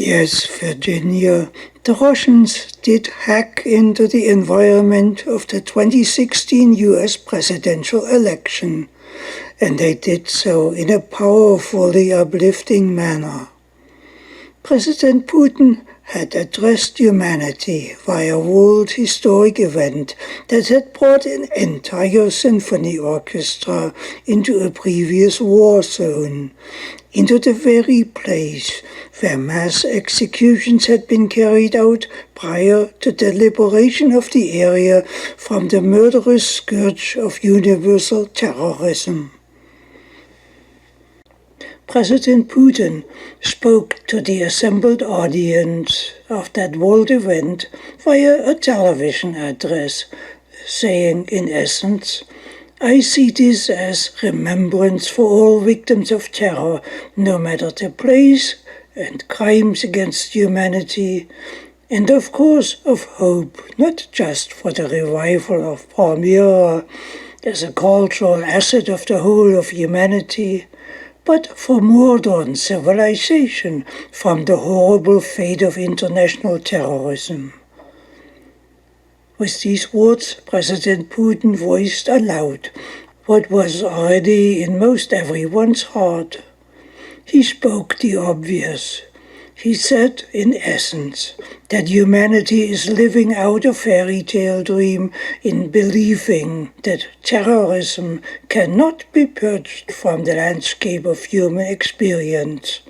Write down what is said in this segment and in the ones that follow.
Yes, Virginia, the Russians did hack into the environment of the 2016 US presidential election, and they did so in a powerfully uplifting manner. President Putin had addressed humanity via a world historic event that had brought an entire symphony orchestra into a previous war zone, into the very place where mass executions had been carried out prior to the liberation of the area from the murderous scourge of universal terrorism. President Putin spoke to the assembled audience of that world event via a television address, saying in essence, "I see this as remembrance for all victims of terror, no matter the place and crimes against humanity, and of course of hope, not just for the revival of Palmyra as a cultural asset of the whole of humanity, but for modern civilization from the horrible fate of international terrorism." With these words, President Putin voiced aloud what was already in most everyone's heart. He spoke the obvious. He said, in essence, that humanity is living out a fairy tale dream in believing that terrorism cannot be purged from the landscape of human experience.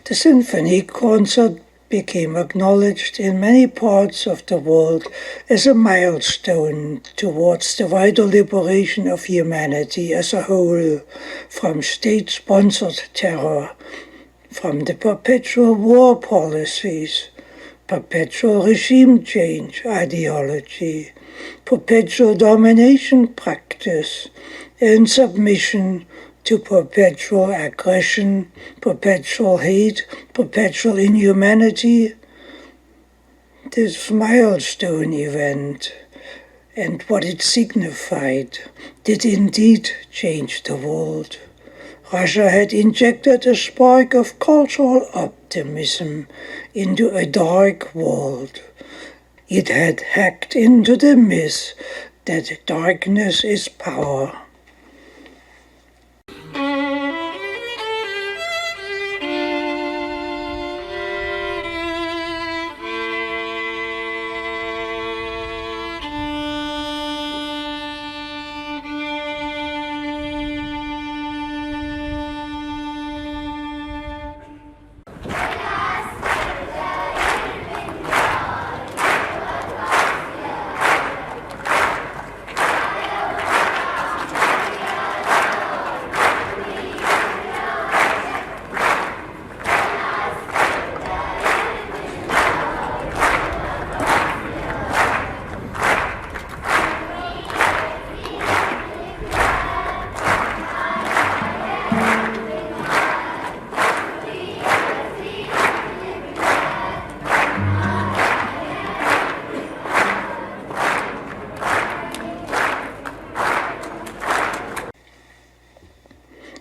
The symphony concert became acknowledged in many parts of the world as a milestone towards the wider liberation of humanity as a whole from state-sponsored terror, from the perpetual war policies, perpetual regime change ideology, perpetual domination practice, and submission to perpetual aggression, perpetual hate, perpetual inhumanity. This milestone event and what it signified did indeed change the world. Russia had injected a spark of cultural optimism into a dark world. It had hacked into the myth that darkness is power.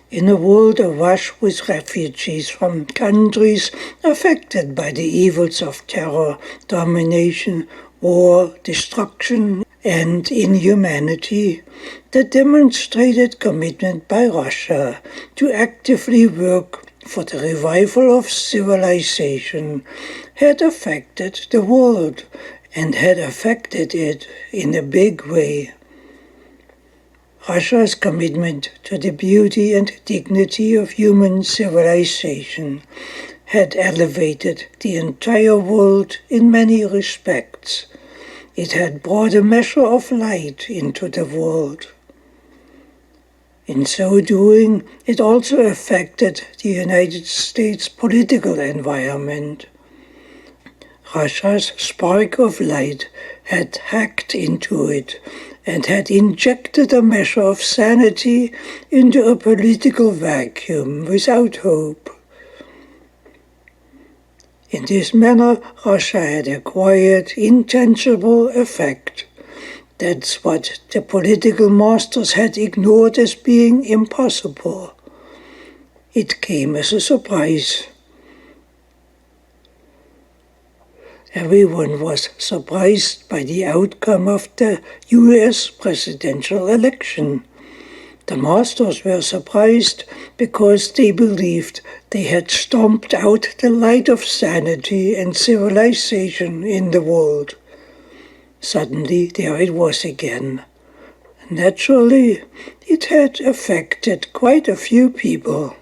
In a world awash with refugees from countries affected by the evils of terror, domination, war, destruction, and inhumanity, the demonstrated commitment by Russia to actively work for the revival of civilization had affected the world and had affected it in a big way. Russia's commitment to the beauty and dignity of human civilization had elevated the entire world in many respects. It had brought a measure of light into the world. In so doing, it also affected the United States political environment. Russia's spark of light had hacked into it and had injected a measure of sanity into a political vacuum without hope. In this manner, Russia had acquired intangible effect. That's what the political masters had ignored as being impossible. It came as a surprise. Everyone was surprised by the outcome of the US presidential election. The masters were surprised because they believed they had stomped out the light of sanity and civilization in the world. Suddenly there it was again. Naturally, it had affected quite a few people.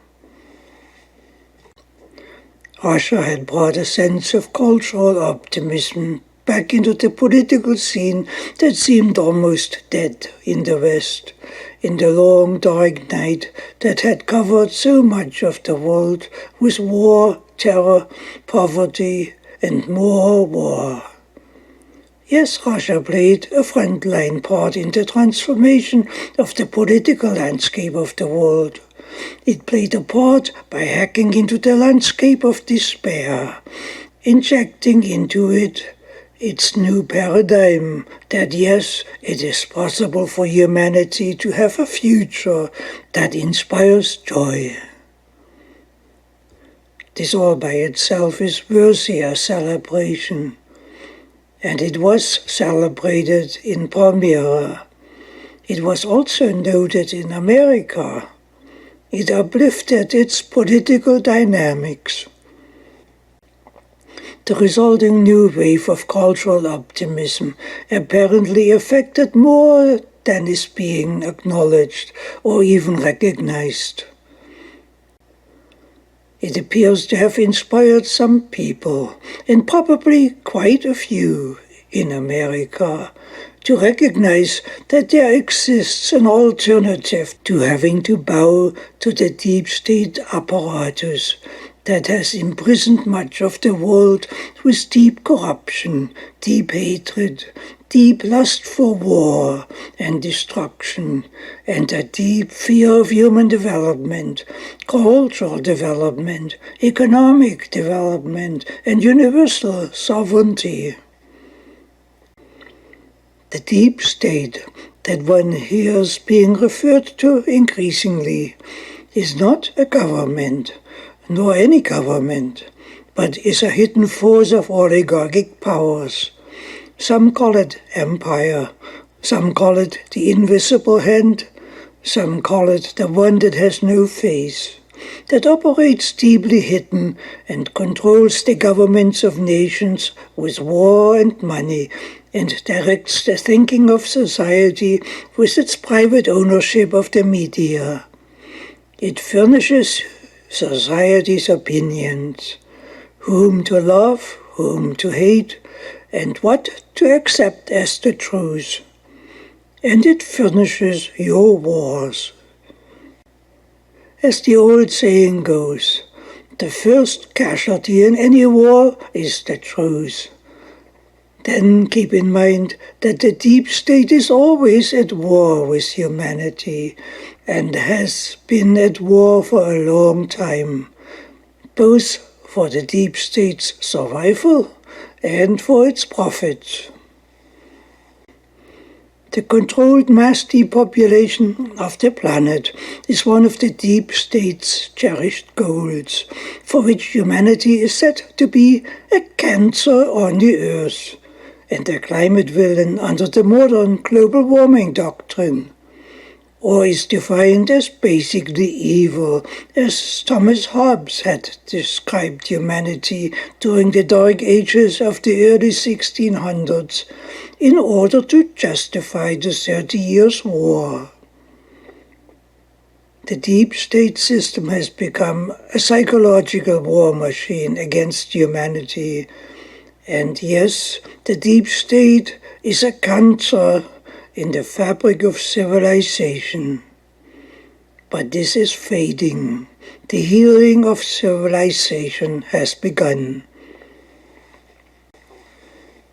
Russia had brought a sense of cultural optimism back into the political scene that seemed almost dead in the West, in the long dark night that had covered so much of the world with war, terror, poverty, and more war. Yes, Russia played a frontline part in the transformation of the political landscape of the world. It played a part by hacking into the landscape of despair, injecting into it its new paradigm that yes, it is possible for humanity to have a future that inspires joy. This all by itself is worthy a celebration. And it was celebrated in Palmyra. It was also noted in America. It uplifted its political dynamics. The resulting new wave of cultural optimism apparently affected more than is being acknowledged or even recognized. It appears to have inspired some people, and probably quite a few in America, to recognize that there exists an alternative to having to bow to the deep state apparatus that has imprisoned much of the world with deep corruption, deep hatred, deep lust for war and destruction, and a deep fear of human development, cultural development, economic development, and universal sovereignty. The deep state that one hears being referred to increasingly is not a government, nor any government, but is a hidden force of oligarchic powers. Some call it empire, some call it the invisible hand, some call it the one that has no face, that operates deeply hidden and controls the governments of nations with war and money, and directs the thinking of society with its private ownership of the media. It furnishes society's opinions, whom to love, whom to hate, and what to accept as the truth. And it furnishes your wars. As the old saying goes, the first casualty in any war is the truth. Then keep in mind that the deep state is always at war with humanity and has been at war for a long time, both for the deep state's survival and for its profit. The controlled mass depopulation of the planet is one of the deep state's cherished goals, for which humanity is said to be a cancer on the earth, and a climate villain under the modern global warming doctrine, or is defined as basically evil, as Thomas Hobbes had described humanity during the dark ages of the early 1600s, in order to justify the 30 Years' War. The deep state system has become a psychological war machine against humanity. And yes, the deep state is a cancer in the fabric of civilization. But this is fading. The healing of civilization has begun.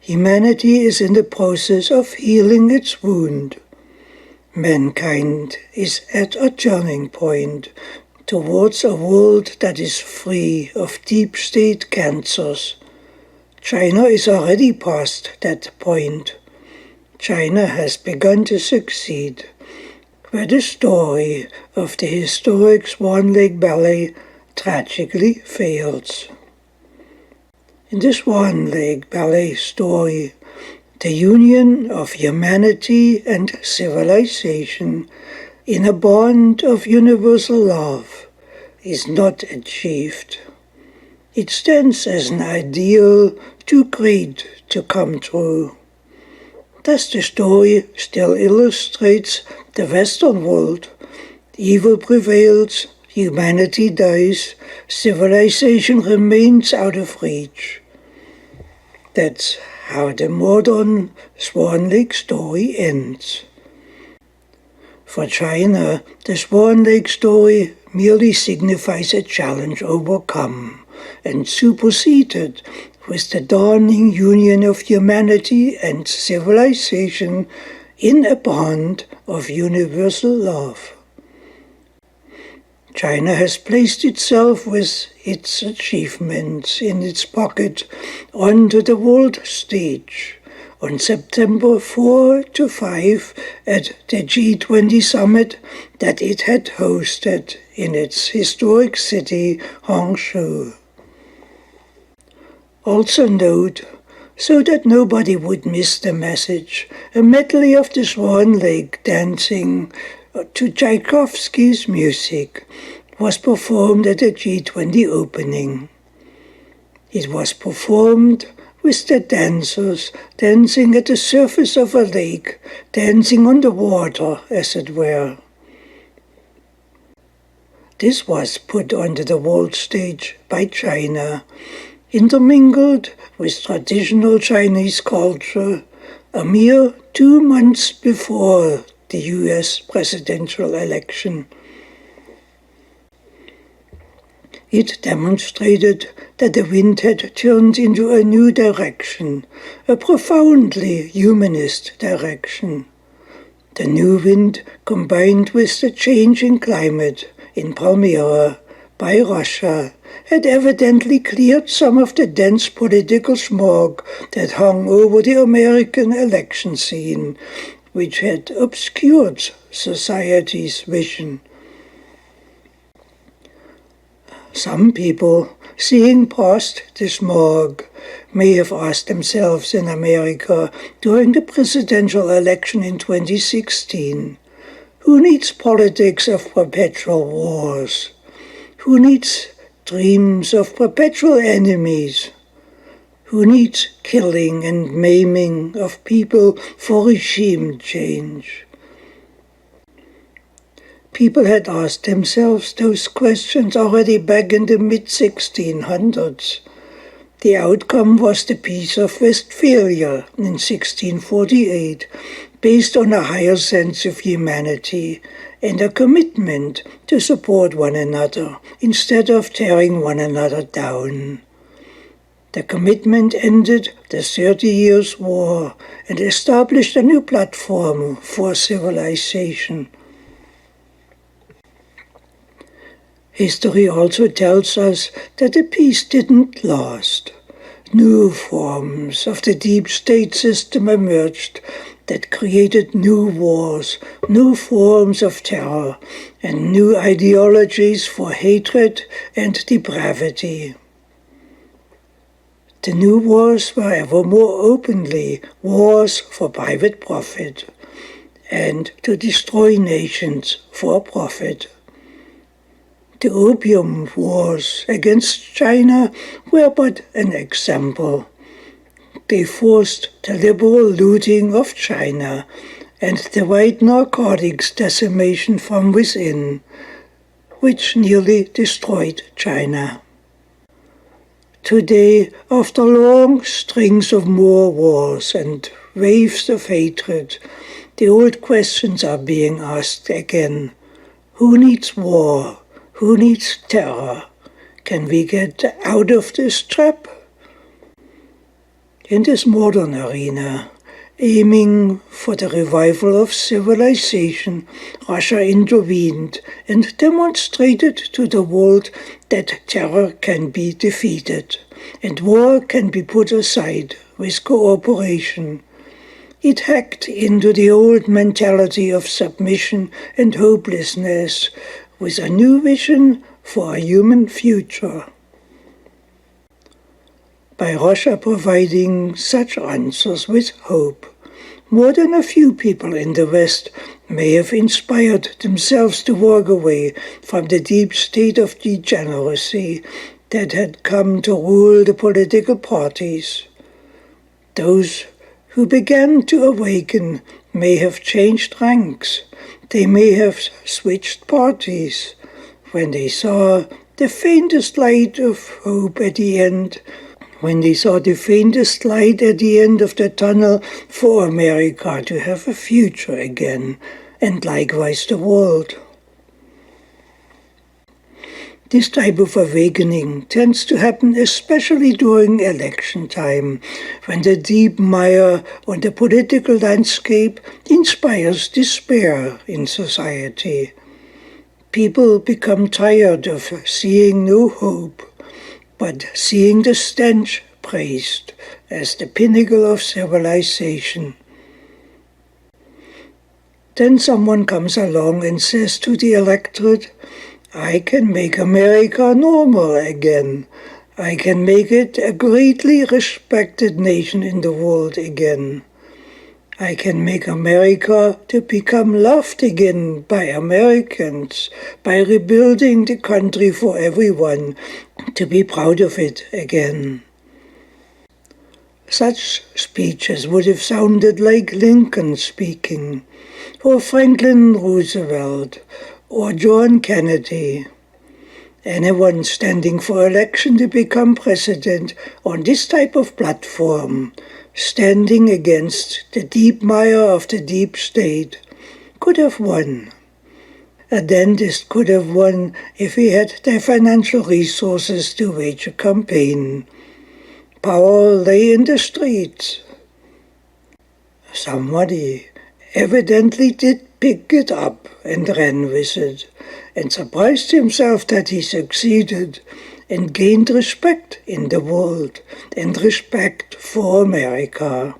Humanity is in the process of healing its wound. Mankind is at a turning point towards a world that is free of deep state cancers. China is already past that point. China has begun to succeed. where the story of the historic Swan Lake Ballet tragically fails. In the Swan Lake Ballet story, the union of humanity and civilization in a bond of universal love is not achieved. It stands as an ideal too great to come true. Thus the story still illustrates the Western world. Evil prevails, humanity dies, civilization remains out of reach. That's how the modern Swan Lake story ends. For China, the Swan Lake story merely signifies a challenge overcome and superseded with the dawning union of humanity and civilization in a bond of universal love. China has placed itself with its achievements in its pocket onto the world stage on September 4 to 5 at the G20 summit that it had hosted in its historic city, Hangzhou. Also note, so that nobody would miss the message, a medley of the Swan Lake dancing to Tchaikovsky's music was performed at the G20 opening. It was performed with the dancers dancing at the surface of a lake, dancing on the water, as it were. This was put onto the world stage by China, intermingled with traditional Chinese culture, a mere 2 months before the US presidential election. It demonstrated that the wind had turned into a new direction, a profoundly humanist direction. The new wind, combined with the changing climate in Palmyra by Russia, had evidently cleared some of the dense political smog that hung over the American election scene, which had obscured society's vision. Some people, seeing past the smog, may have asked themselves in America during the presidential election in 2016, who needs politics of perpetual wars? Who needs dreams of perpetual enemies? Who needs killing and maiming of people for regime change? People had asked themselves those questions already back in the mid-1600s. The outcome was the Peace of Westphalia in 1648, based on a higher sense of humanity and a commitment to support one another instead of tearing one another down. The commitment ended the 30 Years' War and established a new platform for civilization. History also tells us that the peace didn't last. New forms of the deep state system emerged that created new wars, new forms of terror, and new ideologies for hatred and depravity. The new wars were ever more openly wars for private profit and to destroy nations for profit. The Opium Wars against China were but an example. They forced the liberal looting of China and the white narcotics decimation from within, which nearly destroyed China. Today, after long strings of more wars and waves of hatred, the old questions are being asked again. Who needs war? Who needs terror? Can we get out of this trap? In this modern arena, aiming for the revival of civilization, Russia intervened and demonstrated to the world that terror can be defeated and war can be put aside with cooperation. It hacked into the old mentality of submission and hopelessness with a new vision for a human future. By Russia providing such answers with hope, more than a few people in the West may have inspired themselves to walk away from the deep state of degeneracy that had come to rule the political parties. Those who began to awaken may have changed ranks. They may have switched parties when they saw the faintest light of hope at the end, when they saw the faintest light at the end of the tunnel for America to have a future again, and likewise the world. This type of awakening tends to happen especially during election time, when the deep mire on the political landscape inspires despair in society. People become tired of seeing no hope, but seeing the stench praised as the pinnacle of civilization. Then someone comes along and says to the electorate, I can make America normal again. I can make it a greatly respected nation in the world again. I can make America to become loved again by Americans, by rebuilding the country for everyone, to be proud of it again. Such speeches would have sounded like Lincoln speaking, or Franklin Roosevelt, or John Kennedy. Anyone standing for election to become president on this type of platform, standing against the deep mire of the deep state, could have won. A dentist could have won if he had the financial resources to wage a campaign. Power lay in the streets. Somebody evidently did pick it up and ran with it, and surprised himself that he succeeded and gained respect in the world and respect for America.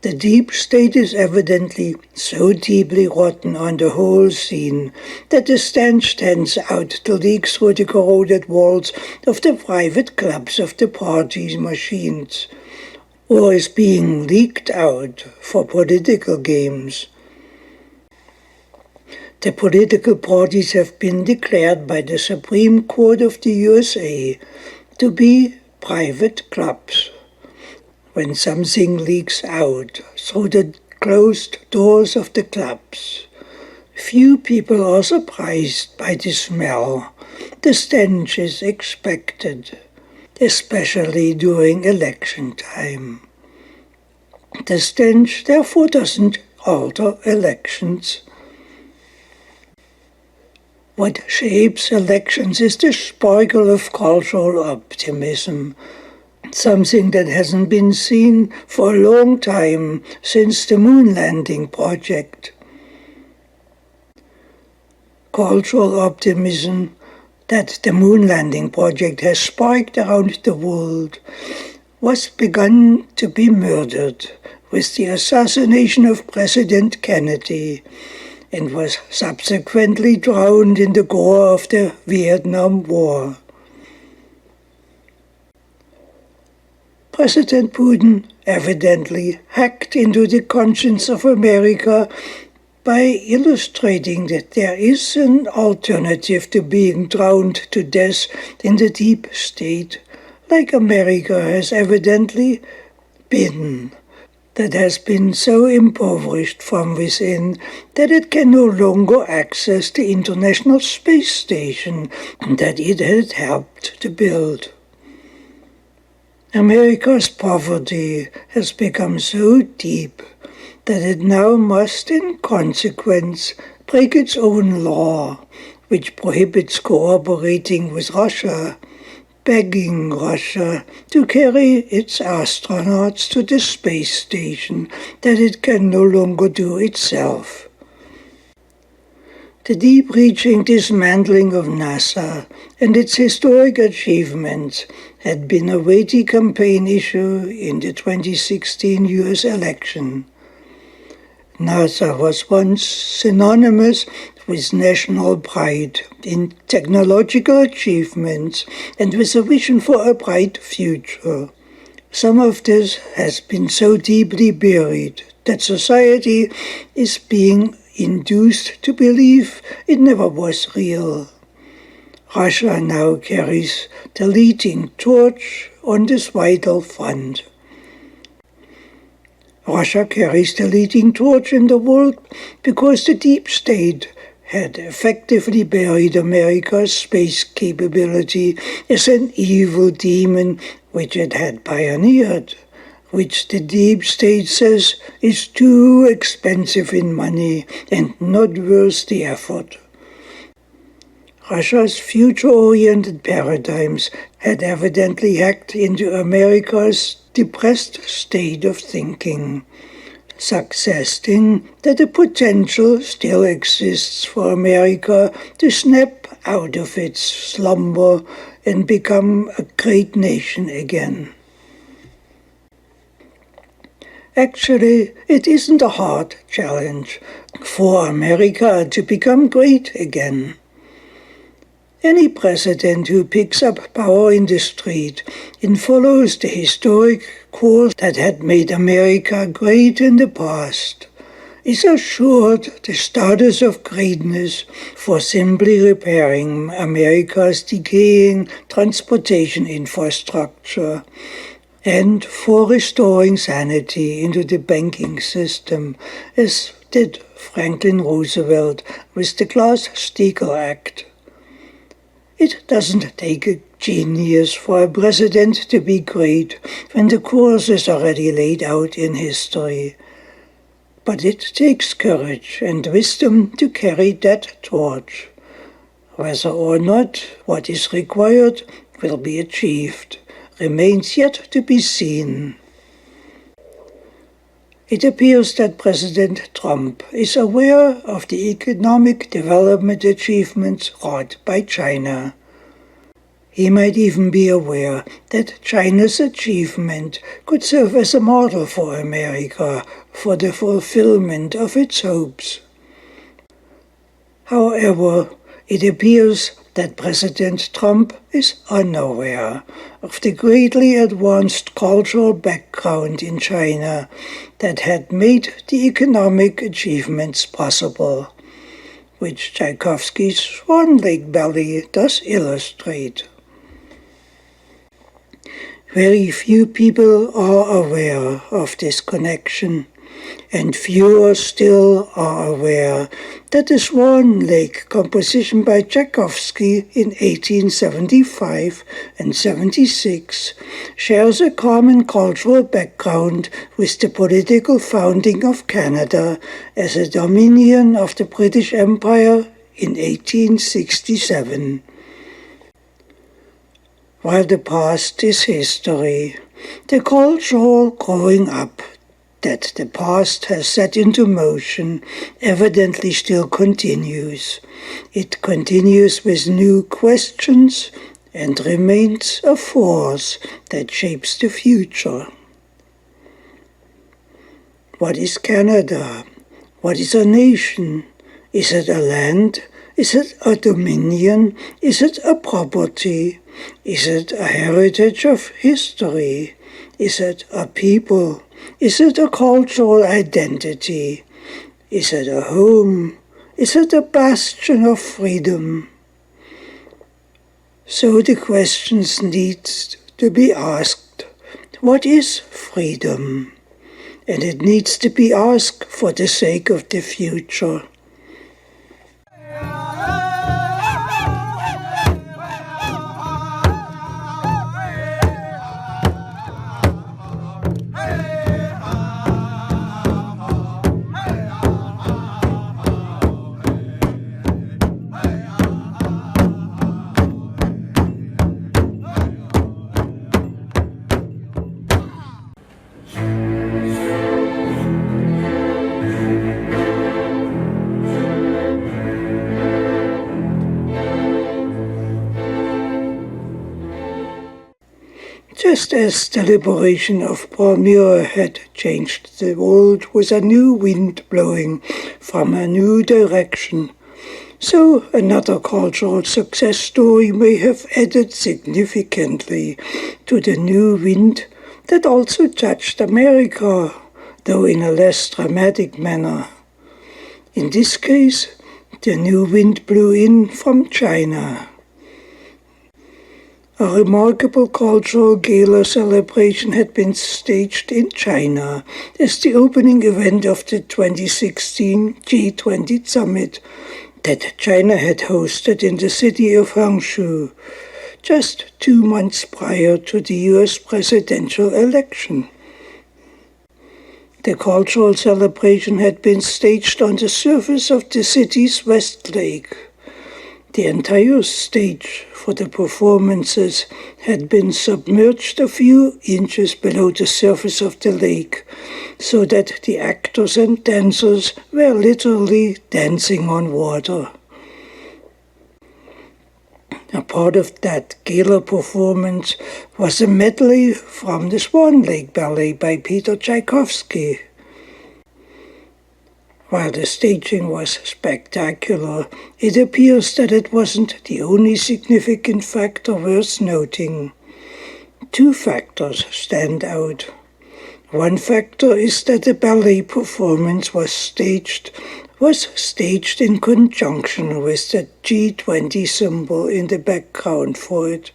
The deep state is evidently so deeply rotten on the whole scene that the stench stands out to leak through the corroded walls of the private clubs of the party's machines, or is being leaked out for political games. The political parties have been declared by the Supreme Court of the USA to be private clubs. When something leaks out through the closed doors of the clubs, few people are surprised by the smell. The stench is expected, especially during election time. The stench, therefore, doesn't alter elections. What shapes elections is the sparkle of cultural optimism, something that hasn't been seen for a long time since the moon landing project. Cultural optimism that the moon landing project has sparked around the world was begun to be murdered with the assassination of President Kennedy, and was subsequently drowned in the gore of the Vietnam War. President Putin evidently hacked into the conscience of America by illustrating that there is an alternative to being drowned to death in the deep state, like America has evidently been, that has been so impoverished from within that it can no longer access the International Space Station that it had helped to build. America's poverty has become so deep that it now must, in consequence, break its own law, which prohibits cooperating with Russia, begging Russia to carry its astronauts to the space station that it can no longer do itself. The deep-reaching dismantling of NASA and its historic achievements had been a weighty campaign issue in the 2016 US election. NASA was once synonymous with national pride in technological achievements and with a vision for a bright future. Some of this has been so deeply buried that society is being induced to believe it never was real. Russia now carries the leading torch on this vital front. Russia carries the leading torch in the world because the deep state had effectively buried America's space capability as an evil demon which it had pioneered, which the deep state says is too expensive in money and not worth the effort. Russia's future-oriented paradigms had evidently hacked into America's depressed state of thinking, suggesting that the potential still exists for America to snap out of its slumber and become a great nation again. Actually, it isn't a hard challenge for America to become great again. Any president who picks up power in the street and follows the historic course that had made America great in the past is assured the status of greatness for simply repairing America's decaying transportation infrastructure and for restoring sanity into the banking system, as did Franklin Roosevelt with the Glass-Steagall Act. It doesn't take a genius for a president to be great when the course is already laid out in history. But it takes courage and wisdom to carry that torch. Whether or not what is required will be achieved remains yet to be seen. It appears that President Trump is aware of the economic development achievements wrought by China. He might even be aware that China's achievement could serve as a model for America for the fulfillment of its hopes. However, it appears that President Trump is unaware of the greatly advanced cultural background in China that had made the economic achievements possible, which Tchaikovsky's Swan Lake ballet does illustrate. Very few people are aware of this connection, and fewer still are aware that the Swan Lake composition by Tchaikovsky in 1875 and 76 shares a common cultural background with the political founding of Canada as a dominion of the British Empire in 1867. While the past is history, the cultural growing up that the past has set into motion evidently still continues. It continues with new questions and remains a force that shapes the future. What is Canada? What is a nation? Is it a land? Is it a dominion? Is it a property? Is it a heritage of history? Is it a people? Is it a cultural identity? Is it a home? Is it a bastion of freedom? So the questions need to be asked. What is freedom? And it needs to be asked for the sake of the future. just as the liberation of Palmyra had changed the world with a new wind blowing from a new direction, so another cultural success story may have added significantly to the new wind that also touched America, though in a less dramatic manner. In this case, the new wind blew in from China. A remarkable cultural gala celebration had been staged in China as the opening event of the 2016 G20 summit that China had hosted in the city of Hangzhou, just 2 months prior to the US presidential election. The cultural celebration had been staged on the surface of the city's West Lake. The entire stage for the performances had been submerged a few inches below the surface of the lake, so that the actors and dancers were literally dancing on water. A part of that gala performance was a medley from the Swan Lake ballet by Peter Tchaikovsky. While the staging was spectacular, it appears that it wasn't the only significant factor worth noting. 2 factors stand out. One factor is that the ballet performance was staged in conjunction with the G20 symbol in the background for it,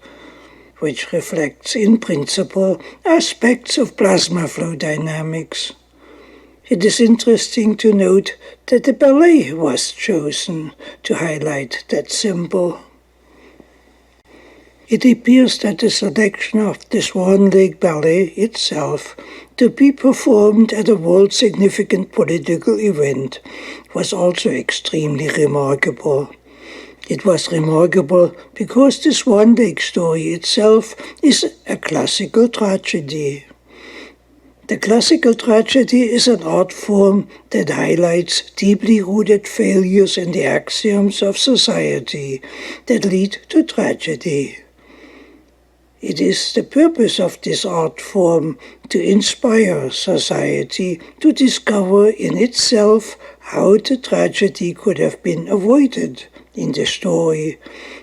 which reflects in principle aspects of plasma flow dynamics. It is interesting to note that the ballet was chosen to highlight that symbol. It appears that the selection of the Swan Lake Ballet itself to be performed at a world-significant political event was also extremely remarkable. It was remarkable because the Swan Lake story itself is a classical tragedy. The classical tragedy is an art form that highlights deeply rooted failures in the axioms of society that lead to tragedy. It is the purpose of this art form to inspire society to discover in itself how the tragedy could have been avoided in the story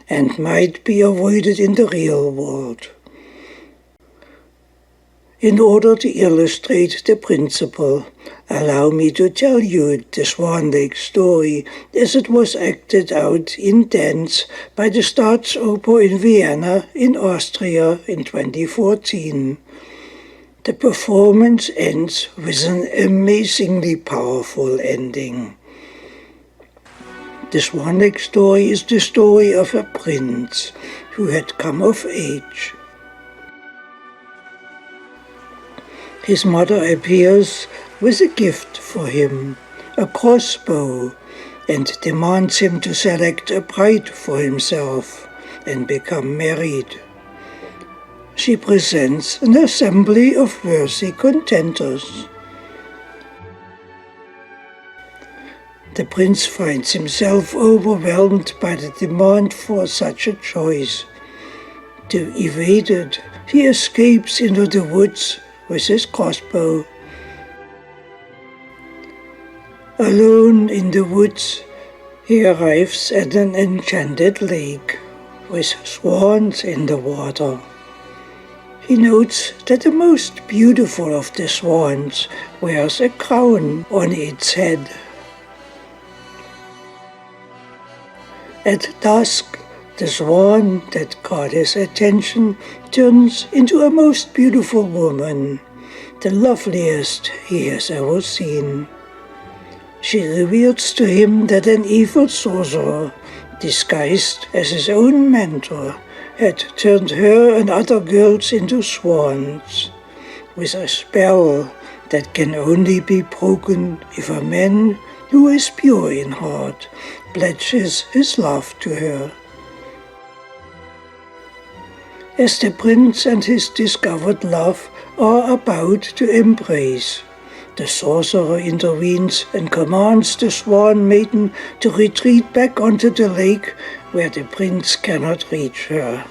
and might be avoided in the real world. In order to illustrate the principle, allow me to tell you the Swan Lake story as it was acted out in dance by the Staatsoper in Vienna in Austria in 2014. The performance ends with an amazingly powerful ending. The Swan Lake story is the story of a prince who had come of age. His mother appears with a gift for him, a crossbow, and demands him to select a bride for himself and become married. She presents an assembly of worthy contenders. The prince finds himself overwhelmed by the demand for such a choice. To evade it, he escapes into the woods with his crossbow. Alone in the woods, he arrives at an enchanted lake with swans in the water. He notes that the most beautiful of the swans wears a crown on its head. At dusk, the swan that caught his attention turns into a most beautiful woman, the loveliest he has ever seen. She reveals to him that an evil sorcerer, disguised as his own mentor, had turned her and other girls into swans, with a spell that can only be broken if a man who is pure in heart pledges his love to her. As the prince and his discovered love are about to embrace, the sorcerer intervenes and commands the swan maiden to retreat back onto the lake where the prince cannot reach her.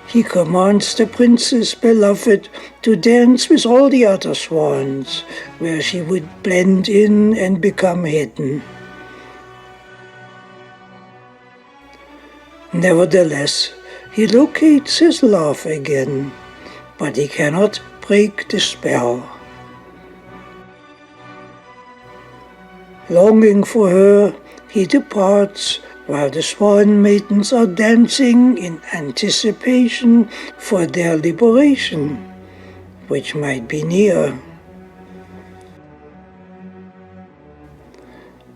He commands the princess beloved to dance with all the other swans, where she would blend in and become hidden. Nevertheless, he locates his love again, but he cannot break the spell. Longing for her, he departs while the swan maidens are dancing in anticipation for their liberation, which might be near.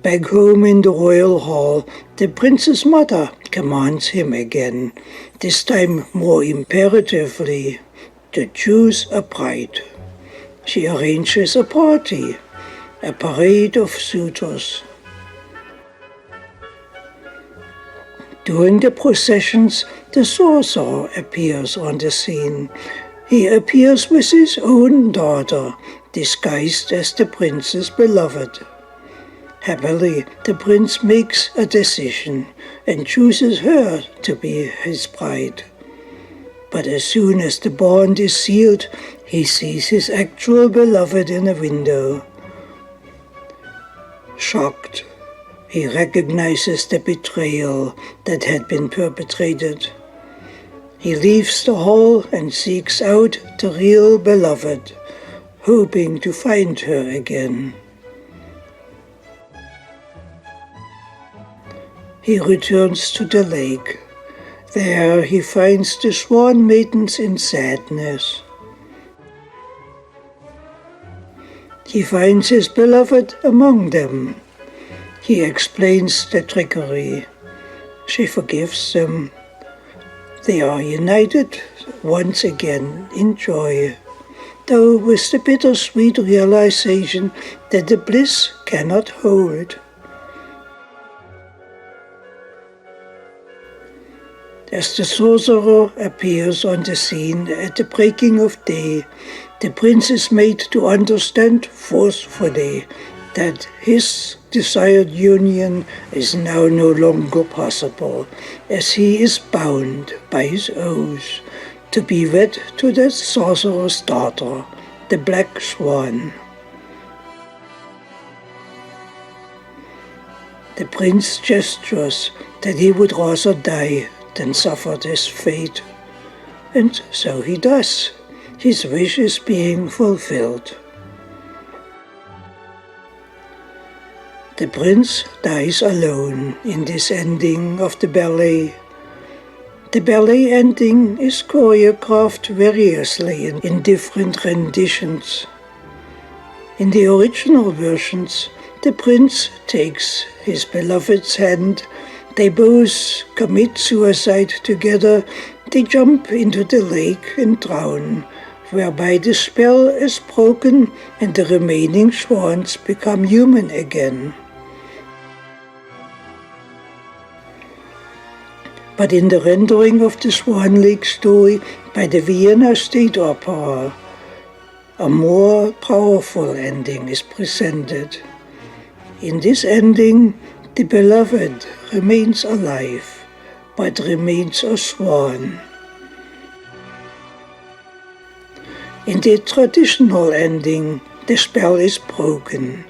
Back home in the royal hall, the prince's mother commands him again, this time more imperatively, to choose a bride. She arranges a party, a parade of suitors. During the processions, the sorcerer appears on the scene. He appears with his own daughter, disguised as the prince's beloved. Happily, the prince makes a decision and chooses her to be his bride. But as soon as the bond is sealed, he sees his actual beloved in a window. Shocked, he recognizes the betrayal that had been perpetrated. He leaves the hall and seeks out the real beloved, hoping to find her again. He returns to the lake. There he finds the swan maidens in sadness. He finds his beloved among them. He explains the trickery. She forgives them. They are united once again in joy, though with the bittersweet realization that the bliss cannot hold. As the sorcerer appears on the scene at the breaking of day, the prince is made to understand forcefully that his desired union is now no longer possible, as he is bound by his oath to be wed to the sorcerer's daughter, the black swan. The prince gestures that he would rather die than suffer this fate, and so he does, his wish is being fulfilled. The prince dies alone in this ending of the ballet. The ballet ending is choreographed variously in different renditions. In the original versions, the prince takes his beloved's hand, they both commit suicide together, they jump into the lake and drown, whereby the spell is broken and the remaining swans become human again. But in the rendering of the Swan Lake story by the Vienna State Opera, a more powerful ending is presented. In this ending, the beloved remains alive, but remains a swan. In the traditional ending, the spell is broken.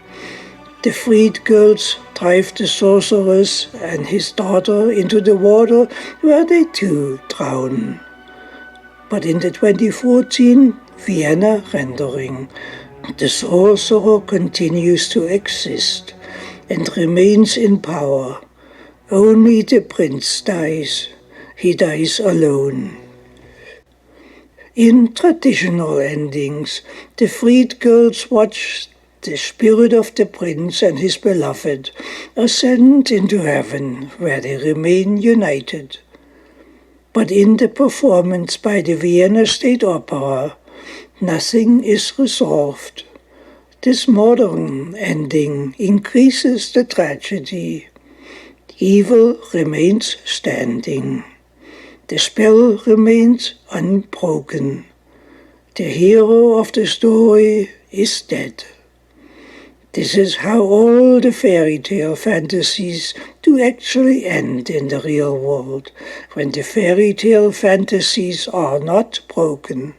The freed girls drive the sorceress and his daughter into the water, where they too drown. But in the 2014 Vienna rendering, the sorcerer continues to exist and remains in power. Only the prince dies. He dies alone. In traditional endings, the freed girls watch the spirit of the prince and his beloved ascend into heaven, where they remain united. But in the performance by the Vienna State Opera, nothing is resolved. This modern ending increases the tragedy. Evil remains standing. The spell remains unbroken. The hero of the story is dead. This is how all the fairy tale fantasies do actually end in the real world, when the fairy tale fantasies are not broken.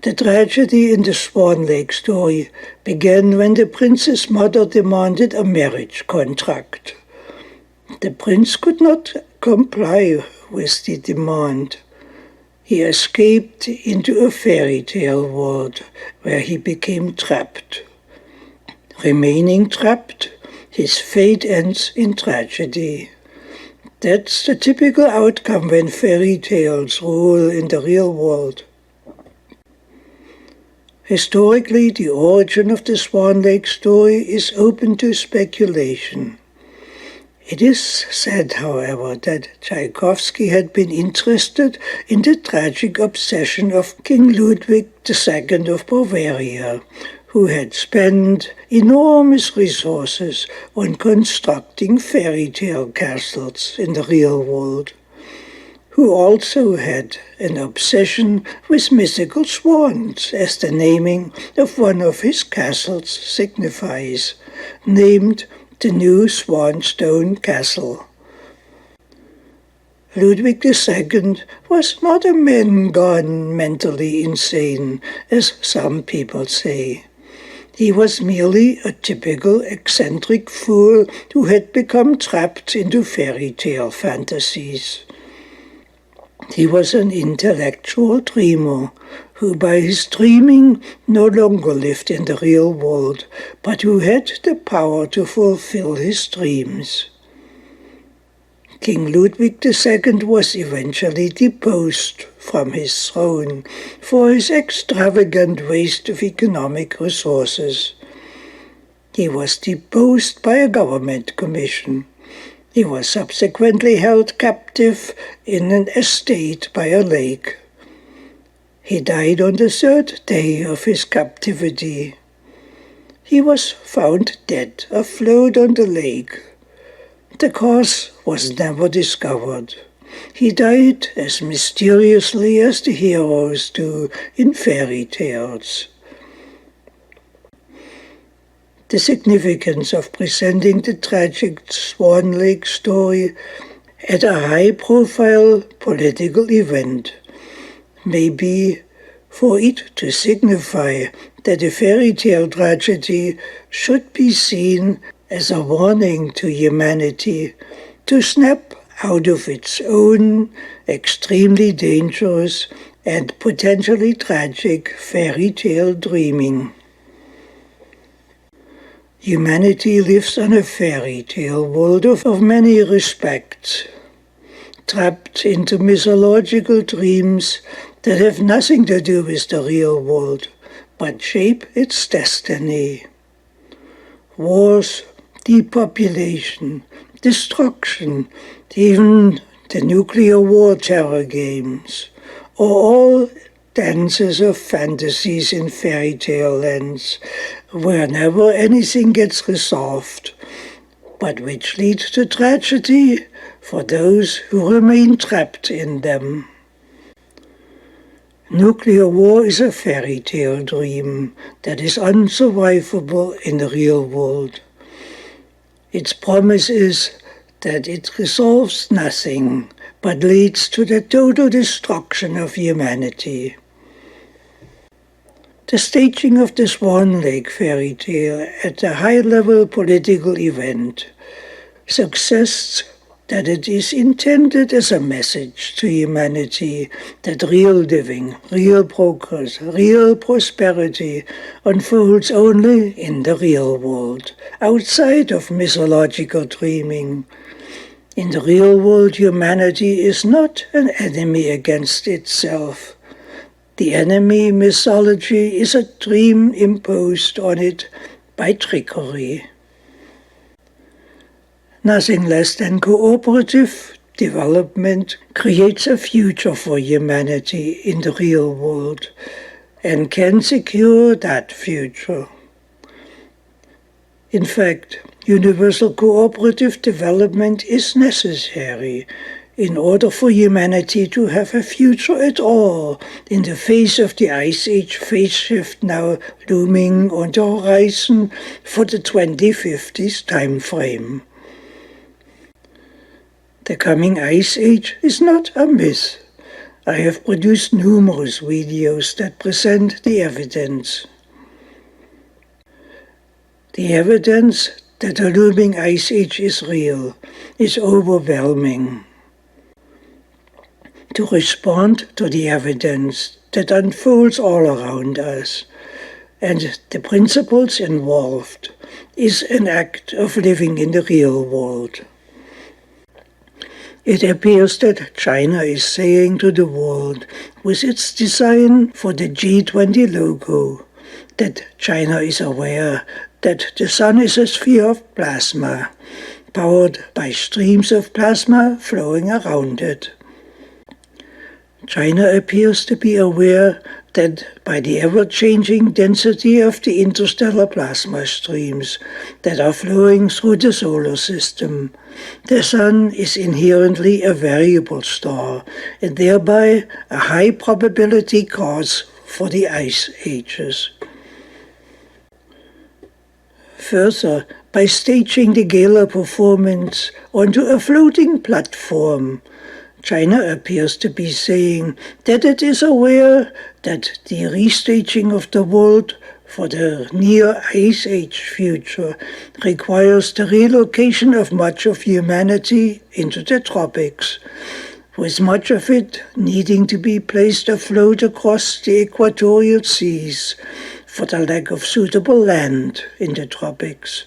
The tragedy in the Swan Lake story began when the prince's mother demanded a marriage contract. The prince could not comply with the demand. He escaped into a fairy tale world where he became trapped. Remaining trapped, his fate ends in tragedy. That's the typical outcome when fairy tales rule in the real world. Historically, the origin of the Swan Lake story is open to speculation. It is said, however, that Tchaikovsky had been interested in the tragic obsession of King Ludwig II of Bavaria, who had spent enormous resources on constructing fairy tale castles in the real world, who also had an obsession with mythical swans, as the naming of one of his castles signifies, named the New Swanstone Castle. Ludwig II was not a man gone mentally insane, as some people say. He was merely a typical eccentric fool who had become trapped into fairy tale fantasies. He was an intellectual dreamer, who by his dreaming no longer lived in the real world, but who had the power to fulfill his dreams. King Ludwig II was eventually deposed from his throne for his extravagant waste of economic resources. He was deposed by a government commission. He was subsequently held captive in an estate by a lake. He died on the third day of his captivity. He was found dead afloat on the lake. The cause was never discovered. He died as mysteriously as the heroes do in fairy tales. The significance of presenting the tragic Swan Lake story at a high-profile political event may be for it to signify that the fairy tale tragedy should be seen as a warning to humanity to snap out of its own extremely dangerous and potentially tragic fairy tale dreaming. Humanity lives on a fairy tale world of many respects, trapped into mythological dreams that have nothing to do with the real world, but shape its destiny. Wars, depopulation, destruction, even the nuclear war terror games, are all dances of fantasies in fairy tale lands, where never anything gets resolved, but which lead to tragedy for those who remain trapped in them. Nuclear war is a fairy tale dream that is unsurvivable in the real world. Its promise is that it resolves nothing, but leads to the total destruction of humanity. The staging of the Swan Lake fairy tale at a high-level political event suggests that it is intended as a message to humanity that real living, real progress, real prosperity unfolds only in the real world, outside of mythological dreaming. In the real world, humanity is not an enemy against itself. The enemy mythology is a dream imposed on it by trickery. Nothing less than cooperative development creates a future for humanity in the real world and can secure that future. In fact, universal cooperative development is necessary in order for humanity to have a future at all, in the face of the Ice Age phase shift now looming on the horizon for the 2050s time frame. The coming Ice Age is not a myth. I have produced numerous videos that present the evidence. The evidence that the looming Ice Age is real is overwhelming. To respond to the evidence that unfolds all around us and the principles involved is an act of living in the real world. It appears that China is saying to the world with its design for the G20 logo that China is aware that the sun is a sphere of plasma, powered by streams of plasma flowing around it. China appears to be aware that by the ever-changing density of the interstellar plasma streams that are flowing through the solar system, the sun is inherently a variable star and thereby a high probability cause for the ice ages. Further, by staging the gala performance onto a floating platform, China appears to be saying that it is aware that the restaging of the world for the near Ice Age future requires the relocation of much of humanity into the tropics, with much of it needing to be placed afloat across the equatorial seas for the lack of suitable land in the tropics.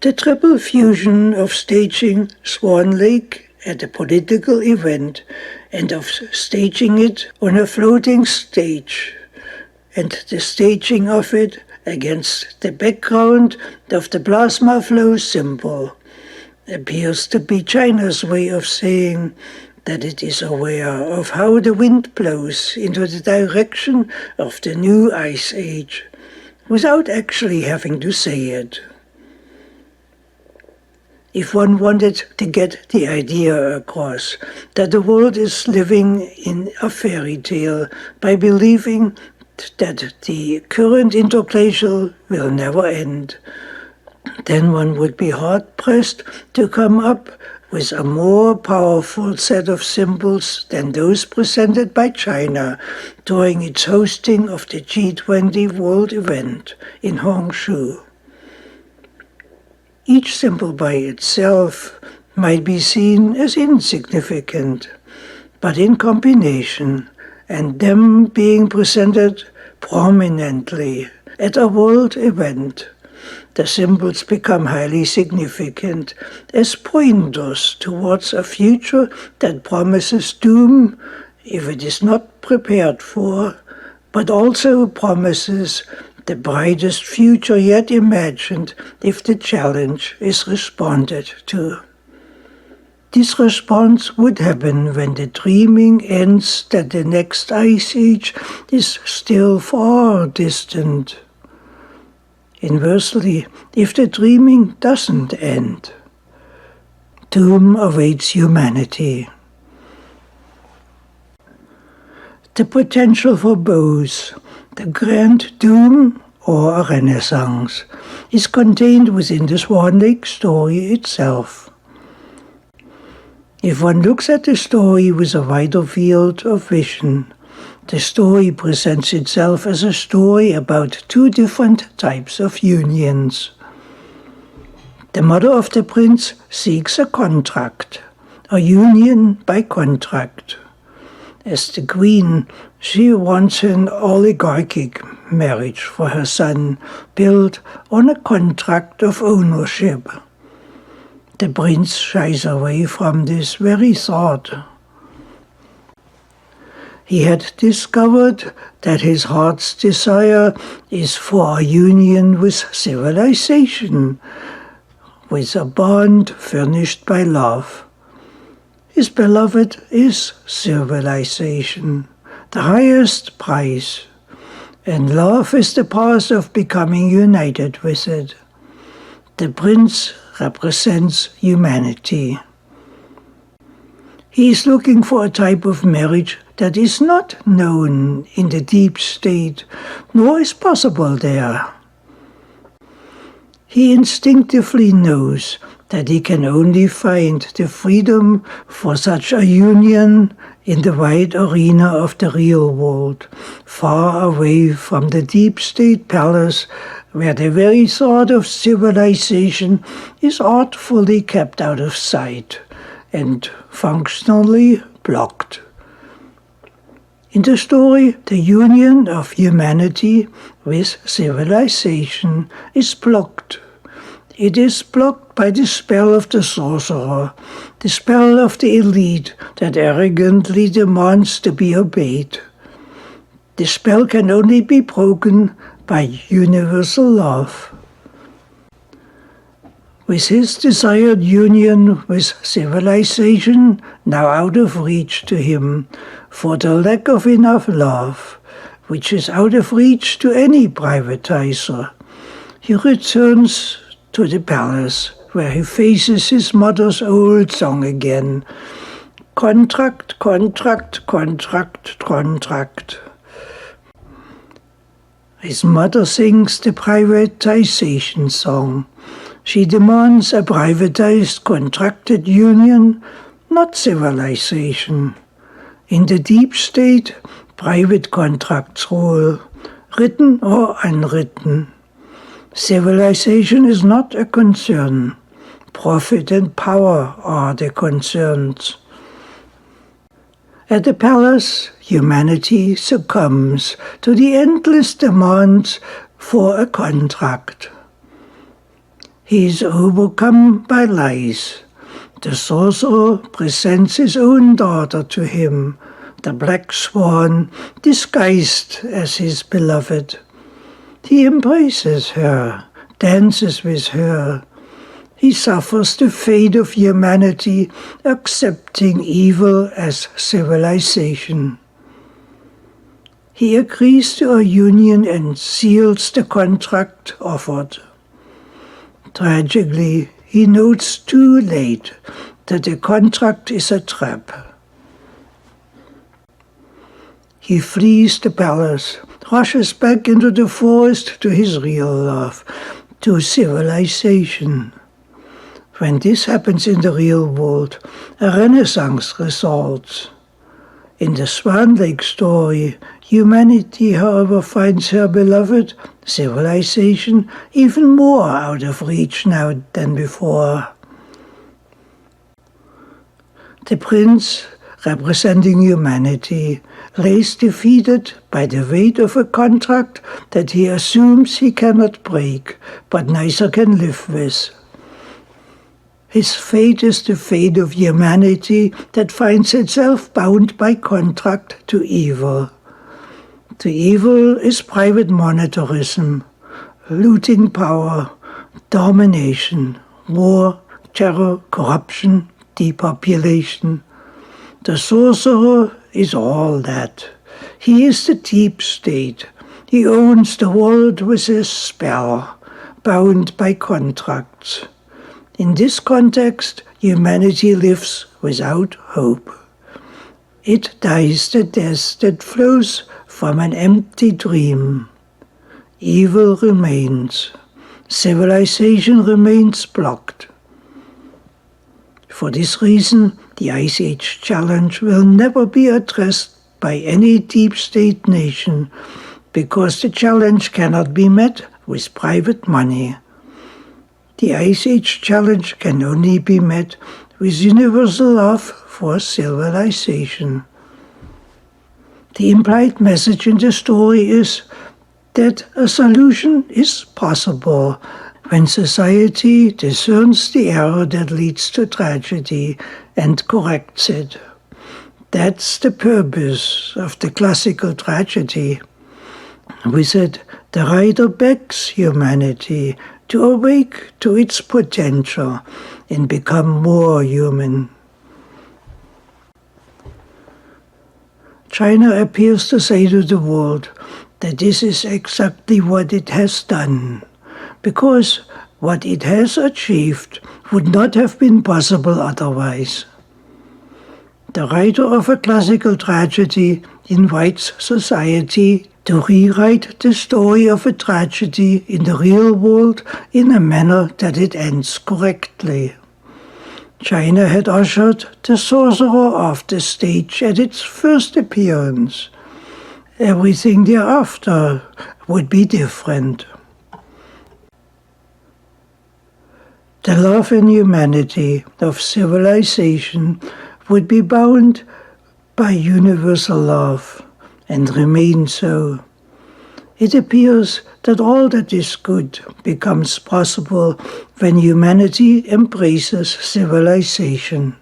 The triple fusion of staging Swan Lake at a political event and of staging it on a floating stage, and the staging of it against the background of the plasma flow symbol, appears to be China's way of saying that it is aware of how the wind blows into the direction of the new Ice Age, without actually having to say it. If one wanted to get the idea across that the world is living in a fairy tale by believing that the current interglacial will never end, then one would be hard-pressed to come up with a more powerful set of symbols than those presented by China during its hosting of the G20 World event in Hangzhou. Each symbol by itself might be seen as insignificant, but in combination, and them being presented prominently at a world event, the symbols become highly significant as pointers towards a future that promises doom if it is not prepared for, but also promises the brightest future yet imagined if the challenge is responded to. This response would happen when the dreaming ends that the next ice age is still far distant. Inversely, if the dreaming doesn't end, doom awaits humanity. The potential for both the grand doom or a renaissance is contained within the Swan Lake story itself. If one looks at the story with a wider field of vision, the story presents itself as a story about two different types of unions. The mother of the prince seeks a contract, a union by contract. As the queen, she wants an oligarchic marriage for her son, built on a contract of ownership. The prince shies away from this very thought. He had discovered that his heart's desire is for a union with civilization, with a bond furnished by love. His beloved is civilization, the highest prize, and love is the path of becoming united with it. The prince represents humanity. He is looking for a type of marriage that is not known in the deep state, nor is possible there. He instinctively knows that he can only find the freedom for such a union in the wide arena of the real world, far away from the deep state palace where the very thought of civilization is artfully kept out of sight and functionally blocked. In the story, the union of humanity with civilization is blocked. It is blocked by the spell of the sorcerer, the spell of the elite that arrogantly demands to be obeyed. The spell can only be broken by universal love. With his desired union with civilization now out of reach to him for the lack of enough love, which is out of reach to any privatizer, he returns to the palace where he faces his mother's old song again. Contract, contract, contract, contract. His mother sings the privatization song. She demands a privatized, contracted union, not civilization. In the deep state, private contracts rule, written or unwritten. Civilization is not a concern. Profit and power are the concerns. At the palace, humanity succumbs to the endless demands for a contract. He is overcome by lies. The sorcerer presents his own daughter to him, the black swan, disguised as his beloved. He embraces her, dances with her. He suffers the fate of humanity, accepting evil as civilization. He agrees to a union and seals the contract offered. Tragically, he notes too late that the contract is a trap. He flees the palace, rushes back into the forest to his real love, to civilization. When this happens in the real world, a renaissance results. In the Swan Lake story, humanity, however, finds her beloved civilization even more out of reach now than before. The prince, representing humanity, lays defeated by the weight of a contract that he assumes he cannot break, but neither can live with. His fate is the fate of humanity that finds itself bound by contract to evil. The evil is private monetarism, looting power, domination, war, terror, corruption, depopulation. The sorcerer is all that. He is the deep state. He owns the world with his spell, bound by contracts. In this context, humanity lives without hope. It dies the death that flows from an empty dream. Evil remains. Civilization remains blocked. For this reason, the Ice Age challenge will never be addressed by any deep state nation, because the challenge cannot be met with private money. The Ice Age challenge can only be met with universal love for civilization. The implied message in the story is that a solution is possible when society discerns the error that leads to tragedy and corrects it. That's the purpose of the classical tragedy. With it, the writer begs humanity to awake to its potential and become more human. China appears to say to the world that this is exactly what it has done, because What it has achieved would not have been possible otherwise. The writer of a classical tragedy invites society to rewrite the story of a tragedy in the real world in a manner that it ends correctly. China had ushered the sorcerer off the stage at its first appearance. Everything thereafter would be different. The love and humanity of civilization would be bound by universal love and remain so. It appears that all that is good becomes possible when humanity embraces civilization.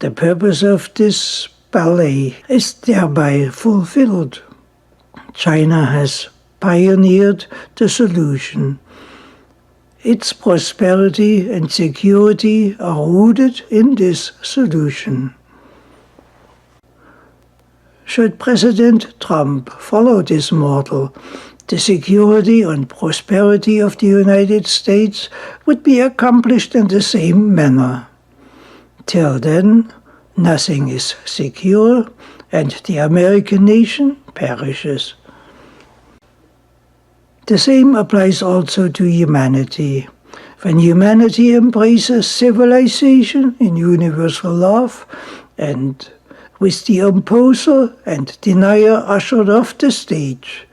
The purpose of this ballet is thereby fulfilled. China has pioneered the solution. Its prosperity and security are rooted in this solution. Should President Trump follow this model, the security and prosperity of the United States would be accomplished in the same manner. Till then, nothing is secure, and the American nation perishes. The same applies also to humanity. When humanity embraces civilization in universal love, and with the imposer and denier ushered off the stage,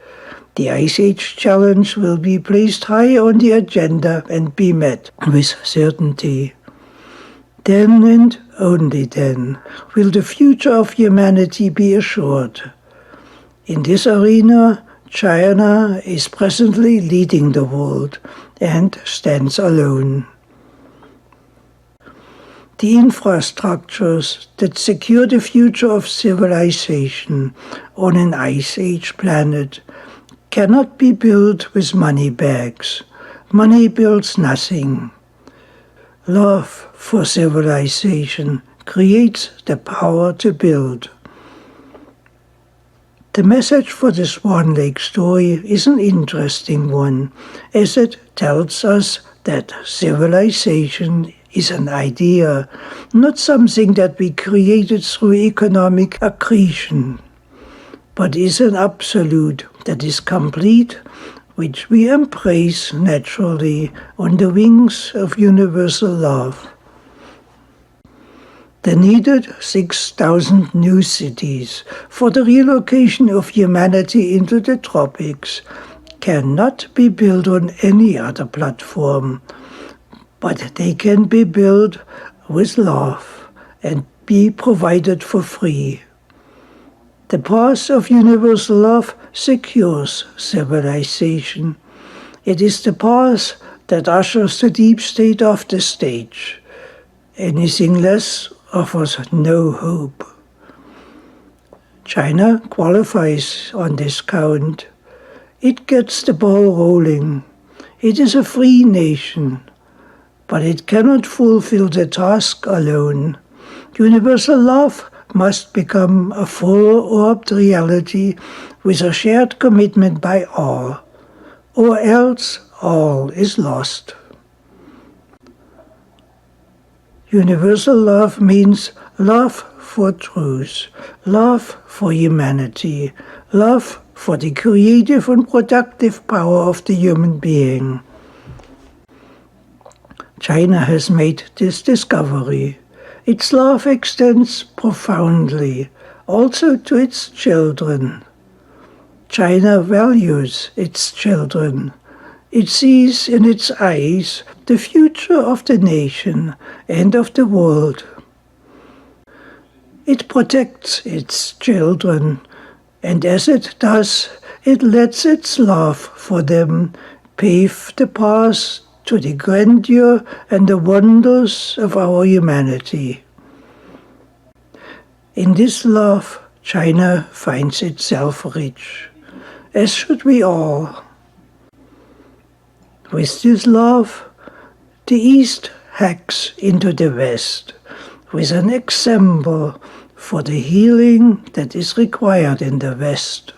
the Ice Age challenge will be placed high on the agenda and be met with certainty. Then and only then will the future of humanity be assured. In this arena, China is presently leading the world and stands alone. The infrastructures that secure the future of civilization on an Ice Age planet cannot be built with money bags. Money builds nothing. Love for civilization creates the power to build. The message for the Swan Lake story is an interesting one, as it tells us that civilization is an idea, not something that we created through economic accretion, but is an absolute that is complete, which we embrace naturally on the wings of universal love. The needed 6,000 new cities for the relocation of humanity into the tropics cannot be built on any other platform, but they can be built with love and be provided for free. The path of universal love secures civilization. It is the path that ushers the deep state off the stage. Anything less offers no hope. China qualifies on this count. It gets the ball rolling. It is a free nation, but it cannot fulfill the task alone. Universal love must become a full-orbed reality with a shared commitment by all, or else all is lost. Universal love means love for truth, love for humanity, love for the creative and productive power of the human being. China has made this discovery. Its love extends profoundly, also to its children. China values its children. It sees in its eyes the future of the nation and of the world. It protects its children, and as it does, it lets its love for them pave the path to the grandeur and the wonders of our humanity. In this love, China finds itself rich, as should we all. With this love, the East hacks into the West with an example for the healing that is required in the West.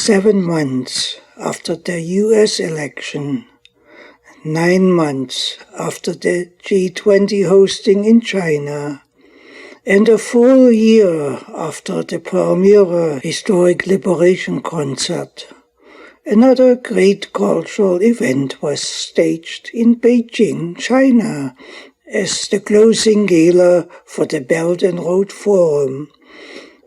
7 months after the US election, 9 months after the G20 hosting in China, and a full year after the Palmyra Historic Liberation Concert, another great cultural event was staged in Beijing, China, as the closing gala for the Belt and Road Forum,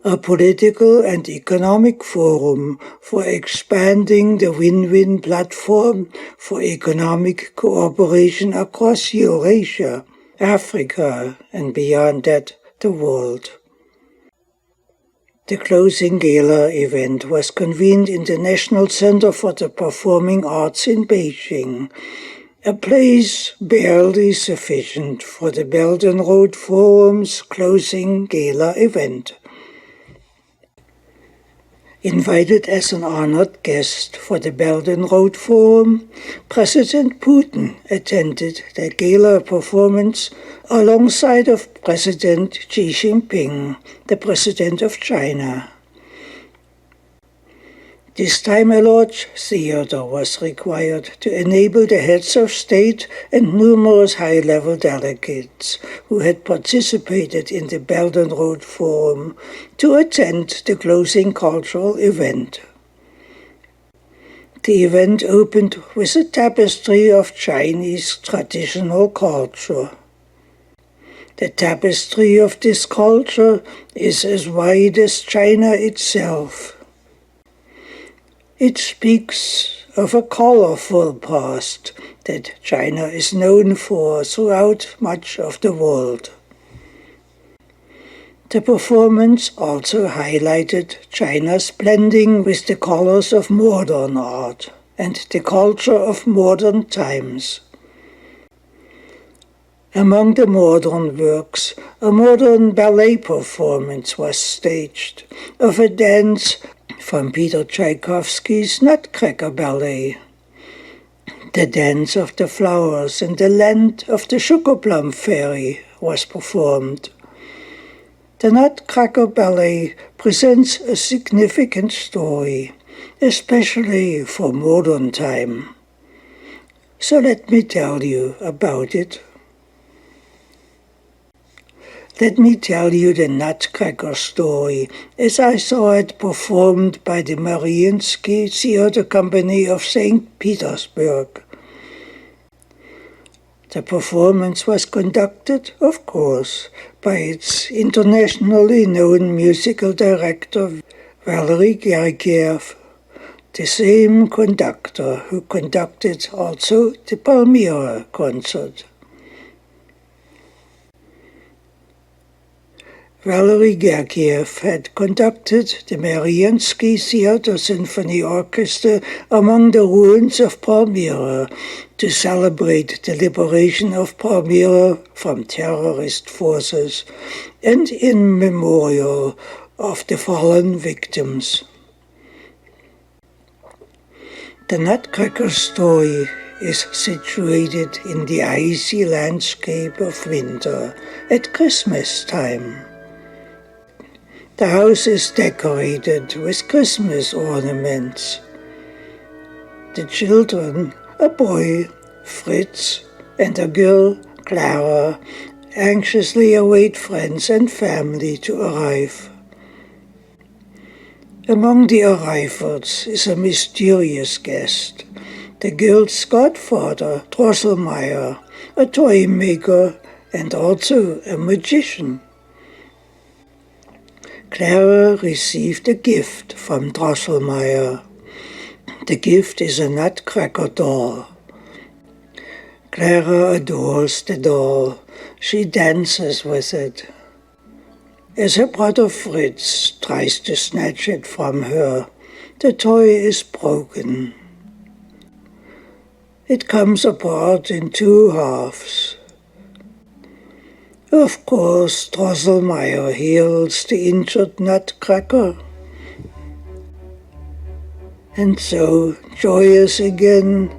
a political and economic forum for expanding the win-win platform for economic cooperation across Eurasia, Africa, and beyond that, the world. The closing gala event was convened in the National Center for the Performing Arts in Beijing, a place barely sufficient for the Belt and Road Forum's closing gala event. Invited as an honored guest for the Belt and Road Forum, President Putin attended the gala performance alongside of President Xi Jinping, the President of China. This time a large theater was required to enable the heads of state and numerous high-level delegates who had participated in the Belt and Road Forum to attend the closing cultural event. The event opened with a tapestry of Chinese traditional culture. The tapestry of this culture is as wide as China itself. It speaks of a colorful past that China is known for throughout much of the world. The performance also highlighted China's blending with the colors of modern art and the culture of modern times. Among the modern works, a modern ballet performance was staged of a dance from Peter Tchaikovsky's Nutcracker ballet. The Dance of the Flowers in the Land of the Sugar Plum Fairy was performed. The Nutcracker ballet presents a significant story, especially for modern time. So let me tell you about it. Let me tell you the Nutcracker story as I saw it performed by the Mariinsky Theatre Company of St. Petersburg. The performance was conducted, of course, by its internationally known musical director Valery Gergiev, the same conductor who conducted also the Palmyra concert. Valery Gergiev had conducted the Mariinsky Theatre Symphony Orchestra among the ruins of Palmyra to celebrate the liberation of Palmyra from terrorist forces and in memorial of the fallen victims. The Nutcracker story is situated in the icy landscape of winter at Christmas time. The house is decorated with Christmas ornaments. The children, a boy, Fritz, and a girl, Clara, anxiously await friends and family to arrive. Among the arrivals is a mysterious guest, the girl's godfather, Drosselmeyer, a toy maker and also a magician. Clara received a gift from Drosselmeyer. The gift is a Nutcracker doll. Clara adores the doll. She dances with it. As her brother Fritz tries to snatch it from her, the toy is broken. It comes apart in 2 halves. Of course, Drosselmeyer heals the injured Nutcracker. And so, joyous again,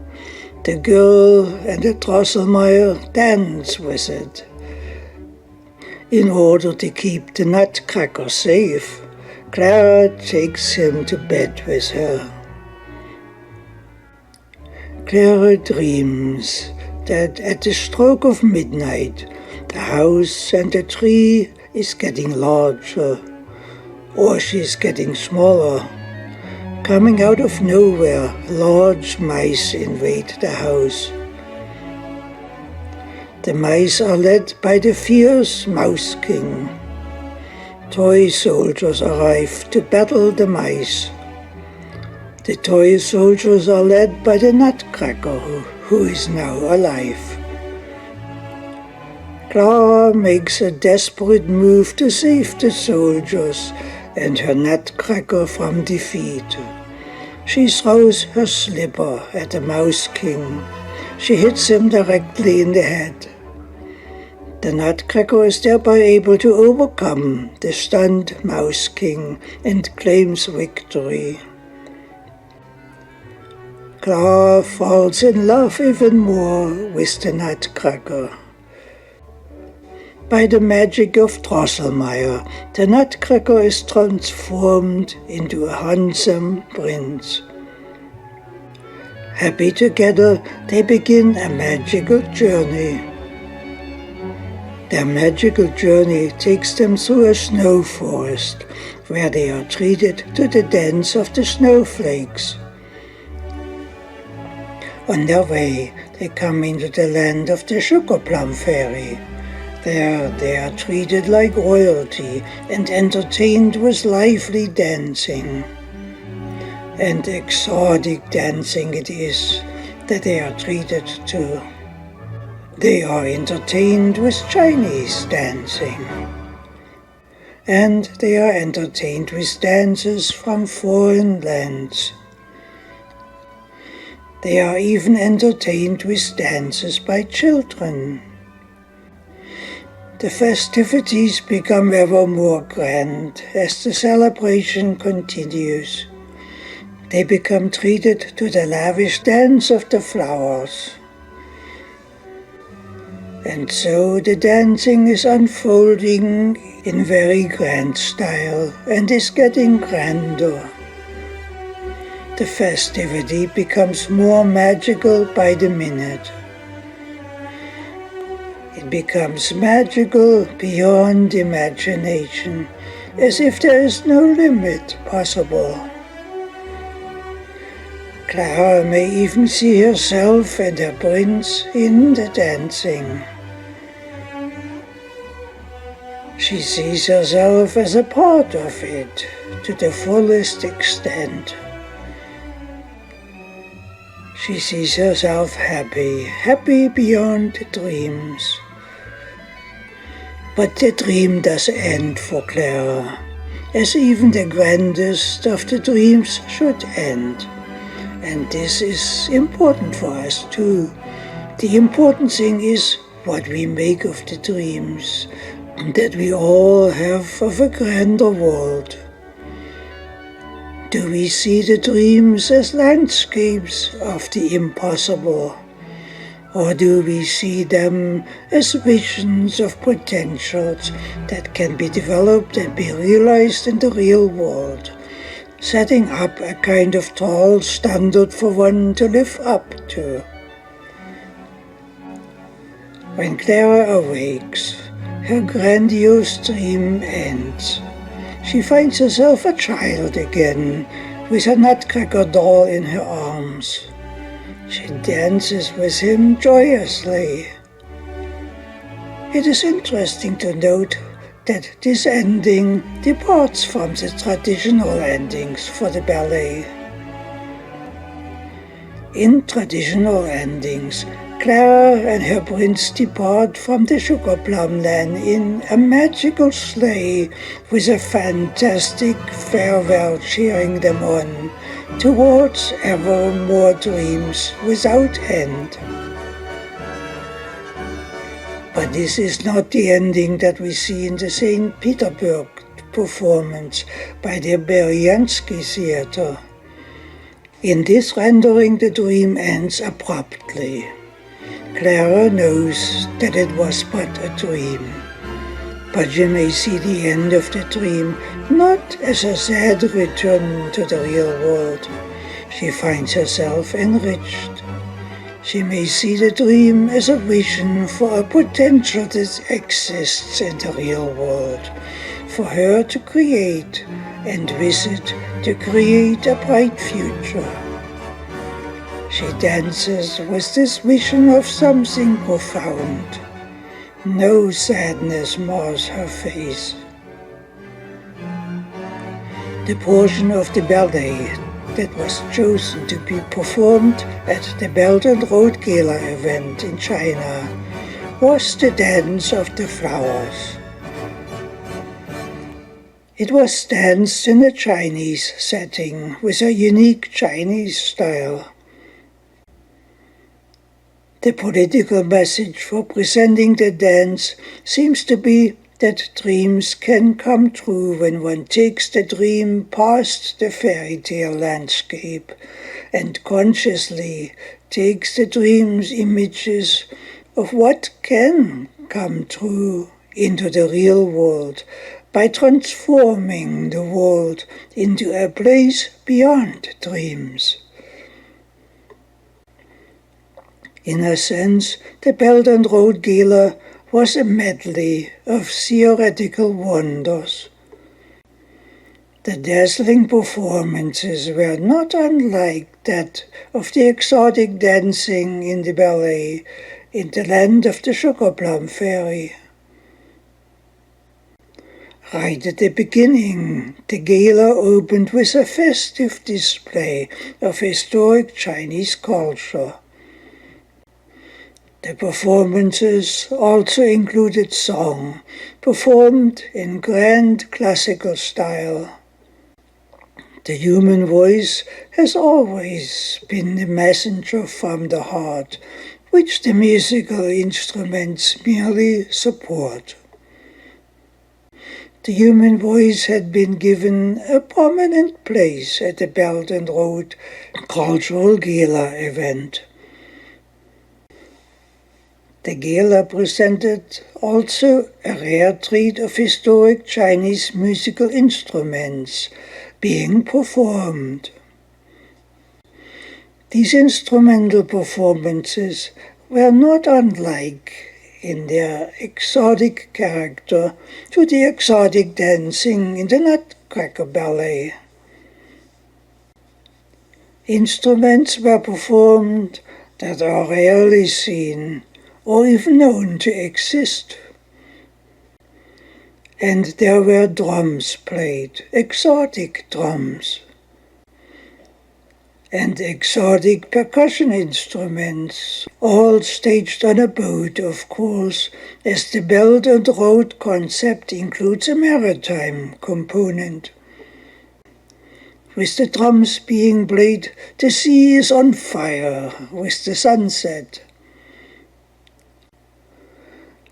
the girl and the Drosselmeyer dance with it. In order to keep the Nutcracker safe, Clara takes him to bed with her. Clara dreams that at the stroke of midnight, the house and the tree is getting larger, or she's getting smaller. Coming out of nowhere, large mice invade the house. The mice are led by the fierce Mouse King. Toy soldiers arrive to battle the mice. The toy soldiers are led by the Nutcracker, who is now alive. Clara makes a desperate move to save the soldiers and her Nutcracker from defeat. She throws her slipper at the Mouse King. She hits him directly in the head. The Nutcracker is thereby able to overcome the stunned Mouse King and claims victory. Clara falls in love even more with the Nutcracker. By the magic of Drosselmeyer, the Nutcracker is transformed into a handsome prince. Happy together, they begin a magical journey. Their magical journey takes them through a snow forest, where they are treated to the dance of the snowflakes. On their way, they come into the land of the Sugar Plum Fairy. There they are treated like royalty and entertained with lively dancing. And exotic dancing it is that they are treated to. They are entertained with Chinese dancing. And they are entertained with dances from foreign lands. They are even entertained with dances by children. The festivities become ever more grand as the celebration continues. They become treated to the lavish dance of the flowers. And so the dancing is unfolding in very grand style and is getting grander. The festivity becomes more magical by the minute. It becomes magical beyond imagination, as if there is no limit possible. Clara may even see herself and her prince in the dancing. She sees herself as a part of it to the fullest extent. She sees herself happy beyond dreams. But the dream does end for Clara, as even the grandest of the dreams should end. And this is important for us too. The important thing is what we make of the dreams that we all have of a grander world. Do we see the dreams as landscapes of the impossible? Or do we see them as visions of potentials that can be developed and be realized in the real world, setting up a kind of tall standard for one to live up to? When Clara awakes, her grandiose dream ends. She finds herself a child again, with a Nutcracker doll in her arms. She dances with him joyously. It is interesting to note that this ending departs from the traditional endings for the ballet. In traditional endings, Clara and her prince depart from the Sugar Plum Land in a magical sleigh with a fantastic farewell cheering them on towards ever more dreams without end. But this is not the ending that we see in the St. Petersburg performance by the Beijing Theater. In this rendering, the dream ends abruptly. Clara knows that it was but a dream, But you may see the end of the dream not as a sad return to the real world. She finds herself enriched. She may see the dream as a vision for a potential that exists in the real world, for her to create and visit to create a bright future. She dances with this vision of something profound. No sadness mars her face. The portion of the ballet that was chosen to be performed at the Belt and Road Gala event in China was the Dance of the Flowers. It was danced in a Chinese setting with a unique Chinese style. The political message for presenting the dance seems to be that dreams can come true when one takes the dream past the fairy tale landscape and consciously takes the dream's images of what can come true into the real world by transforming the world into a place beyond dreams. In a sense, the Belt and Road Gala was a medley of theoretical wonders. The dazzling performances were not unlike that of the exotic dancing in the ballet in the land of the Sugar Plum Fairy. Right at the beginning, the gala opened with a festive display of historic Chinese culture. The performances also included song, performed in grand classical style. The human voice has always been the messenger from the heart, which the musical instruments merely support. The human voice had been given a prominent place at the Belt and Road Cultural Gala event. The gala presented also a rare treat of historic Chinese musical instruments being performed. These instrumental performances were not unlike in their exotic character to the exotic dancing in the Nutcracker ballet. Instruments were performed that are rarely seen or even known to exist. And there were drums played, exotic drums, and exotic percussion instruments, all staged on a boat, of course, as the Belt and Road concept includes a maritime component. With the drums being played, the sea is on fire with the sunset.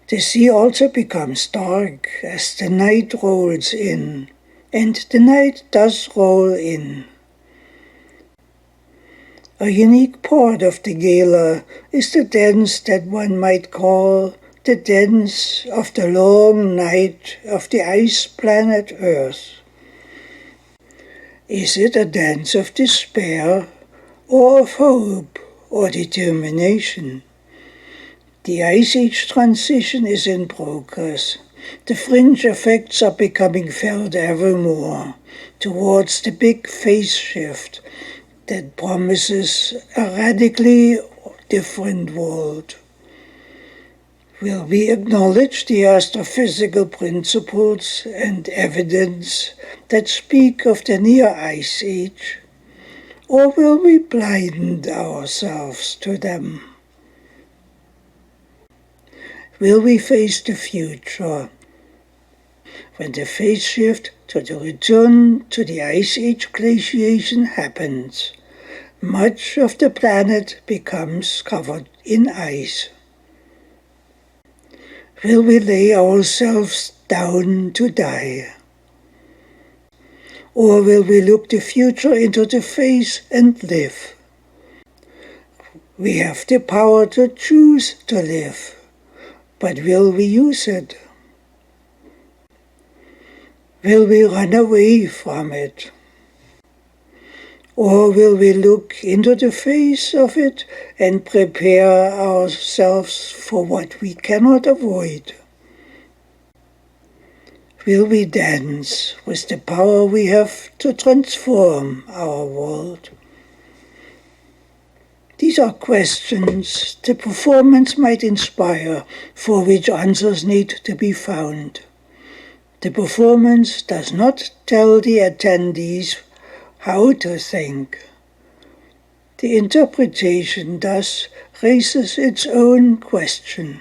The sea also becomes dark as the night rolls in, and the night does roll in. A unique part of the gala is the dance that one might call the dance of the long night of the ice planet Earth. Is it a dance of despair, or of hope, or determination? The Ice Age transition is in progress. The fringe effects are becoming felt ever more towards the big phase shift that promises a radically different world. Will we acknowledge the astrophysical principles and evidence that speak of the near Ice Age, or will we blind ourselves to them? Will we face the future, when the phase shift to the return to the Ice Age glaciation happens? Much of the planet becomes covered in ice. Will we lay ourselves down to die? Or will we look the future into the face and live? We have the power to choose to live. But will we use it? Will we run away from it? Or will we look into the face of it and prepare ourselves for what we cannot avoid? Will we dance with the power we have to transform our world? These are questions the performance might inspire, for which answers need to be found. The performance does not tell the attendees how to think. The interpretation thus raises its own question.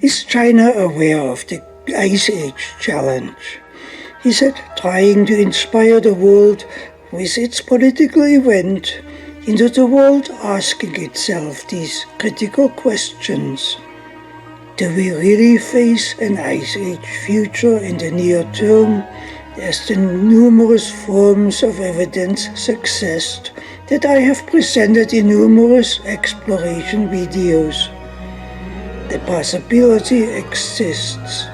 Is China aware of the Ice Age challenge? Is it trying to inspire the world with its political event into the world asking itself these critical questions? Do we really face an Ice Age future in the near term, as the numerous forms of evidence suggest that I have presented in numerous exploration videos? The possibility exists.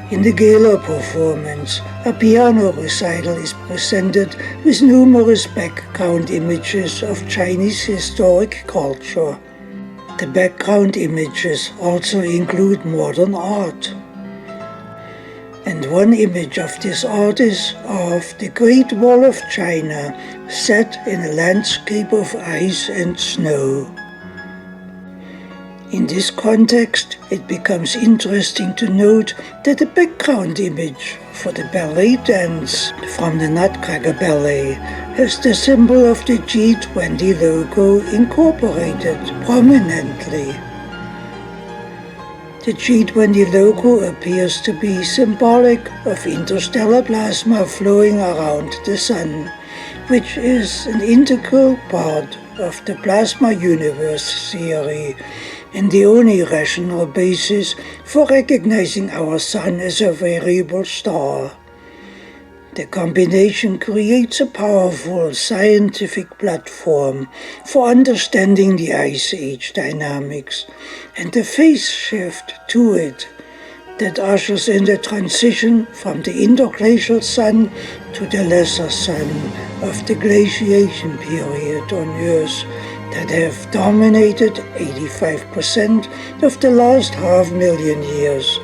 In the gala performance, a piano recital is presented with numerous background images of Chinese historic culture. The background images also include modern art. And one image of this art is of the Great Wall of China set in a landscape of ice and snow. In this context, it becomes interesting to note that the background image for the ballet dance from the Nutcracker ballet has the symbol of the G20 logo incorporated prominently. The G20 logo appears to be symbolic of interstellar plasma flowing around the Sun, which is an integral part of the plasma universe theory and the only rational basis for recognizing our Sun as a variable star. The combination creates a powerful scientific platform for understanding the Ice Age dynamics and the phase shift to it that ushers in the transition from the interglacial Sun to the lesser Sun of the glaciation period on Earth that have dominated 85% of the last 500,000 years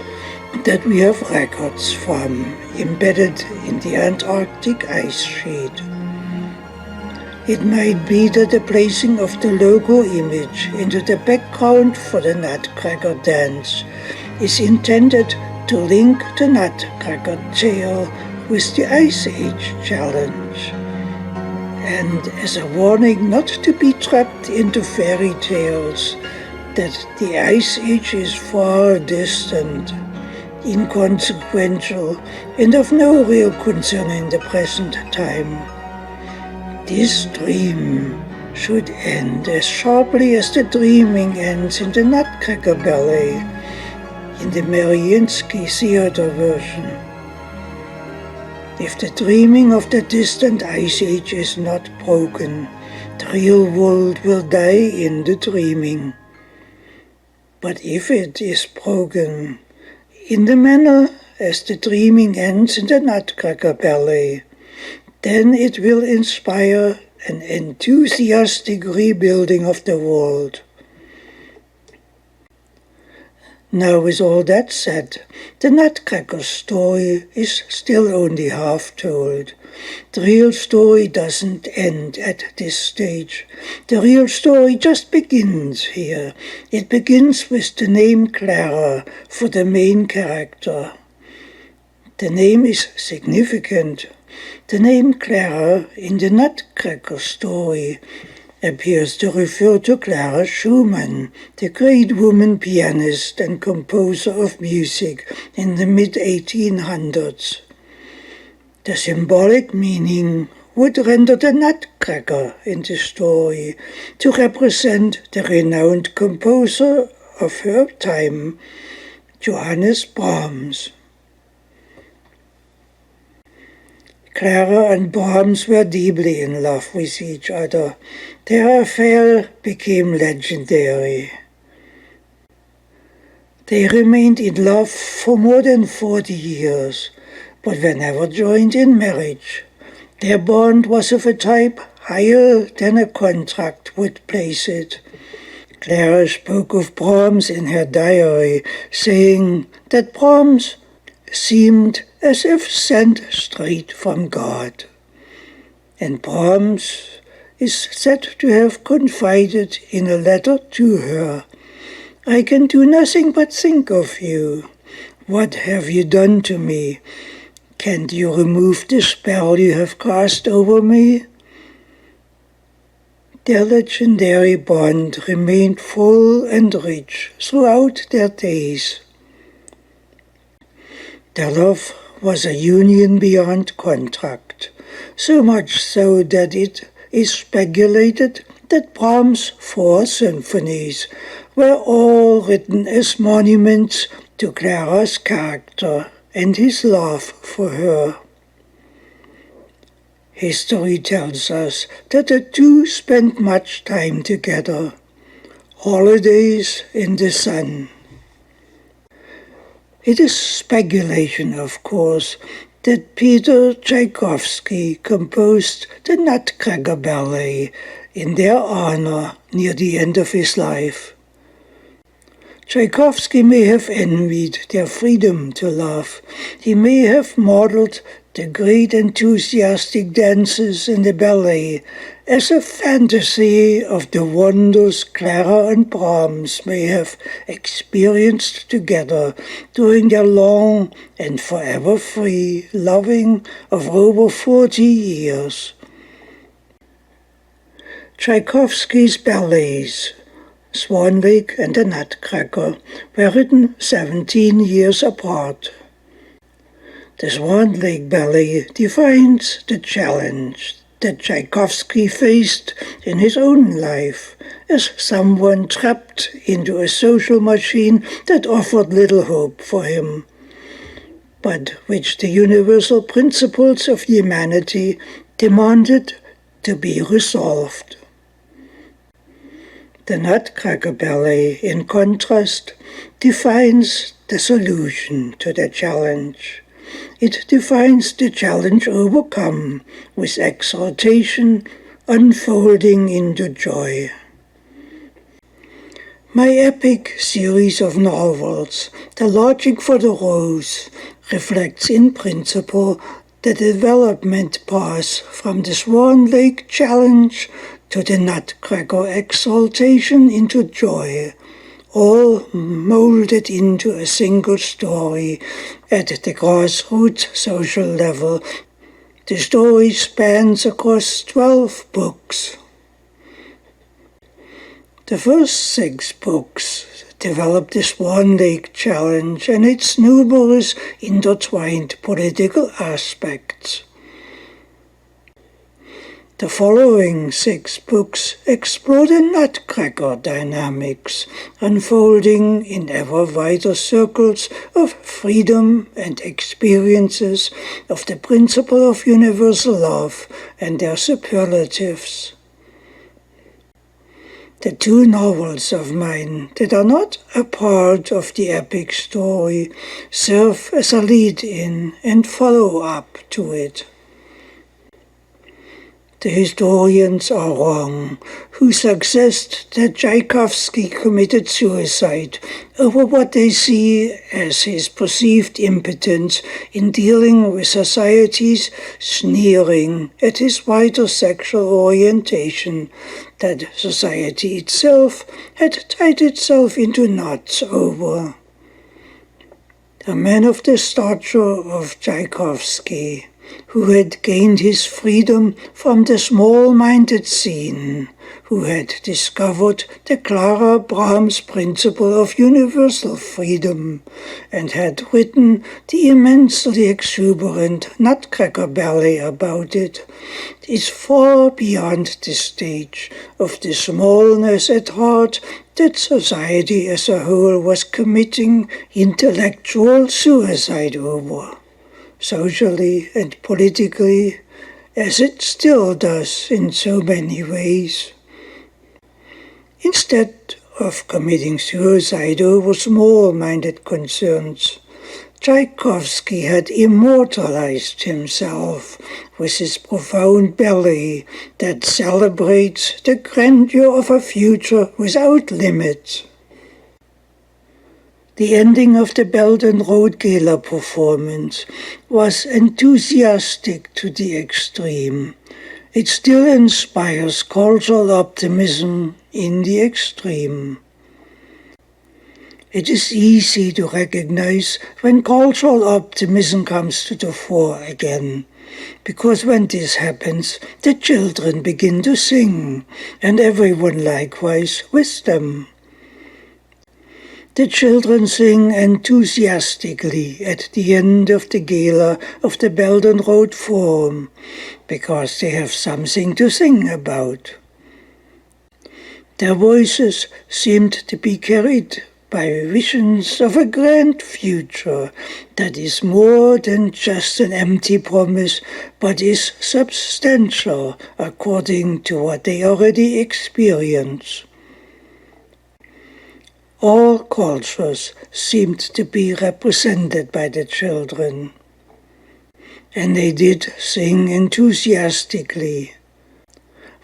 that we have records from, embedded in the Antarctic ice sheet. It might be that the placing of the logo image into the background for the Nutcracker dance is intended to link the Nutcracker tale with the Ice Age challenge, and as a warning not to be trapped into fairy tales, that the Ice Age is far distant, inconsequential, and of no real concern in the present time. This dream should end as sharply as the dreaming ends in the Nutcracker ballet, in the Mariinsky theater version. If the dreaming of the distant Ice Age is not broken, the real world will die in the dreaming. But if it is broken in the manner as the dreaming ends in the Nutcracker ballet, then it will inspire an enthusiastic rebuilding of the world. Now, with all that said, the Nutcracker story is still only half told. The real story doesn't end at this stage. The real story just begins here. It begins with the name Clara for the main character. The name is significant. The name Clara in the Nutcracker story appears to refer to Clara Schumann, the great woman pianist and composer of music in the mid-1800s. The symbolic meaning would render the Nutcracker in the story to represent the renowned composer of her time, Johannes Brahms. Clara and Brahms were deeply in love with each other. Their affair became legendary. They remained in love for more than 40 years, but were never joined in marriage. Their bond was of a type higher than a contract would place it. Clara spoke of Brahms in her diary, saying that Brahms seemed as if sent straight from God. And Brahms is said to have confided in a letter to her, "I can do nothing but think of you. What have you done to me? Can't you remove the spell you have cast over me?" Their legendary bond remained full and rich throughout their days. Their love was a union beyond contract, so much so that it is speculated that Brahms' 4 symphonies were all written as monuments to Clara's character and his love for her. History tells us that the two spent much time together, holidays in the sun. It is speculation, of course, that Peter Tchaikovsky composed the Nutcracker ballet in their honor near the end of his life. Tchaikovsky may have envied their freedom to love. He may have modeled the great enthusiastic dances in the ballet as a fantasy of the wonders Clara and Brahms may have experienced together during their long and forever free loving of over 40 years. Tchaikovsky's ballets, Swan Lake and the Nutcracker, were written 17 years apart. The Swan Lake ballet defines the challenge that Tchaikovsky faced in his own life as someone trapped into a social machine that offered little hope for him, but which the universal principles of humanity demanded to be resolved. The Nutcracker ballet, in contrast, defines the solution to the challenge. It defines the challenge overcome with exaltation unfolding into joy. My epic series of novels, The Logic for the Rose, reflects in principle the development path from the Swan Lake challenge to the Nutcracker exaltation into joy, all molded into a single story at the grassroots social level. The story spans across 12 books. The first 6 books develop the Swan Lake challenge and its numerous intertwined political aspects. The following 6 books explore the Nutcracker dynamics, unfolding in ever wider circles of freedom and experiences of the principle of universal love and their superlatives. The two novels of mine that are not a part of the epic story serve as a lead-in and follow-up to it. The historians are wrong who suggest that Tchaikovsky committed suicide over what they see as his perceived impotence in dealing with society's sneering at his wider sexual orientation that society itself had tied itself into knots over. A man of the stature of Tchaikovsky, who had gained his freedom from the small-minded scene, who had discovered the Clara Brahms principle of universal freedom, and had written the immensely exuberant Nutcracker ballet about it, is far beyond the stage of the smallness at heart that society as a whole was committing intellectual suicide over, socially and politically, as it still does in so many ways. Instead of committing suicide over small-minded concerns, Tchaikovsky had immortalized himself with his profound ballet that celebrates the grandeur of a future without limits. The ending of the Belt and Road Gala performance was enthusiastic to the extreme. It still inspires cultural optimism in the extreme. It is easy to recognize when cultural optimism comes to the fore again, because when this happens, the children begin to sing, and everyone likewise with them. The children sing enthusiastically at the end of the gala of the Belt and Road Forum, because they have something to sing about. Their voices seemed to be carried by visions of a grand future that is more than just an empty promise, but is substantial according to what they already experience. All cultures seemed to be represented by the children, and they did sing enthusiastically.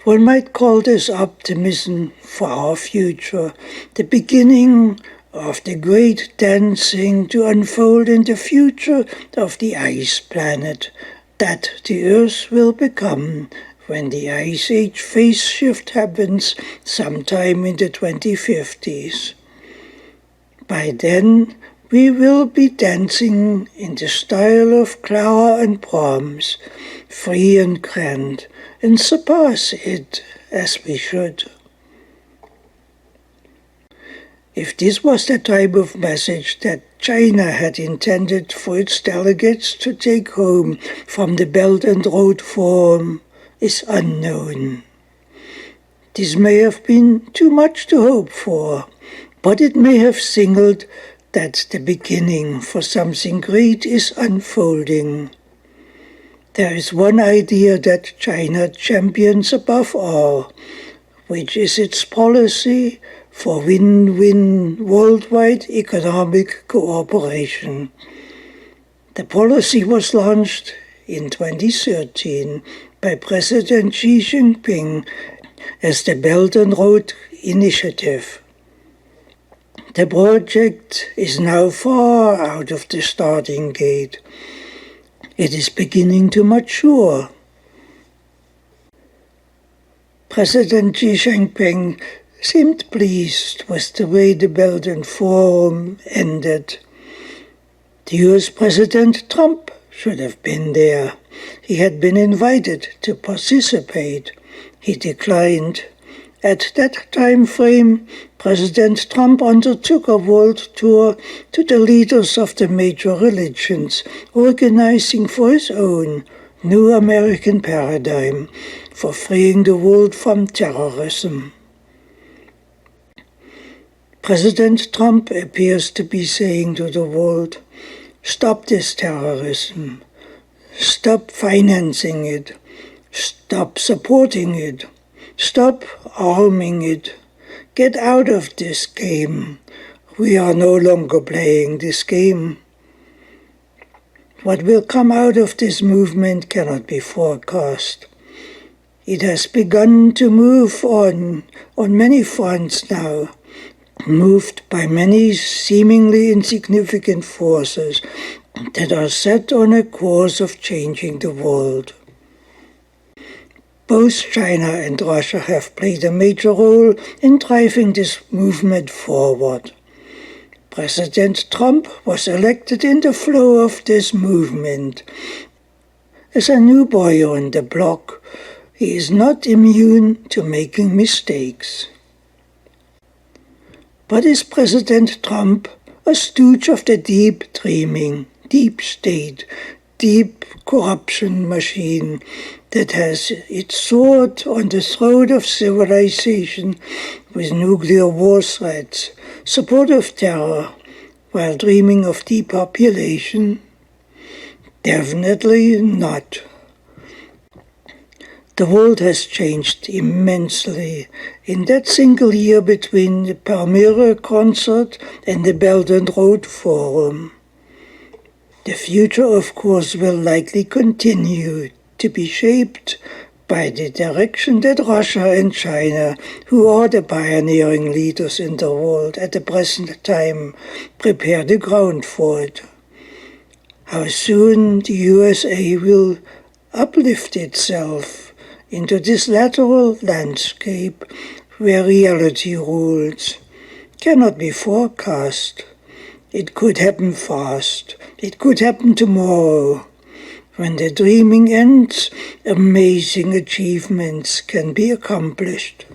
One might call this optimism for our future, the beginning of the great dancing to unfold in the future of the ice planet that the Earth will become when the Ice Age phase shift happens sometime in the 2050s. By then, we will be dancing in the style of Clara and Brahms, free and grand, and surpass it as we should. If this was the type of message that China had intended for its delegates to take home from the Belt and Road Forum, is unknown. This may have been too much to hope for, but it may have signaled that the beginning for something great is unfolding. There is one idea that China champions above all, which is its policy for win-win worldwide economic cooperation. The policy was launched in 2013 by President Xi Jinping as the Belt and Road Initiative. The project is now far out of the starting gate. It is beginning to mature. President Xi Jinping seemed pleased with the way the Belt and Forum ended. The US President Trump should have been there. He had been invited to participate. He declined. At that time frame, President Trump undertook a world tour to the leaders of the major religions, organizing for his own new American paradigm for freeing the world from terrorism. President Trump appears to be saying to the world, stop this terrorism, stop financing it, stop supporting it, stop arming it, Get out of this game. We are no longer playing this game. What will come out of this movement cannot be forecast. It has begun to move on many fronts now, moved by many seemingly insignificant forces that are set on a course of changing the world. Both China and Russia have played a major role in driving this movement forward. President Trump was elected in the flow of this movement. As a new boy on the block, he is not immune to making mistakes. But is President Trump a stooge of the deep dreaming, deep state, deep corruption machine that has its sword on the throat of civilization with nuclear war threats, support of terror, while dreaming of depopulation? Definitely not. The world has changed immensely in that single year between the Palmyra concert and the Belt and Road Forum. The future, of course, will likely continue to be shaped by the direction that Russia and China, who are the pioneering leaders in the world at the present time, prepare the ground for it. How soon the USA will uplift itself into this lateral landscape where reality rules cannot be forecast. It could happen fast. It could happen tomorrow. When the dreaming ends, amazing achievements can be accomplished.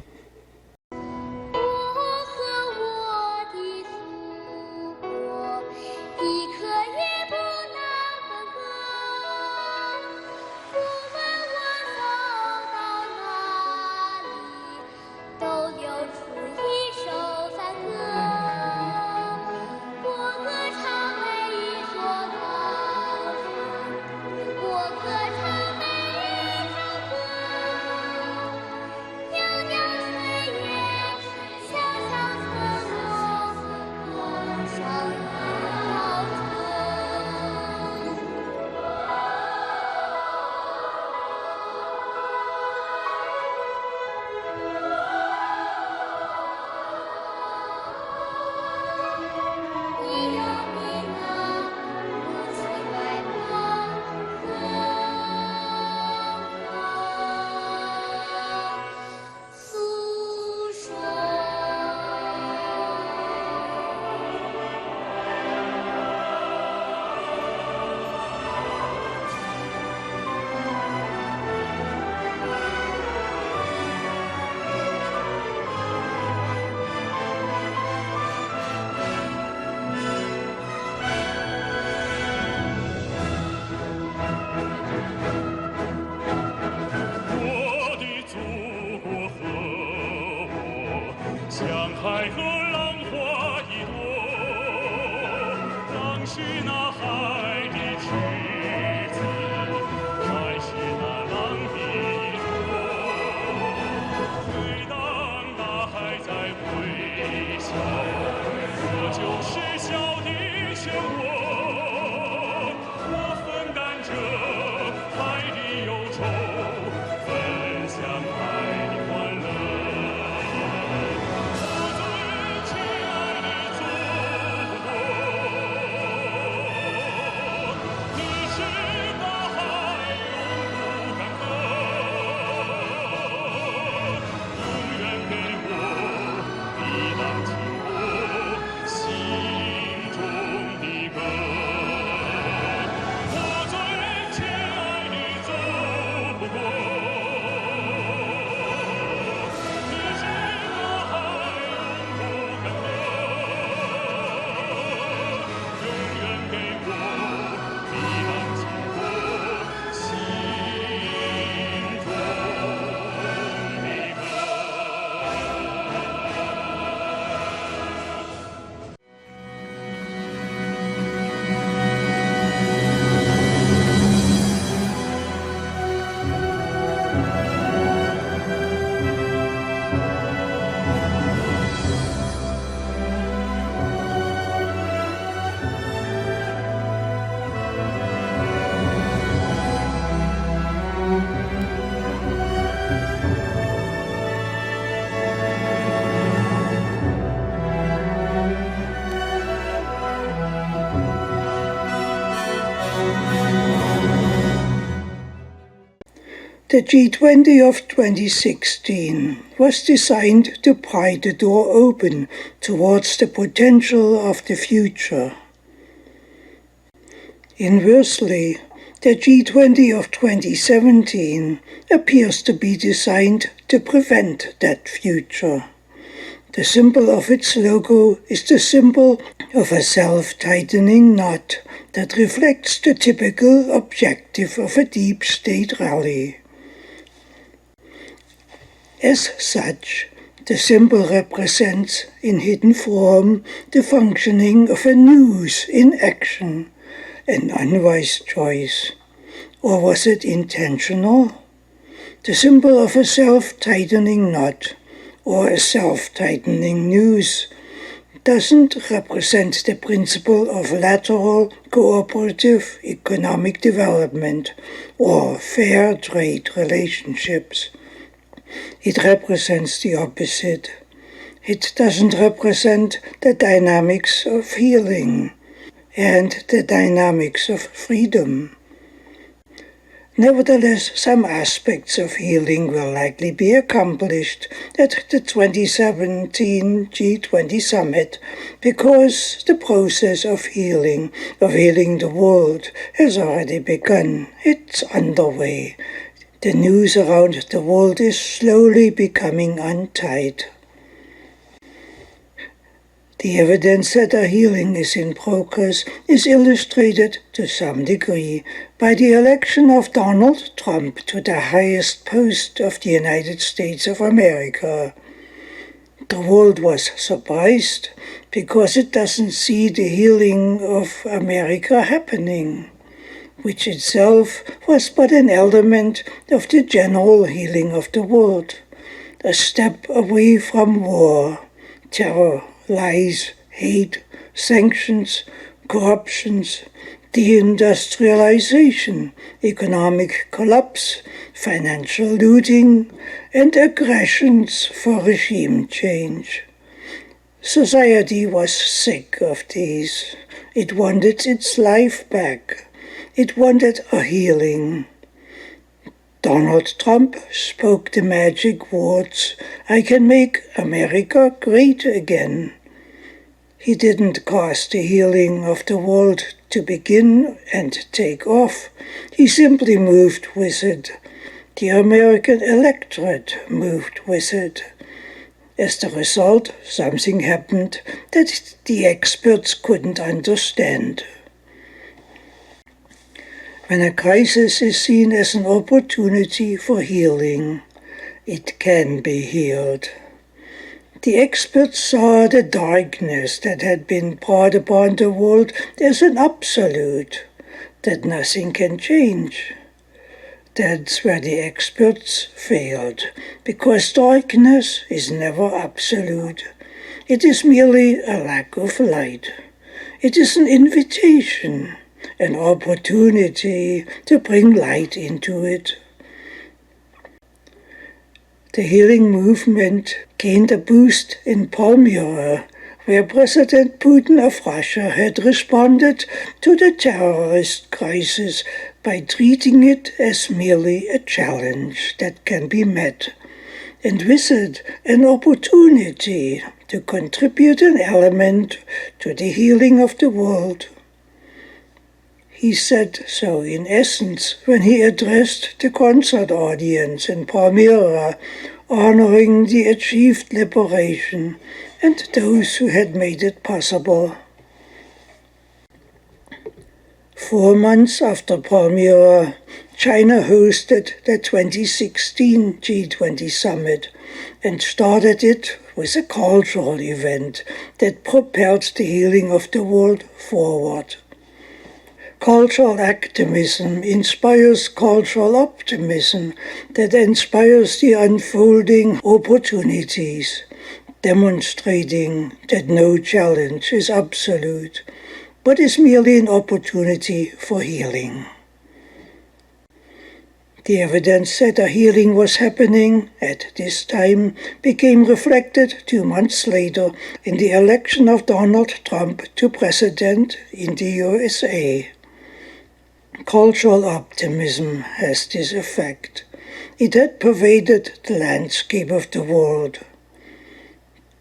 The G20 of 2016 was designed to pry the door open towards the potential of the future. Inversely, the G20 of 2017 appears to be designed to prevent that future. The symbol of its logo is the symbol of a self-tightening knot that reflects the typical objective of a deep state rally. As such, the symbol represents in hidden form the functioning of a noose in action, an unwise choice. Or was it intentional? The symbol of a self-tightening knot, or a self-tightening noose, doesn't represent the principle of lateral cooperative economic development or fair trade relationships. It represents the opposite. It doesn't represent the dynamics of healing and the dynamics of freedom. Nevertheless, some aspects of healing will likely be accomplished at the 2017 G20 summit because the process of healing the world has already begun. It's underway. The noose around the world is slowly becoming untied. The evidence that a healing is in progress is illustrated to some degree by the election of Donald Trump to the highest post of the United States of America. The world was surprised because it doesn't see the healing of America happening, which itself was but an element of the general healing of the world, a step away from war, terror, lies, hate, sanctions, corruptions, deindustrialization, economic collapse, financial looting, and aggressions for regime change. Society was sick of these. It wanted its life back. It wanted a healing. Donald Trump spoke the magic words, "I can make America great again." He didn't cause the healing of the world to begin and take off. He simply moved with it. The American electorate moved with it. As the result, something happened that the experts couldn't understand. When a crisis is seen as an opportunity for healing, it can be healed. The experts saw the darkness that had been brought upon the world as an absolute, that nothing can change. That's where the experts failed, because darkness is never absolute. It is merely a lack of light. It is an invitation, an opportunity to bring light into it. The healing movement gained a boost in Palmyra, where President Putin of Russia had responded to the terrorist crisis by treating it as merely a challenge that can be met, and with it an opportunity to contribute an element to the healing of the world. He said so in essence when he addressed the concert audience in Palmyra, honoring the achieved liberation and those who had made it possible. 4 months after Palmyra, China hosted the 2016 G20 summit and started it with a cultural event that propelled the healing of the world forward. Cultural activism inspires cultural optimism that inspires the unfolding opportunities, demonstrating that no challenge is absolute, but is merely an opportunity for healing. The evidence that a healing was happening at this time became reflected 2 months later in the election of Donald Trump to president in the USA. Cultural optimism has this effect. it had pervaded the landscape of the world.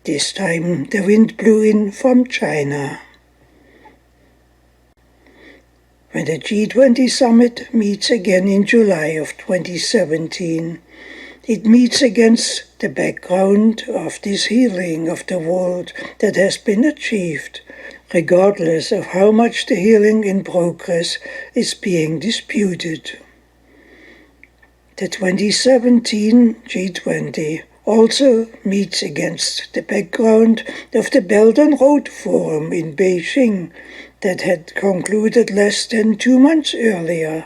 This time the wind blew in from China. When the G20 summit meets again in July of 2017, it meets against the background of this healing of the world that has been achieved, regardless of how much the healing in progress is being disputed. The 2017 G20 also meets against the background of the Belt and Road Forum in Beijing that had concluded less than 2 months earlier.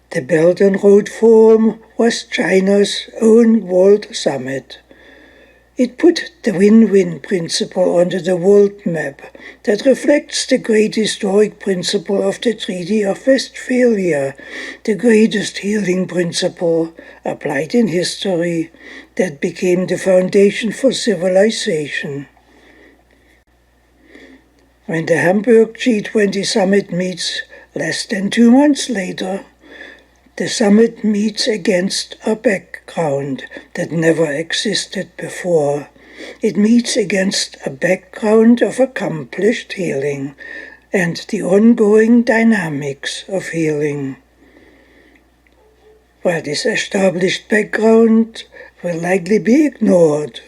The Belt and Road Forum was China's own world summit. It put the win-win principle onto the world map that reflects the great historic principle of the Treaty of Westphalia, the greatest healing principle applied in history that became the foundation for civilization. When the Hamburg G20 summit meets less than 2 months later, the summit meets against a background that never existed before. It meets against a background of accomplished healing and the ongoing dynamics of healing. While this established background will likely be ignored,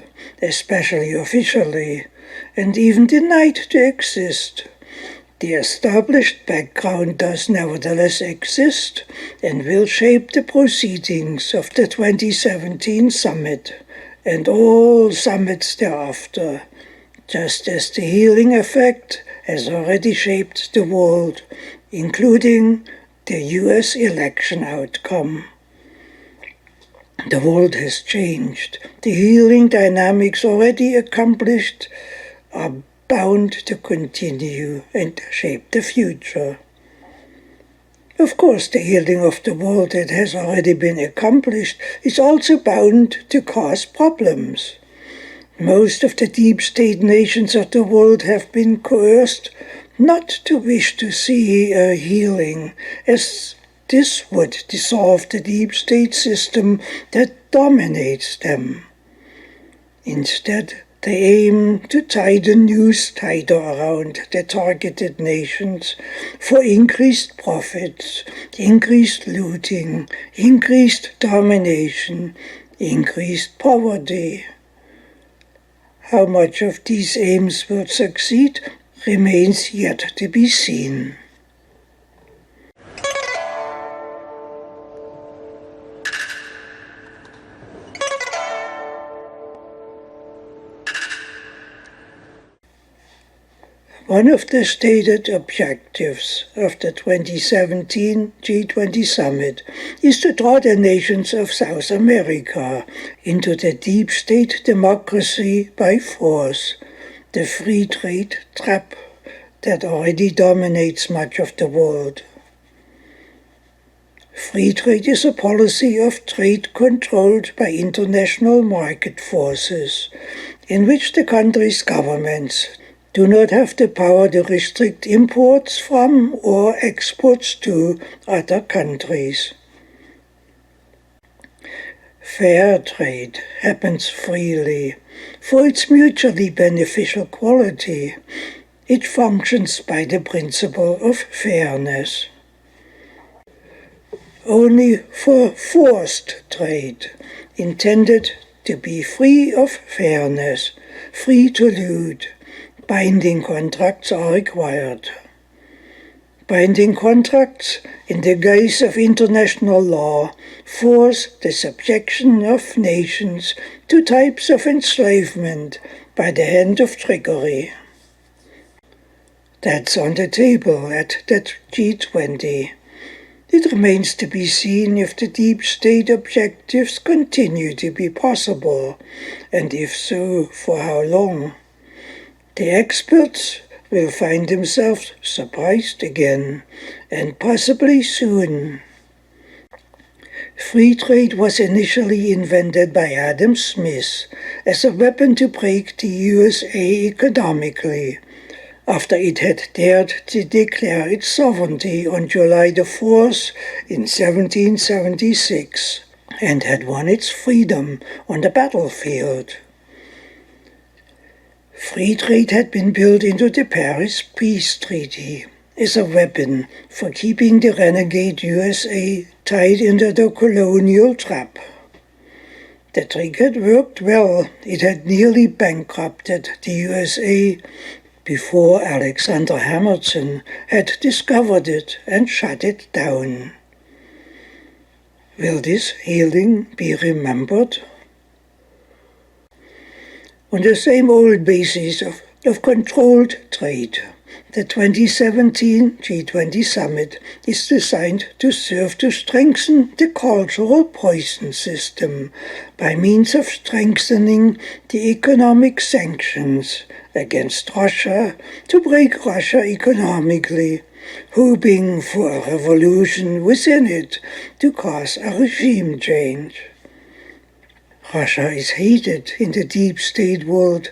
especially officially, and even denied to exist, the established background does nevertheless exist and will shape the proceedings of the 2017 summit and all summits thereafter, just as the healing effect has already shaped the world, including the US election outcome. The world has changed. The healing dynamics already accomplished are bound to continue and shape the future. Of course, the healing of the world that has already been accomplished is also bound to cause problems. Most of the deep state nations of the world have been coerced not to wish to see a healing, as this would dissolve the deep state system that dominates them. Instead, they aim to tie the noose tighter around the targeted nations for increased profits, increased looting, increased domination, increased poverty. How much of these aims will succeed remains yet to be seen. One of the stated objectives of the 2017 G20 summit is to draw the nations of South America into the deep state democracy by force, the free trade trap that already dominates much of the world. Free trade is a policy of trade controlled by international market forces, in which the country's governments do not have the power to restrict imports from or exports to other countries. Fair trade happens freely for its mutually beneficial quality. It functions by the principle of fairness. Only for forced trade, intended to be free of fairness, free to loot, binding contracts are required. Binding contracts, in the guise of international law, force the subjection of nations to types of enslavement by the hand of trickery. That's on the table at that G20. It remains to be seen if the deep state objectives continue to be possible, and if so, for how long. The experts will find themselves surprised again, and possibly soon. Free trade was initially invented by Adam Smith as a weapon to break the USA economically, after it had dared to declare its sovereignty on July the 4th in 1776 and had won its freedom on the battlefield. Free trade had been built into the Paris Peace Treaty as a weapon for keeping the renegade USA tied into the colonial trap. The trick had worked well. It had nearly bankrupted the USA before Alexander Hamilton had discovered it and shut it down. Will this healing be remembered? On the same old basis of controlled trade, the 2017 G20 summit is designed to serve to strengthen the cultural poison system by means of strengthening the economic sanctions against Russia to break Russia economically, hoping for a revolution within it to cause a regime change. Russia is hated in the deep state world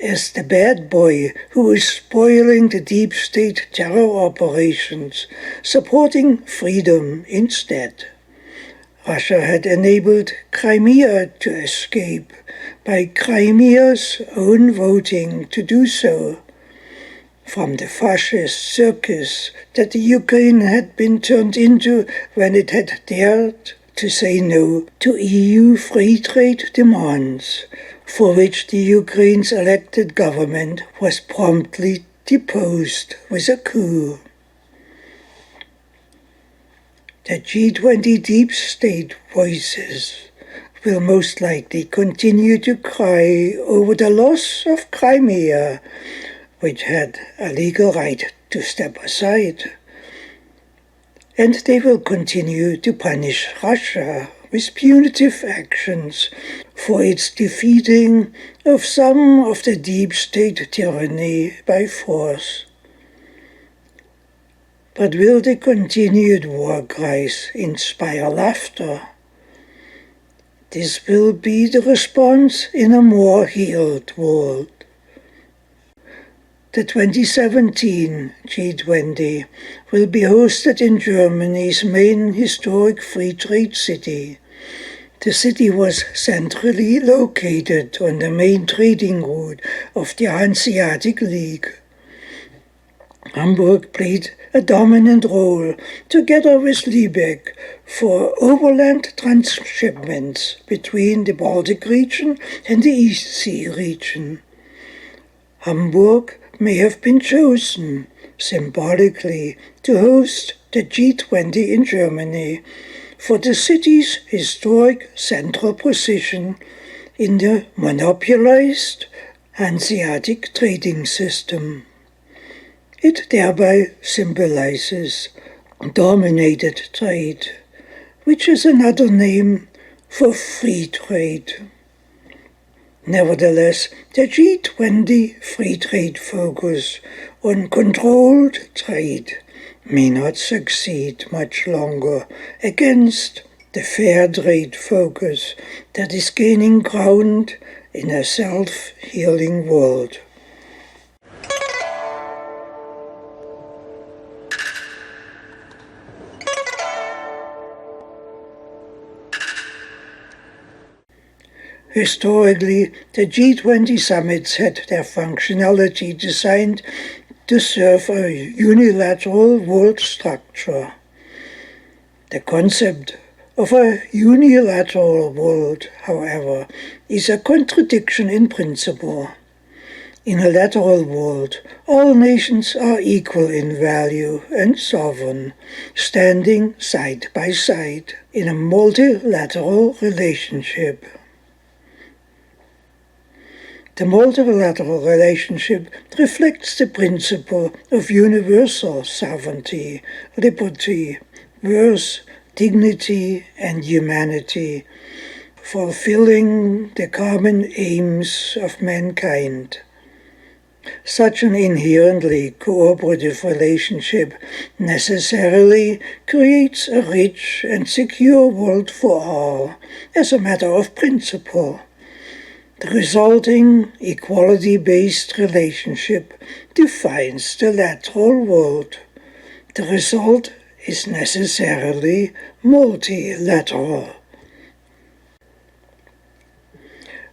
as the bad boy who is spoiling the deep state terror operations, supporting freedom instead. Russia had enabled Crimea to escape by Crimea's own voting to do so from the fascist circus that the Ukraine had been turned into when it had dared to say no to EU free trade demands, for which the Ukraine's elected government was promptly deposed with a coup. The G20 deep state voices will most likely continue to cry over the loss of Crimea, which had a legal right to step aside. And they will continue to punish Russia with punitive actions for its defeating of some of the deep state tyranny by force. But will the continued war cries inspire laughter? This will be the response in a more healed world. The 2017 G20 will be hosted in Germany's main historic free trade city. The city was centrally located on the main trading route of the Hanseatic League. Hamburg played a dominant role, together with Lübeck, for overland transshipments between the Baltic region and the East Sea region. Hamburg may have been chosen symbolically to host the G20 in Germany for the city's historic central position in the monopolized Hanseatic trading system. It thereby symbolizes dominated trade, which is another name for free trade. Nevertheless, the G20 free trade focus on controlled trade may not succeed much longer against the fair trade focus that is gaining ground in a self-healing world. Historically, the G20 summits had their functionality designed to serve a unilateral world structure. The concept of a unilateral world, however, is a contradiction in principle. In a lateral world, all nations are equal in value and sovereign, standing side by side in a multilateral relationship. The multilateral relationship reflects the principle of universal sovereignty, liberty, worth, dignity, and humanity, fulfilling the common aims of mankind. Such an inherently cooperative relationship necessarily creates a rich and secure world for all, as a matter of principle. The resulting equality-based relationship defines the lateral world. The result is necessarily multilateral.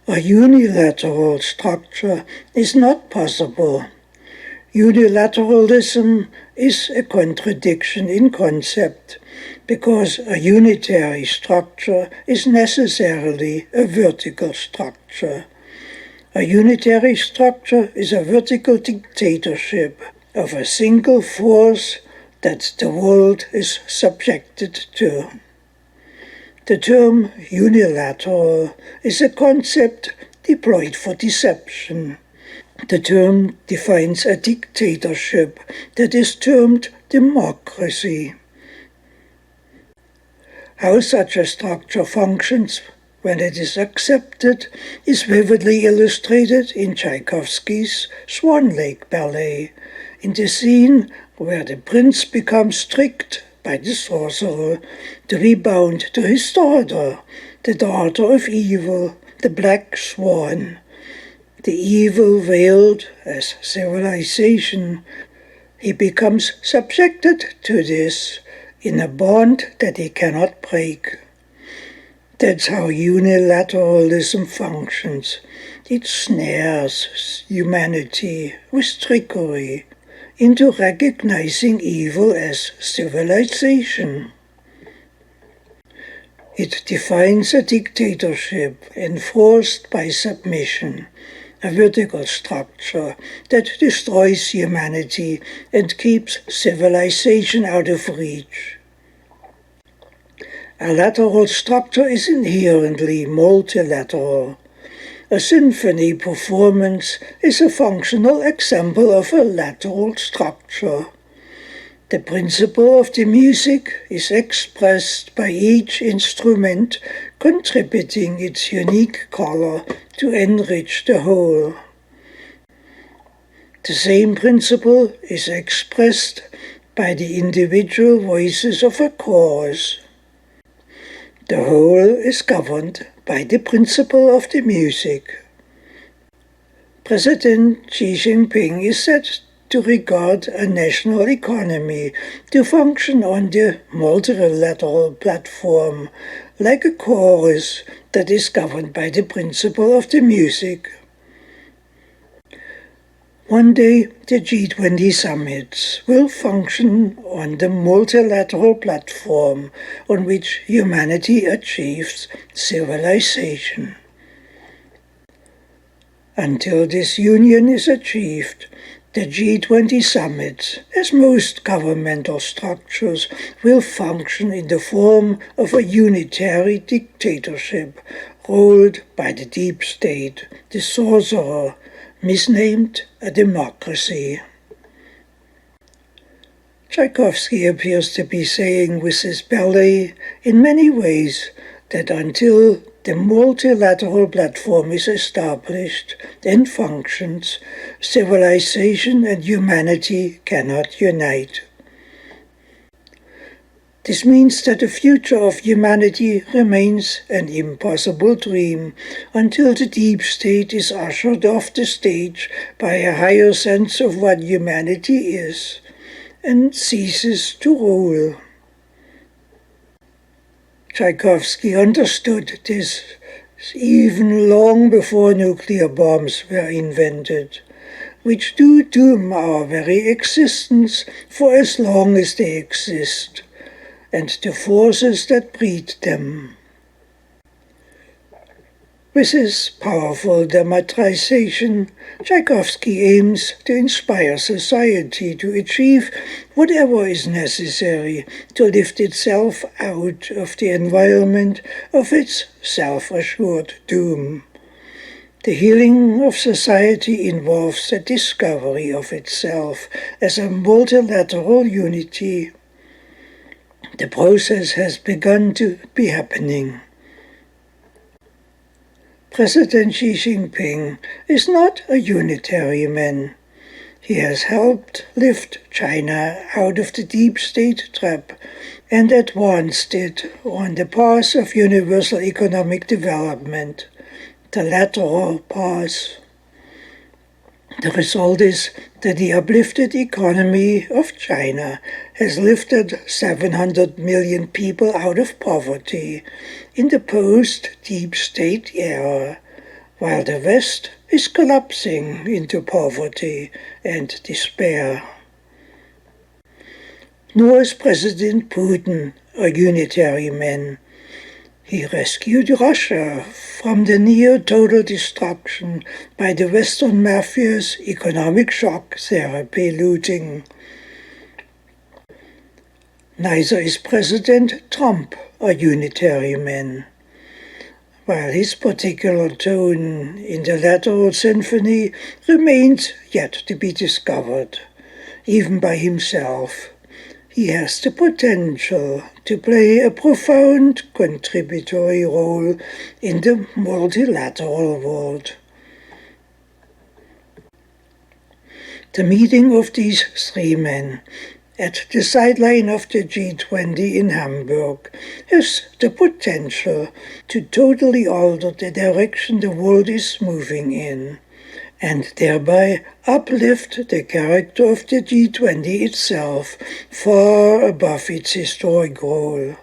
A unilateral structure is not possible. Unilateralism is a contradiction in concept, because a unitary structure is necessarily a vertical structure. A unitary structure is a vertical dictatorship of a single force that the world is subjected to. The term unilateral is a concept deployed for deception. The term defines a dictatorship that is termed democracy. How such a structure functions when it is accepted is vividly illustrated in Tchaikovsky's Swan Lake ballet, in the scene where the prince becomes tricked by the sorcerer to be bound to his daughter, the daughter of evil, the black swan. The evil veiled as civilization, he becomes subjected to this in a bond that he cannot break. That's how unilateralism functions. It snares humanity with trickery into recognizing evil as civilization. It defines a dictatorship enforced by submission, a vertical structure that destroys humanity and keeps civilization out of reach. A lateral structure is inherently multilateral. A symphony performance is a functional example of a lateral structure. The principle of the music is expressed by each instrument contributing its unique color to enrich the whole. The same principle is expressed by the individual voices of a chorus. The whole is governed by the principle of the music. President Xi Jinping is said to regard a national economy to function on the multilateral platform like a chorus that is governed by the principle of the music. One day, the G20 summits will function on the multilateral platform on which humanity achieves civilization. Until this union is achieved, the G20 summits, as most governmental structures, will function in the form of a unitary dictatorship ruled by the deep state, the sorcerer, misnamed a democracy. Tchaikovsky appears to be saying with his ballet, in many ways, that until the multilateral platform is established and functions, civilization and humanity cannot unite. This means that the future of humanity remains an impossible dream until the deep state is ushered off the stage by a higher sense of what humanity is and ceases to rule. Tchaikovsky understood this even long before nuclear bombs were invented, which do doom our very existence for as long as they exist, and the forces that breed them. With his powerful dramatization, Tchaikovsky aims to inspire society to achieve whatever is necessary to lift itself out of the environment of its self-assured doom. The healing of society involves a discovery of itself as a multilateral unity. The process has begun to be happening. President Xi Jinping is not a unitary man. He has helped lift China out of the deep state trap and advanced it on the path of universal economic development. the lateral path. The result is that the uplifted economy of China has lifted 700 million people out of poverty in the post-deep state era, while the West is collapsing into poverty and despair. Nor is President Putin a unitary man. He rescued Russia from the near-total destruction by the Western mafia's economic shock therapy looting. Neither is President Trump a unitary man. While his particular tone in the lateral symphony remains yet to be discovered, even by himself, he has the potential to play a profound contributory role in the multilateral world. The meeting of these three men at the sideline of the G20 in Hamburg has the potential to totally alter the direction the world is moving in, and thereby uplift the character of the G20 itself far above its historic role.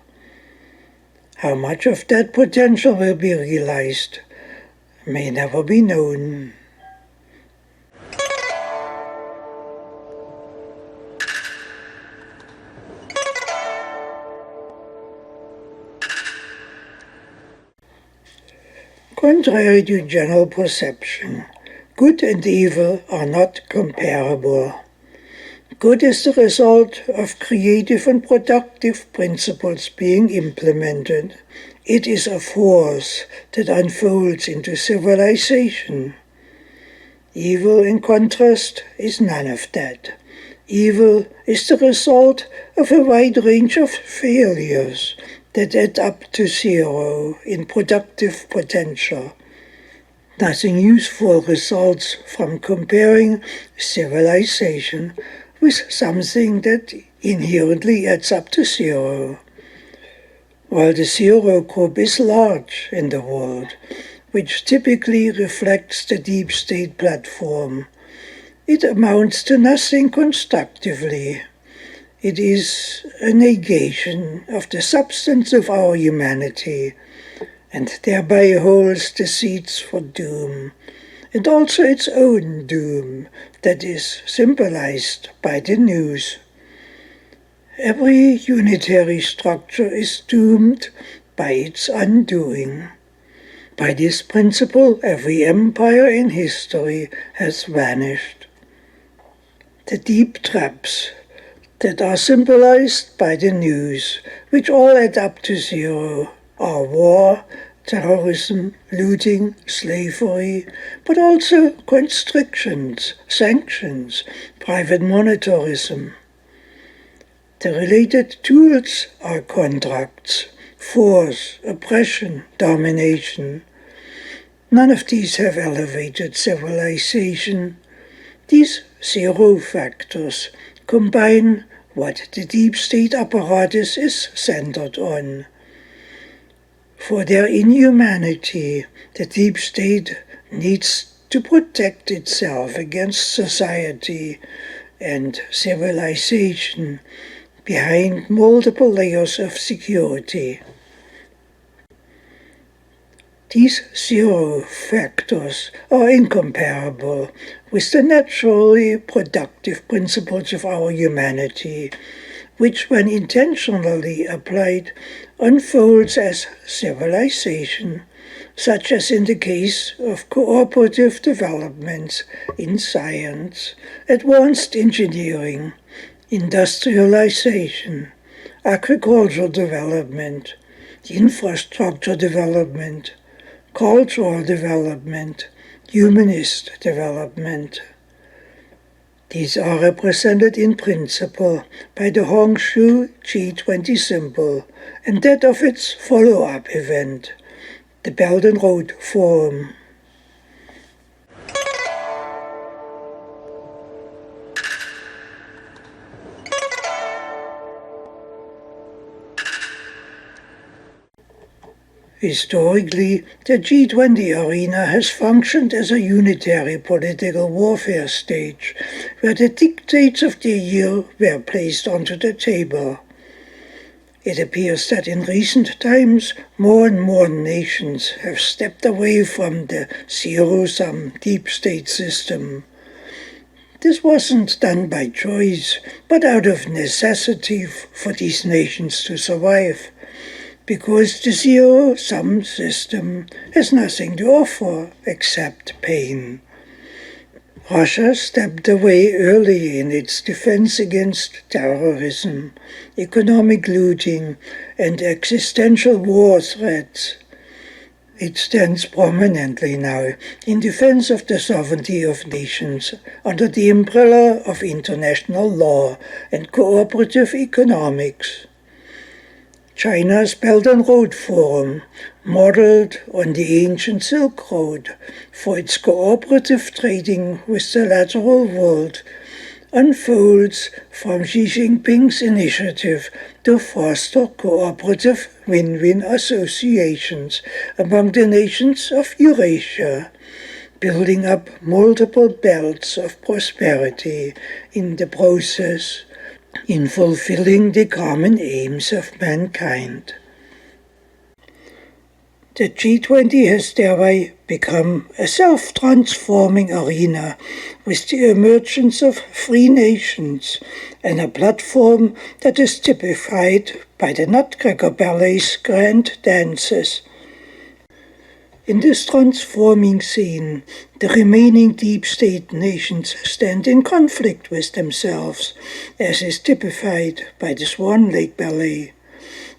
How much of that potential will be realized may never be known. Contrary to general perception, good and evil are not comparable. Good is the result of creative and productive principles being implemented. It is a force that unfolds into civilization. Evil, in contrast, is none of that. Evil is the result of a wide range of failures that add up to zero in productive potential. Nothing useful results from comparing civilization with something that inherently adds up to zero. While the zero group is large in the world, which typically reflects the deep state platform, it amounts to nothing constructively. It is a negation of the substance of our humanity, and thereby holds the seeds for doom, and also its own doom that is symbolized by the news. Every unitary structure is doomed by its undoing. By this principle, every empire in history has vanished. The deep traps that are symbolized by the news, which all add up to zero, are war, terrorism, looting, slavery, but also constrictions, sanctions, private monetarism. The related tools are contracts, force, oppression, domination. None of these have elevated civilization. These zero factors combine what the deep state apparatus is centered on. For their inhumanity, the deep state needs to protect itself against society and civilization behind multiple layers of security. These zero factors are incomparable with the naturally productive principles of our humanity, which, when intentionally applied, unfolds as civilization, such as in the case of cooperative developments in science, advanced engineering, industrialization, agricultural development, infrastructure development, cultural development, humanist development. These are represented in principle by the Hongshu G20 symbol and that of its follow-up event, the Belt and Road Forum. Historically, the G20 arena has functioned as a unitary political warfare stage, where the dictates of the year were placed onto the table. It appears that in recent times, more and more nations have stepped away from the zero-sum deep state system. This wasn't done by choice, but out of necessity for these nations to survive, because the zero-sum system has nothing to offer except pain. Russia stepped away early in its defense against terrorism, economic looting, and existential war threats. It stands prominently now in defense of the sovereignty of nations under the umbrella of international law and cooperative economics. China's Belt and Road Forum, modeled on the ancient Silk Road for its cooperative trading with the lateral world, unfolds from Xi Jinping's initiative to foster cooperative win-win associations among the nations of Eurasia, building up multiple belts of prosperity in the process, in fulfilling the common aims of mankind. The G20 has thereby become a self-transforming arena with the emergence of free nations and a platform that is typified by the Nutcracker ballet's grand dances. In this transforming scene, the remaining deep state nations stand in conflict with themselves, as is typified by the Swan Lake ballet.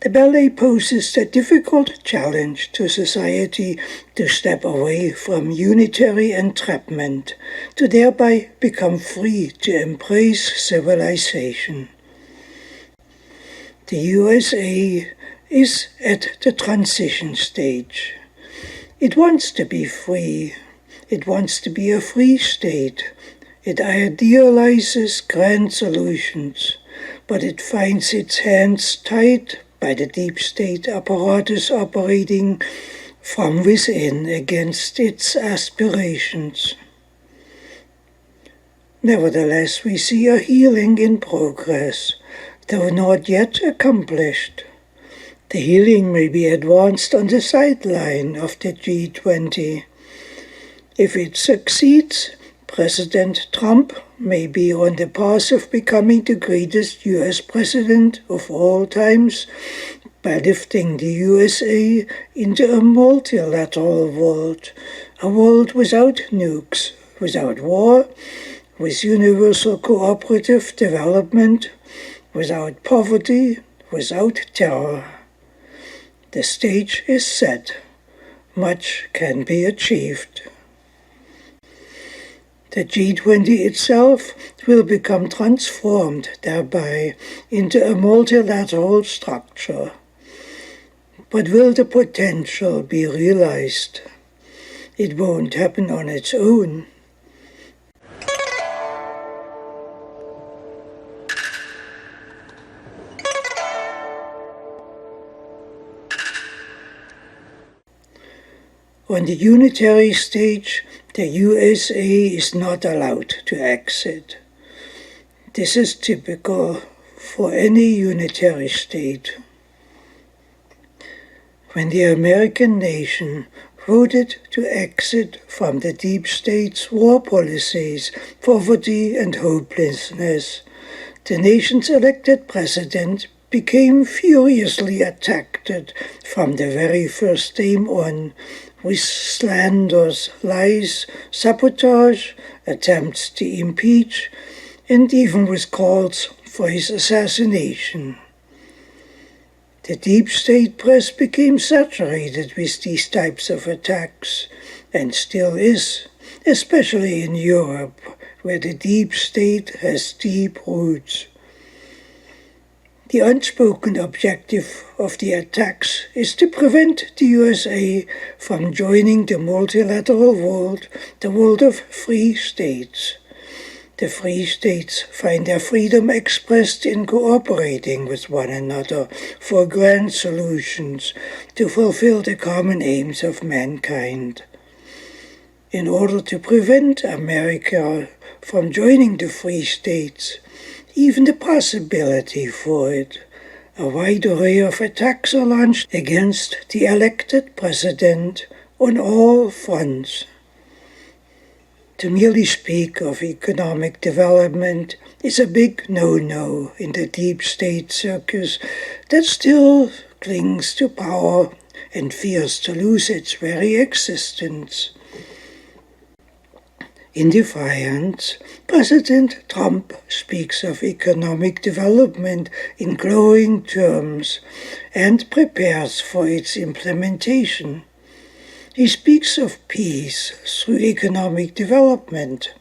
The ballet poses a difficult challenge to society to step away from unitary entrapment, to thereby become free to embrace civilization. The USA is at the transition stage. It wants to be free. It wants to be a free state. It idealizes grand solutions, but it finds its hands tied by the deep state apparatus operating from within against its aspirations. Nevertheless, we see a healing in progress, though not yet accomplished. The healing may be advanced on the sideline of the G20. If it succeeds, President Trump may be on the path of becoming the greatest US president of all times by lifting the USA into a multilateral world, a world without nukes, without war, with universal cooperative development, without poverty, without terror. The stage is set. Much can be achieved. The G20 itself will become transformed thereby into a multilateral structure. But will the potential be realized? It won't happen on its own. On the unitary stage, the USA is not allowed to exit. This is typical for any unitary state. When the American nation voted to exit from the deep state's war policies, poverty and hopelessness, the nation's elected president became furiously attacked from the very first day on, with slanders, lies, sabotage, attempts to impeach, and even with calls for his assassination. The deep state press became saturated with these types of attacks, and still is, especially in Europe, where the deep state has deep roots. The unspoken objective of the attacks is to prevent the USA from joining the multilateral world, the world of free states. The free states find their freedom expressed in cooperating with one another for grand solutions to fulfill the common aims of mankind. In order to prevent America from joining the free states, even the possibility for it, a wide array of attacks are launched against the elected president on all fronts. To merely speak of economic development is a big no-no in the deep state circus that still clings to power and fears to lose its very existence. In defiance, President Trump speaks of economic development in glowing terms and prepares for its implementation. He speaks of peace through economic development.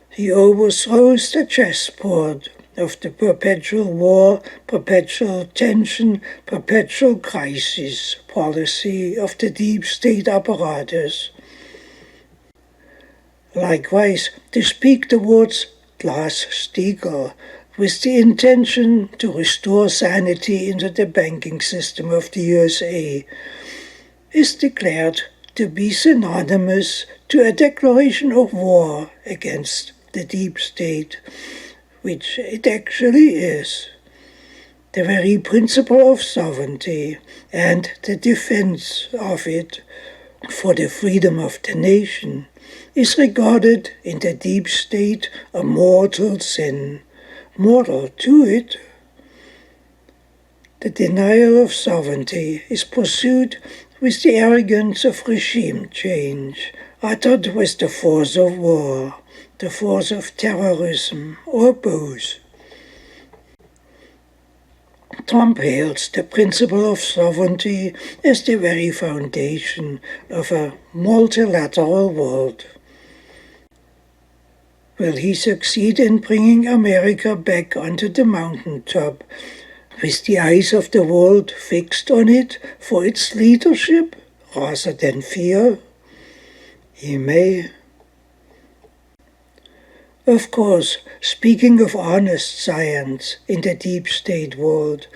He overthrows the chessboard of the perpetual war, perpetual tension, perpetual crisis policy of the deep state apparatus. Likewise, to speak the words Glass-Steagall with the intention to restore sanity into the banking system of the USA is declared to be synonymous to a declaration of war against the deep state, which it actually is. The very principle of sovereignty and the defense of it for the freedom of the nation is regarded in the deep state a mortal sin, mortal to it. The denial of sovereignty is pursued with the arrogance of regime change, uttered with the force of war, the force of terrorism, or both. Trump hails the principle of sovereignty as the very foundation of a multilateral world. Will he succeed in bringing America back onto the mountaintop, with the eyes of the world fixed on it for its leadership rather than fear? He may. Of course, speaking of honest science in the deep state world,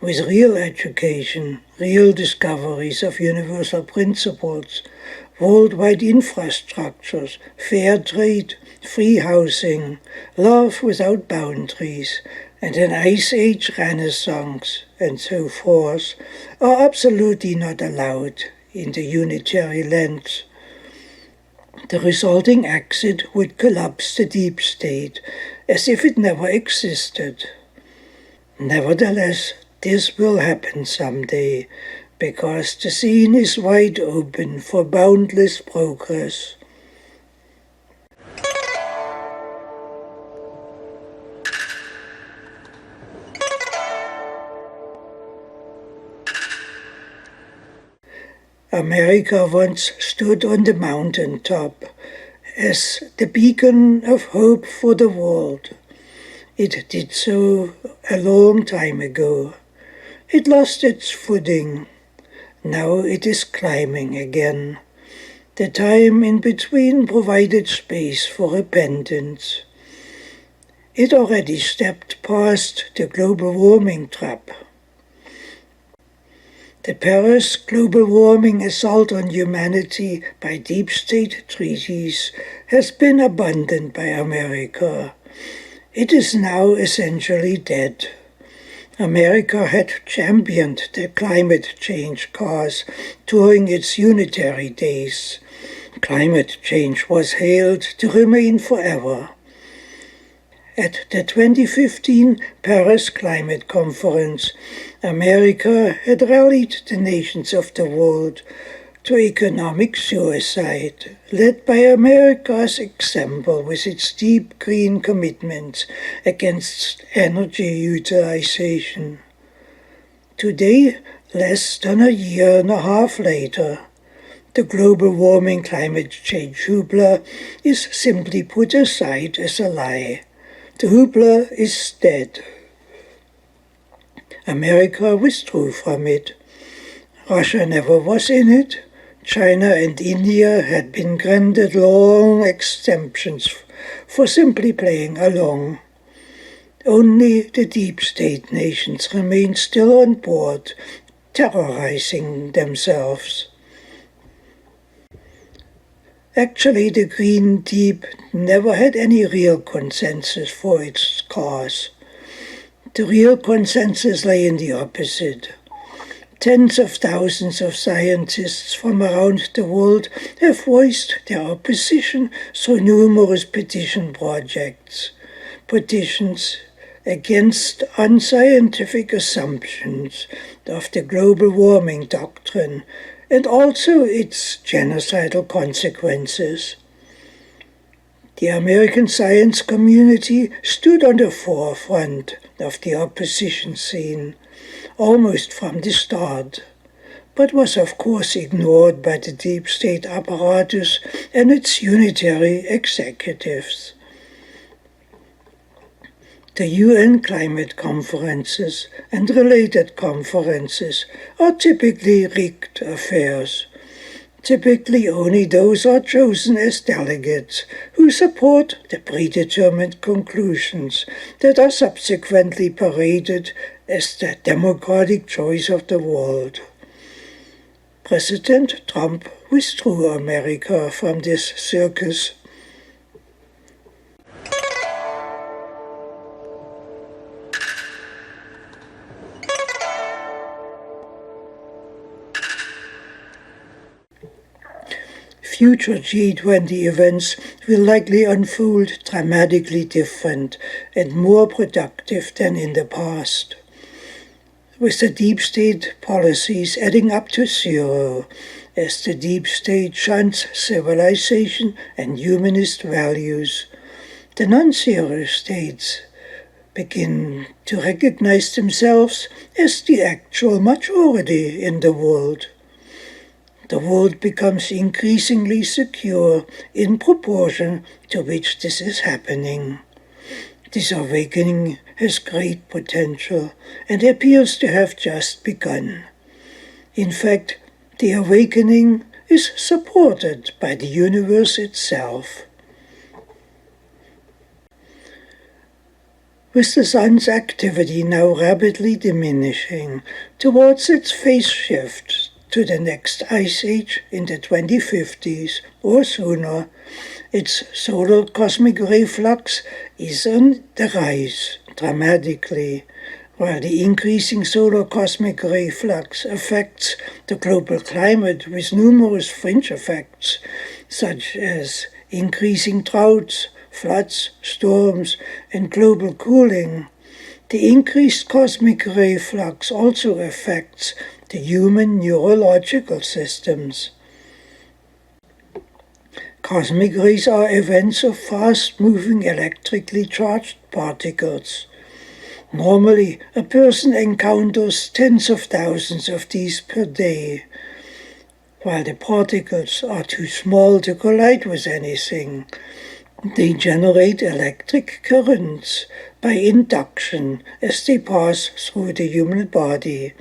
with real education, real discoveries of universal principles, worldwide infrastructures, fair trade, free housing, love without boundaries, and an Ice Age renaissance, and so forth, are absolutely not allowed in the unitary lens. The resulting exit would collapse the deep state as if it never existed. Nevertheless, this will happen someday, because the scene is wide open for boundless progress. America once stood on the mountaintop as the beacon of hope for the world. It did so a long time ago. It lost its footing. Now it is climbing again. The time in between provided space for repentance. It already stepped past the global warming trap. The Paris global warming assault on humanity by deep state treaties has been abandoned by America. It is now essentially dead. America had championed the climate change cause during its unitary days. Climate change was hailed to remain forever. At the 2015 Paris Climate Conference, America had rallied the nations of the world to economic suicide, led by America's example with its deep green commitments against energy utilization. Today, less than a year and a half later, the global warming climate change hoopla is simply put aside as a lie. The hoopla is dead. America withdrew from it. Russia never was in it. China and India had been granted long exemptions for simply playing along. Only the deep state nations remain still on board, terrorizing themselves. Actually, the Green Deep never had any real consensus for its cause. The real consensus lay in the opposite. Tens of thousands of scientists from around the world have voiced their opposition through numerous petition projects. Petitions against unscientific assumptions of the global warming doctrine and also its genocidal consequences. The American science community stood on the forefront of the opposition scene, almost from the start, but was of course ignored by the deep state apparatus and its unitary executives. The UN climate conferences and related conferences are typically rigged affairs. Typically only those are chosen as delegates who support the predetermined conclusions that are subsequently paraded as the democratic choice of the world. President Trump withdrew America from this circus. Future G20 events will likely unfold dramatically different and more productive than in the past. With the deep state policies adding up to zero, as the deep state shuns civilization and humanist values, the non-zero states begin to recognize themselves as the actual majority in the world. The world becomes increasingly secure in proportion to which this is happening. This awakening has great potential and appears to have just begun. In fact, the awakening is supported by the universe itself. With the sun's activity now rapidly diminishing towards its phase shift to the next ice age in the 2050s or sooner, its solar cosmic ray flux is on the rise dramatically, while the increasing solar cosmic ray flux affects the global climate with numerous fringe effects, such as increasing droughts, floods, storms, and global cooling. The increased cosmic ray flux also affects the human neurological systems. Cosmic rays are events of fast-moving electrically charged particles. Normally, a person encounters tens of thousands of these per day, while the particles are too small to collide with anything. They generate electric currents by induction as they pass through the human body.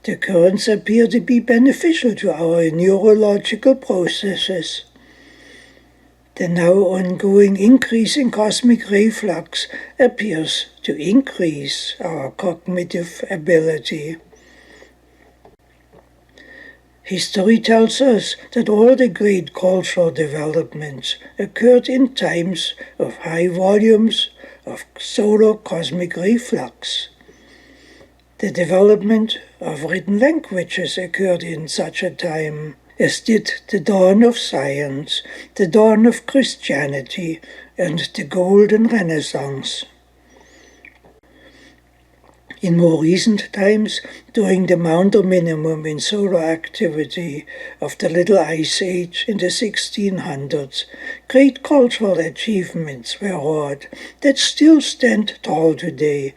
The currents appear to be beneficial to our neurological processes. The now ongoing increase in cosmic ray flux appears to increase our cognitive ability. History tells us that all the great cultural developments occurred in times of high volumes of solar cosmic ray flux. The development of written languages occurred in such a time, as did the dawn of science, the dawn of Christianity, and the Golden Renaissance. In more recent times, during the Maunder minimum in solar activity of the Little Ice Age in the 1600s, great cultural achievements were wrought that still stand tall today,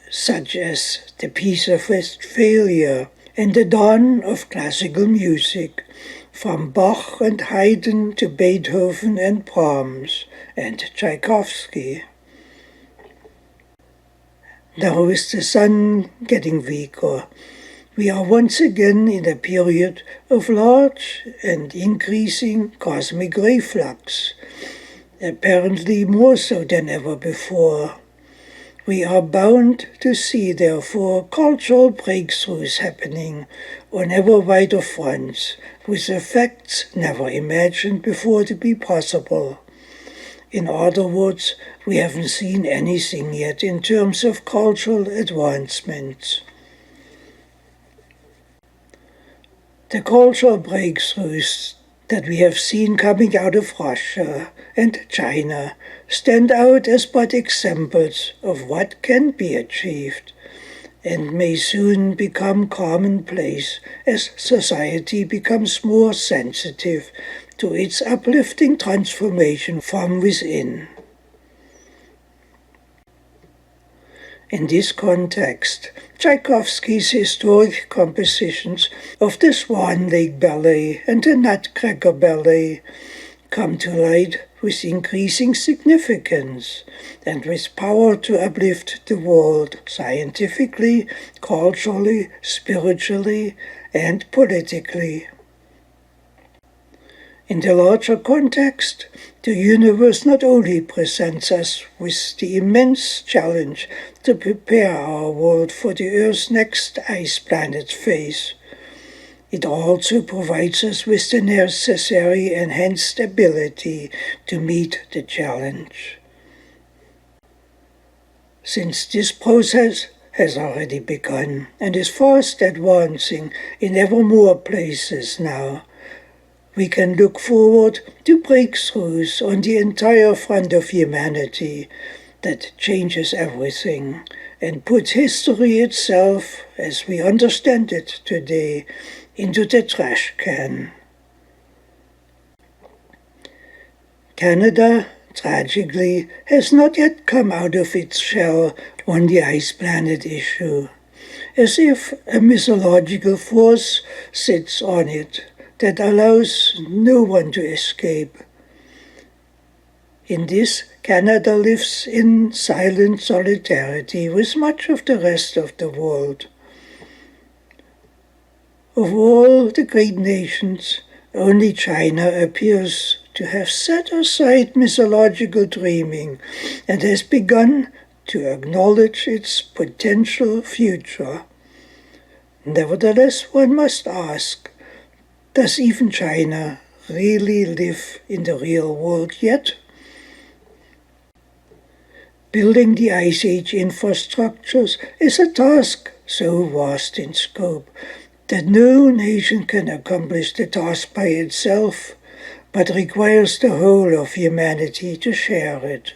such as the Peace of Westphalia and the dawn of classical music, from Bach and Haydn to Beethoven and Brahms and Tchaikovsky. Now with the sun getting weaker, we are once again in a period of large and increasing cosmic ray flux. apparently more so than ever before. We are bound to see, therefore, cultural breakthroughs happening on ever wider fronts, with effects never imagined before to be possible. In other words, we haven't seen anything yet in terms of cultural advancements. The cultural breakthroughs that we have seen coming out of Russia and China stand out as but examples of what can be achieved, and may soon become commonplace as society becomes more sensitive to its uplifting transformation from within. In this context, Tchaikovsky's historic compositions of the Swan Lake Ballet and the Nutcracker Ballet come to light with increasing significance and with power to uplift the world scientifically, culturally, spiritually, and politically. In the larger context, the universe not only presents us with the immense challenge to prepare our world for the Earth's next ice planet phase, it also provides us with the necessary enhanced ability to meet the challenge. Since this process has already begun and is fast advancing in ever more places now, we can look forward to breakthroughs on the entire front of humanity that changes everything and puts history itself, as we understand it today, into the trash can. Canada, tragically, has not yet come out of its shell on the ice planet issue, as if a mythological force sits on it that allows no one to escape. In this, Canada lives in silent solidarity with much of the rest of the world. Of all the great nations, only China appears to have set aside mythological dreaming and has begun to acknowledge its potential future. Nevertheless, one must ask, does even China really live in the real world yet? Building the Ice Age infrastructures is a task so vast in scope that no nation can accomplish the task by itself, but requires the whole of humanity to share it.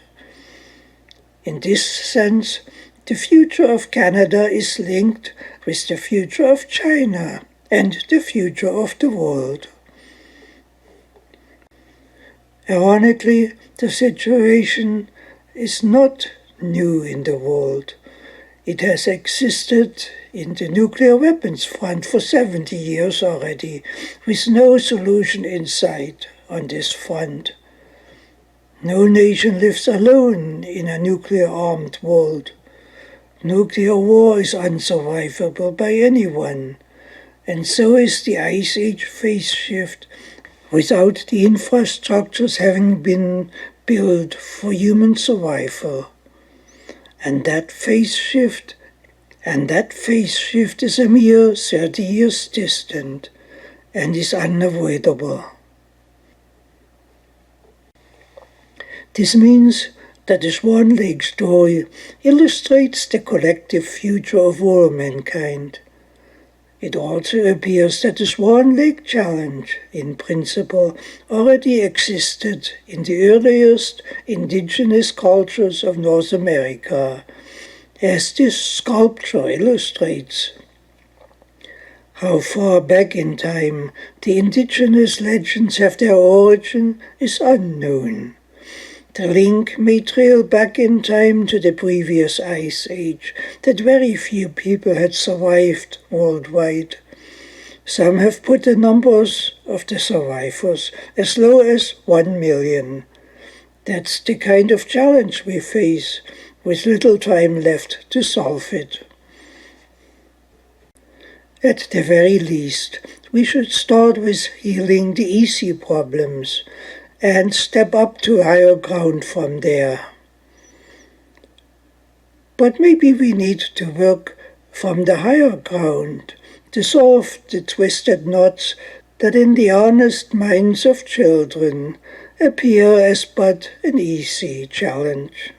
In this sense, the future of Canada is linked with the future of China and the future of the world. Ironically, the situation is not new in the world. It has existed in the nuclear weapons front for 70 years already, with no solution in sight on this front. No nation lives alone in a nuclear-armed world. Nuclear war is unsurvivable by anyone, and so is the Ice Age phase shift without the infrastructures having been built for human survival. And that phase shift is a mere 30 years distant and is unavoidable. This means that the Swan Lake story illustrates the collective future of all mankind. It also appears that the Swan Lake challenge, in principle, already existed in the earliest indigenous cultures of North America, as this sculpture illustrates. How far back in time the indigenous legends have their origin is unknown. The link may trail back in time to the previous ice age that very few people had survived worldwide. Some have put the numbers of the survivors as low as 1 million. That's the kind of challenge we face, with little time left to solve it. At the very least, we should start with healing the easy problems and step up to higher ground from there. But maybe we need to work from the higher ground to solve the twisted knots that in the honest minds of children appear as but an easy challenge.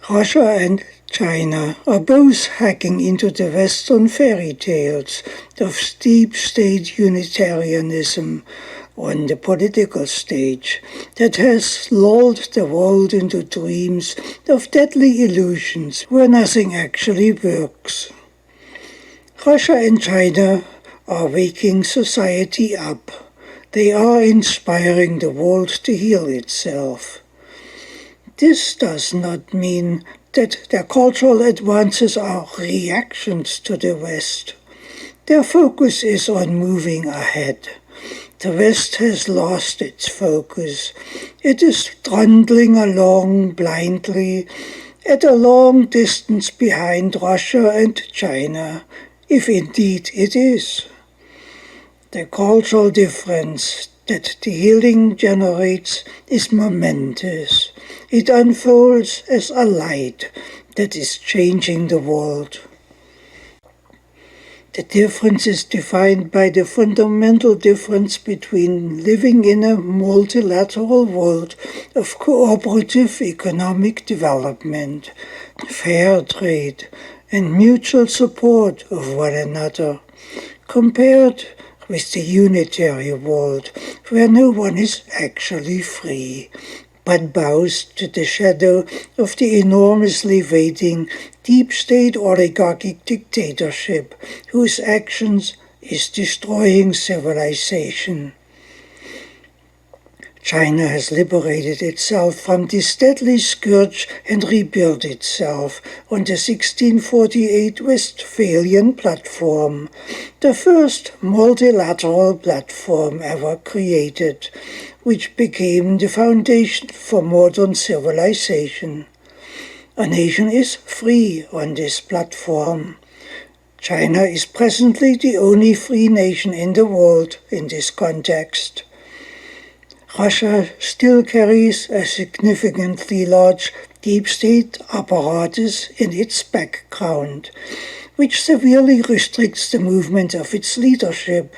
Russia and China are both hacking into the Western fairy tales of deep state unitarianism on the political stage that has lulled the world into dreams of deadly illusions where nothing actually works. Russia and China are waking society up. They are inspiring the world to heal itself. This does not mean that their cultural advances are reactions to the West. Their focus is on moving ahead. The West has lost its focus. It is trundling along blindly at a long distance behind Russia and China, if indeed it is. The cultural difference that the healing generates is momentous. It unfolds as a light that is changing the world. The difference is defined by the fundamental difference between living in a multilateral world of cooperative economic development, fair trade, and mutual support of one another, compared with the unitary world, where no one is actually free, but bows to the shadow of the enormously waiting deep state oligarchic dictatorship whose actions is destroying civilization. China has liberated itself from this deadly scourge and rebuilt itself on the 1648 Westphalian platform, the first multilateral platform ever created, which became the foundation for modern civilization. A nation is free on this platform. China is presently the only free nation in the world in this context. Russia still carries a significantly large deep state apparatus in its background, which severely restricts the movement of its leadership.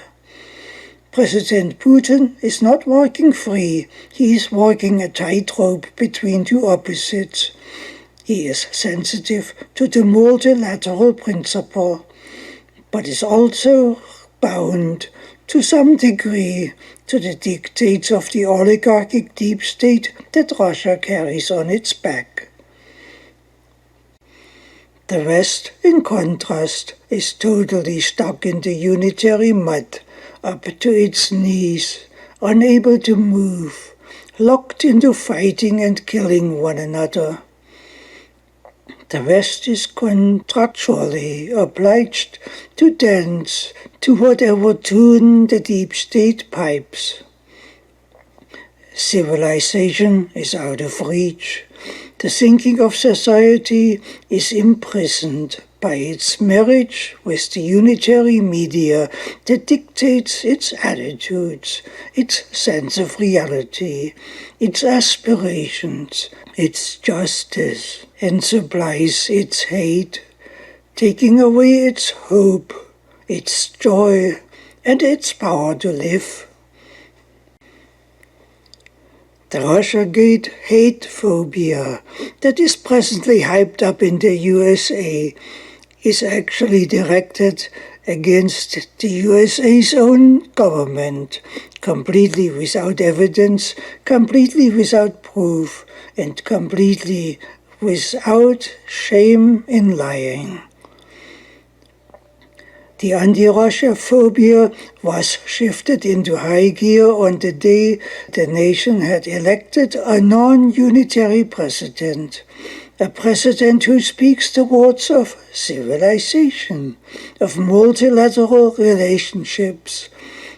President Putin is not walking free, he is walking a tightrope between two opposites. He is sensitive to the multilateral principle, but is also bound to some degree to the dictates of the oligarchic deep state that Russia carries on its back. The West, in contrast, is totally stuck in the unitary mud, up to its knees, unable to move, locked into fighting and killing one another. The West is contractually obliged to dance to whatever tune the deep state pipes. Civilization is out of reach. The thinking of society is imprisoned by its marriage with the unitary media that dictates its attitudes, its sense of reality, its aspirations, its justice, and supplies its hate, taking away its hope, its joy, and its power to live. The Russiagate hate phobia that is presently hyped up in the USA is actually directed against the USA's own government, completely without evidence, completely without proof, and completely without shame in lying. The anti-Russia phobia was shifted into high gear on the day the nation had elected a non-unitary president, a president who speaks the words of civilization, of multilateral relationships,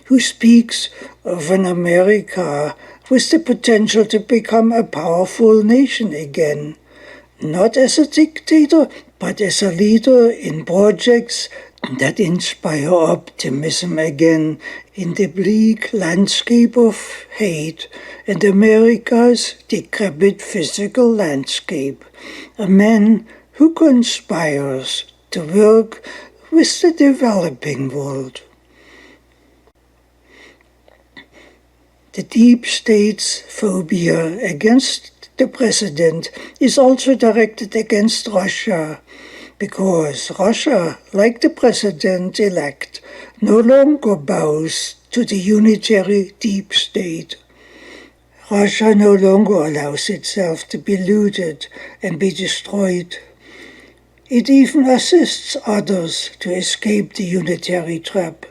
who speaks of an America with the potential to become a powerful nation again, not as a dictator, but as a leader in projects that inspire optimism again in the bleak landscape of hate and America's decrepit physical landscape. A man who conspires to work with the developing world. The deep state's phobia against the president is also directed against Russia, because Russia, like the president-elect, no longer bows to the unitary deep state. Russia no longer allows itself to be looted and be destroyed. It even assists others to escape the unitary trap,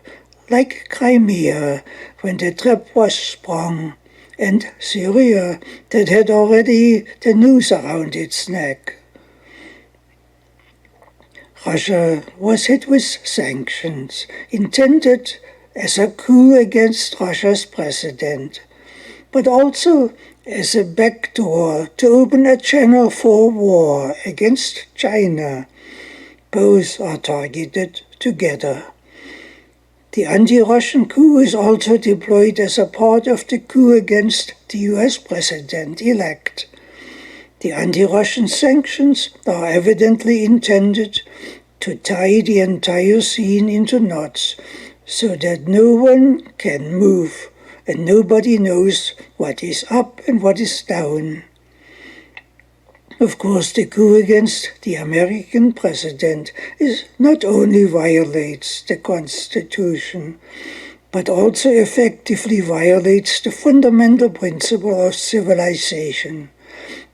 like Crimea, when the trap was sprung, and Syria, that had already the noose around its neck. Russia was hit with sanctions, intended as a coup against Russia's president, but also as a backdoor to open a channel for war against China. Both are targeted together. The anti-Russian coup is also deployed as a part of the coup against the US president-elect. The anti-Russian sanctions are evidently intended to tie the entire scene into knots so that no one can move and nobody knows what is up and what is down. Of course, the coup against the American president not only violates the Constitution, but also effectively violates the fundamental principle of civilization,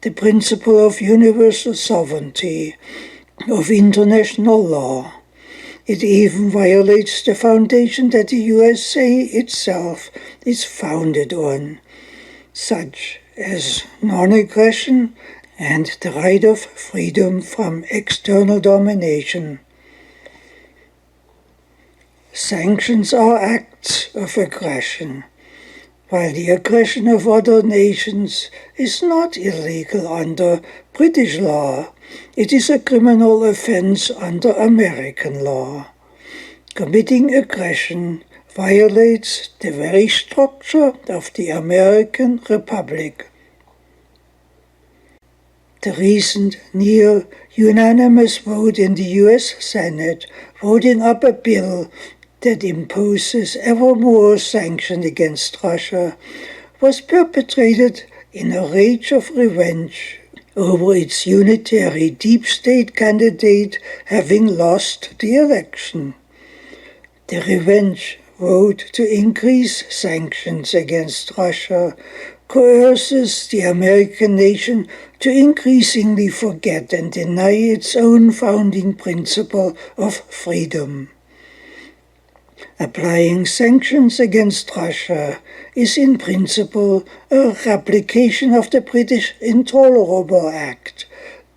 the principle of universal sovereignty, of international law. It even violates the foundation that the USA itself is founded on, such as non-aggression and the right of freedom from external domination. Sanctions are acts of aggression, while the aggression of other nations is not illegal under British law. It is a criminal offense under American law. Committing aggression violates the very structure of the American Republic. The recent near-unanimous vote in the US Senate voting up a bill that imposes ever more sanctions against Russia was perpetrated in a rage of revenge over its unitary deep state candidate having lost the election. The revenge vote to increase sanctions against Russia coerces the American nation to increasingly forget and deny its own founding principle of freedom. Applying sanctions against Russia is in principle a replication of the British Intolerable Act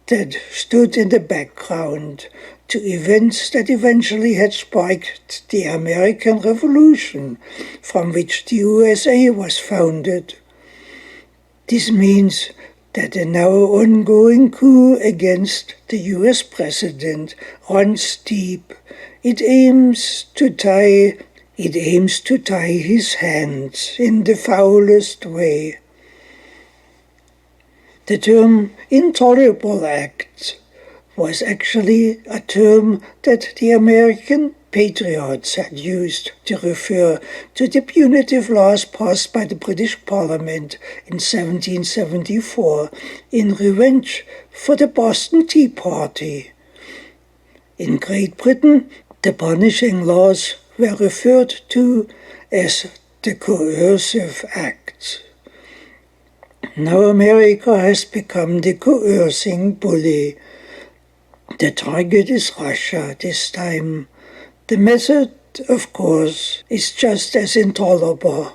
that stood in the background to events that eventually had sparked the American Revolution, from which the USA was founded. This means that the now ongoing coup against the US president runs deep. It aims to tie his hands in the foulest way. The term Intolerable Act was actually a term that the American patriots had used to refer to the punitive laws passed by the British Parliament in 1774 in revenge for the Boston Tea Party. In Great Britain, the punishing laws were referred to as the Coercive Acts. Now America has become the coercing bully. The target is Russia this time. The method, of course, is just as intolerable.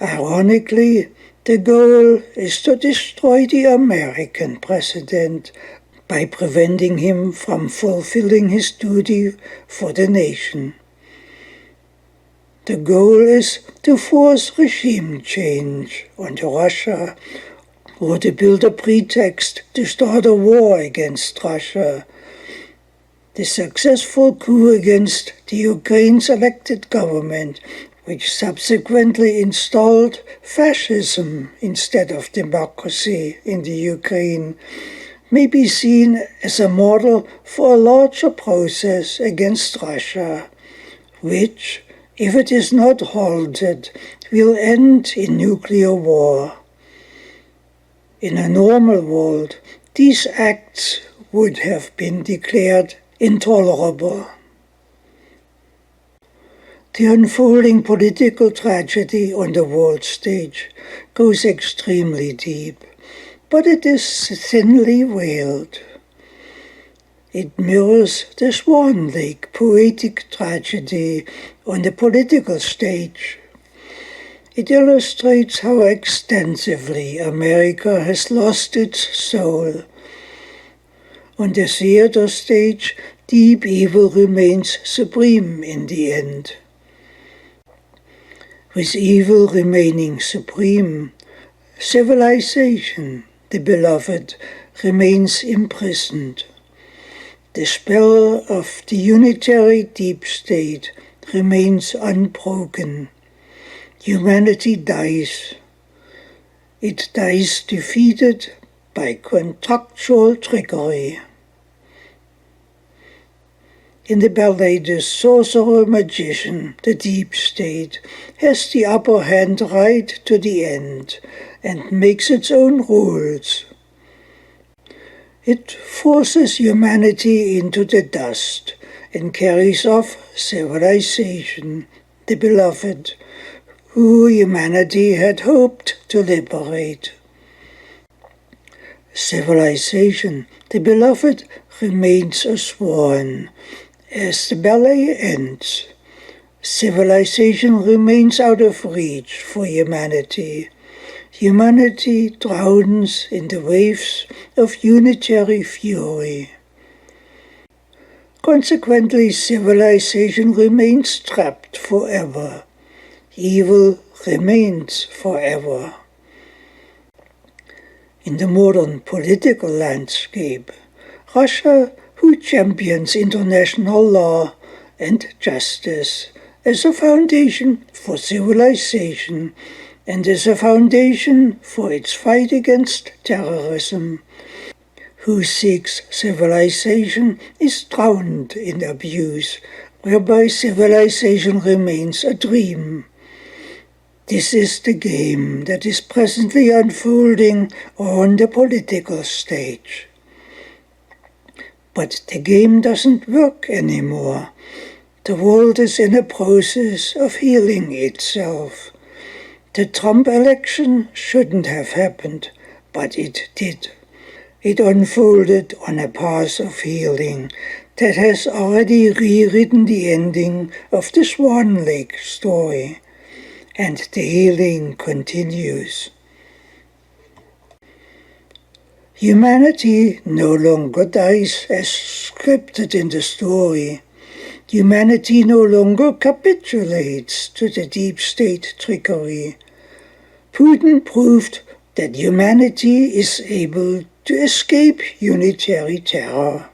Ironically, the goal is to destroy the American president by preventing him from fulfilling his duty for the nation. The goal is to force regime change onto Russia, or to build a pretext to start a war against Russia. The successful coup against the Ukraine's elected government, which subsequently installed fascism instead of democracy in the Ukraine, may be seen as a model for a larger process against Russia, which, if it is not halted, will end in nuclear war. In a normal world, these acts would have been declared intolerable. The unfolding political tragedy on the world stage goes extremely deep, but it is thinly veiled. It mirrors the Swan Lake poetic tragedy on the political stage. It illustrates how extensively America has lost its soul. On the theater stage, deep evil remains supreme in the end. With evil remaining supreme, civilization, the beloved, remains imprisoned. The spell of the unitary deep state remains unbroken. Humanity dies. It dies defeated by contractual trickery. In the ballet, the sorcerer-magician, the deep state, has the upper hand right to the end and makes its own rules. It forces humanity into the dust and carries off civilization, the beloved, who humanity had hoped to liberate. Civilization, the beloved, remains a swan. As the ballet ends, civilization remains out of reach for humanity. Humanity drowns in the waves of unitary fury. Consequently, civilization remains trapped forever. Evil remains forever. In the modern political landscape, Russia, who champions international law and justice as a foundation for civilization and as a foundation for its fight against terrorism, who seeks civilization, is drowned in abuse, whereby civilization remains a dream. This is the game that is presently unfolding on the political stage. But the game doesn't work anymore. The world is in a process of healing itself. The Trump election shouldn't have happened, but it did. It unfolded on a path of healing that has already rewritten the ending of the Swan Lake story. And the healing continues. Humanity no longer dies as scripted in the story. Humanity no longer capitulates to the deep state trickery. Putin proved that humanity is able to escape unitary terror.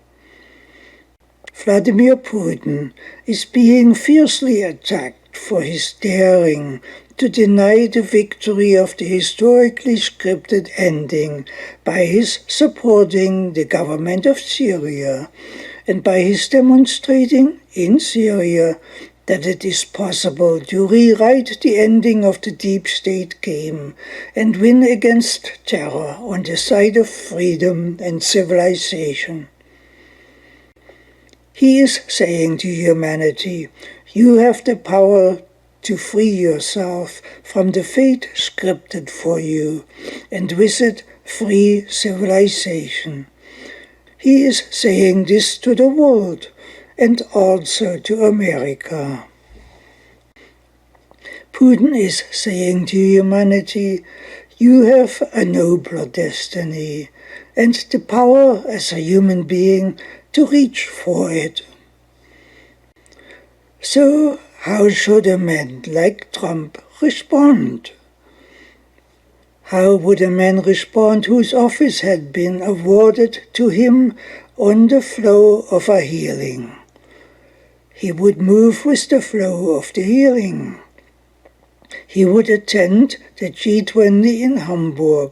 Vladimir Putin is being fiercely attacked for his daring to deny the victory of the historically scripted ending by his supporting the government of Syria and by his demonstrating in Syria that it is possible to rewrite the ending of the deep state game and win against terror on the side of freedom and civilization. He is saying to humanity, you have the power to free yourself from the fate scripted for you, and with it, free civilization. He is saying this to the world, and also to America. Putin is saying to humanity, you have a nobler destiny, and the power as a human being to reach for it. So, how should a man like Trump respond? How would a man respond whose office had been awarded to him on the flow of a healing? He would move with the flow of the healing. He would attend the G20 in Hamburg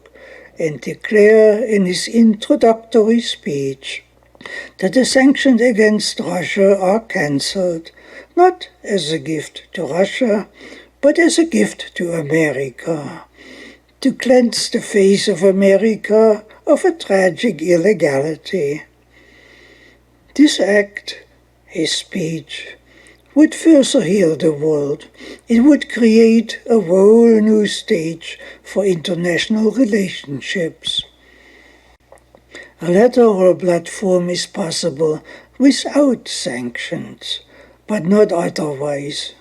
and declare in his introductory speech that the sanctions against Russia are cancelled, not as a gift to Russia, but as a gift to America, to cleanse the face of America of a tragic illegality. This act, his speech, would further heal the world. It would create a whole new stage for international relationships. A lateral platform is possible without sanctions, but not otherwise.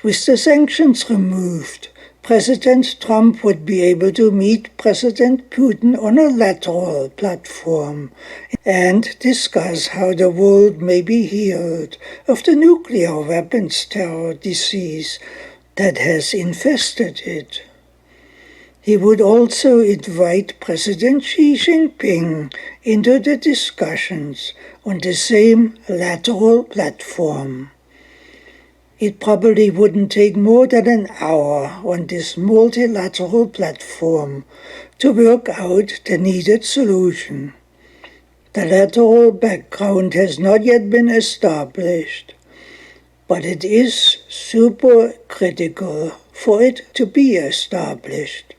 With the sanctions removed, President Trump would be able to meet President Putin on a lateral platform and discuss how the world may be healed of the nuclear weapons terror disease that has infested it. He would also invite President Xi Jinping into the discussions on the same lateral platform. It probably wouldn't take more than an hour on this multilateral platform to work out the needed solution. The lateral background has not yet been established, but it is super critical for it to be established.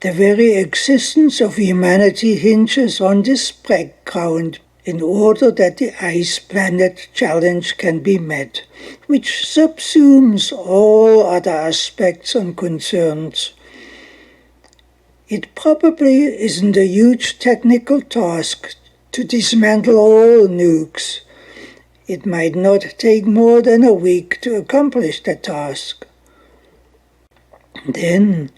The very existence of humanity hinges on this background in order that the ice planet challenge can be met, which subsumes all other aspects and concerns. It probably isn't a huge technical task to dismantle all nukes. It might not take more than a week to accomplish the task. Then,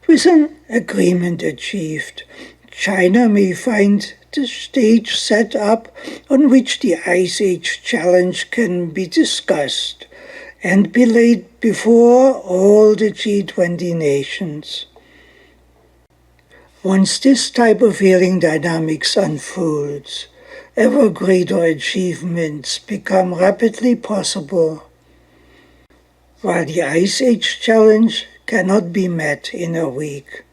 with an agreement achieved, China may find the stage set up on which the Ice Age challenge can be discussed and be laid before all the G20 nations. Once this type of healing dynamics unfolds, ever greater achievements become rapidly possible. While the Ice Age challenge cannot be met in a week,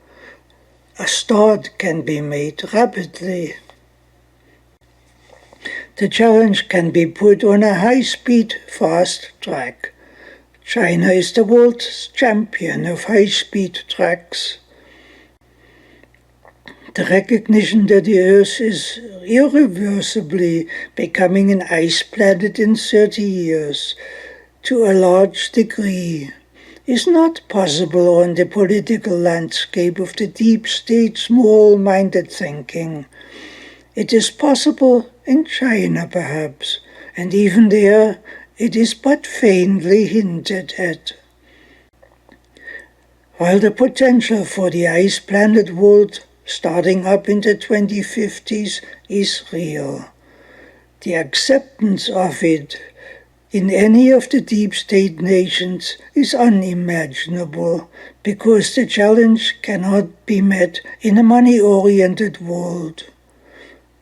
a start can be made rapidly. The challenge can be put on a high-speed fast track. China is the world's champion of high-speed tracks. The recognition that the Earth is irreversibly becoming an ice planet in 30 years, to a large degree, is not possible on the political landscape of the deep state small-minded thinking. It is possible in China, perhaps, and even there it is but faintly hinted at. While the potential for the ice planet world starting up in the 2050s is real, the acceptance of it in any of the deep state nations is unimaginable, because the challenge cannot be met in a money-oriented world.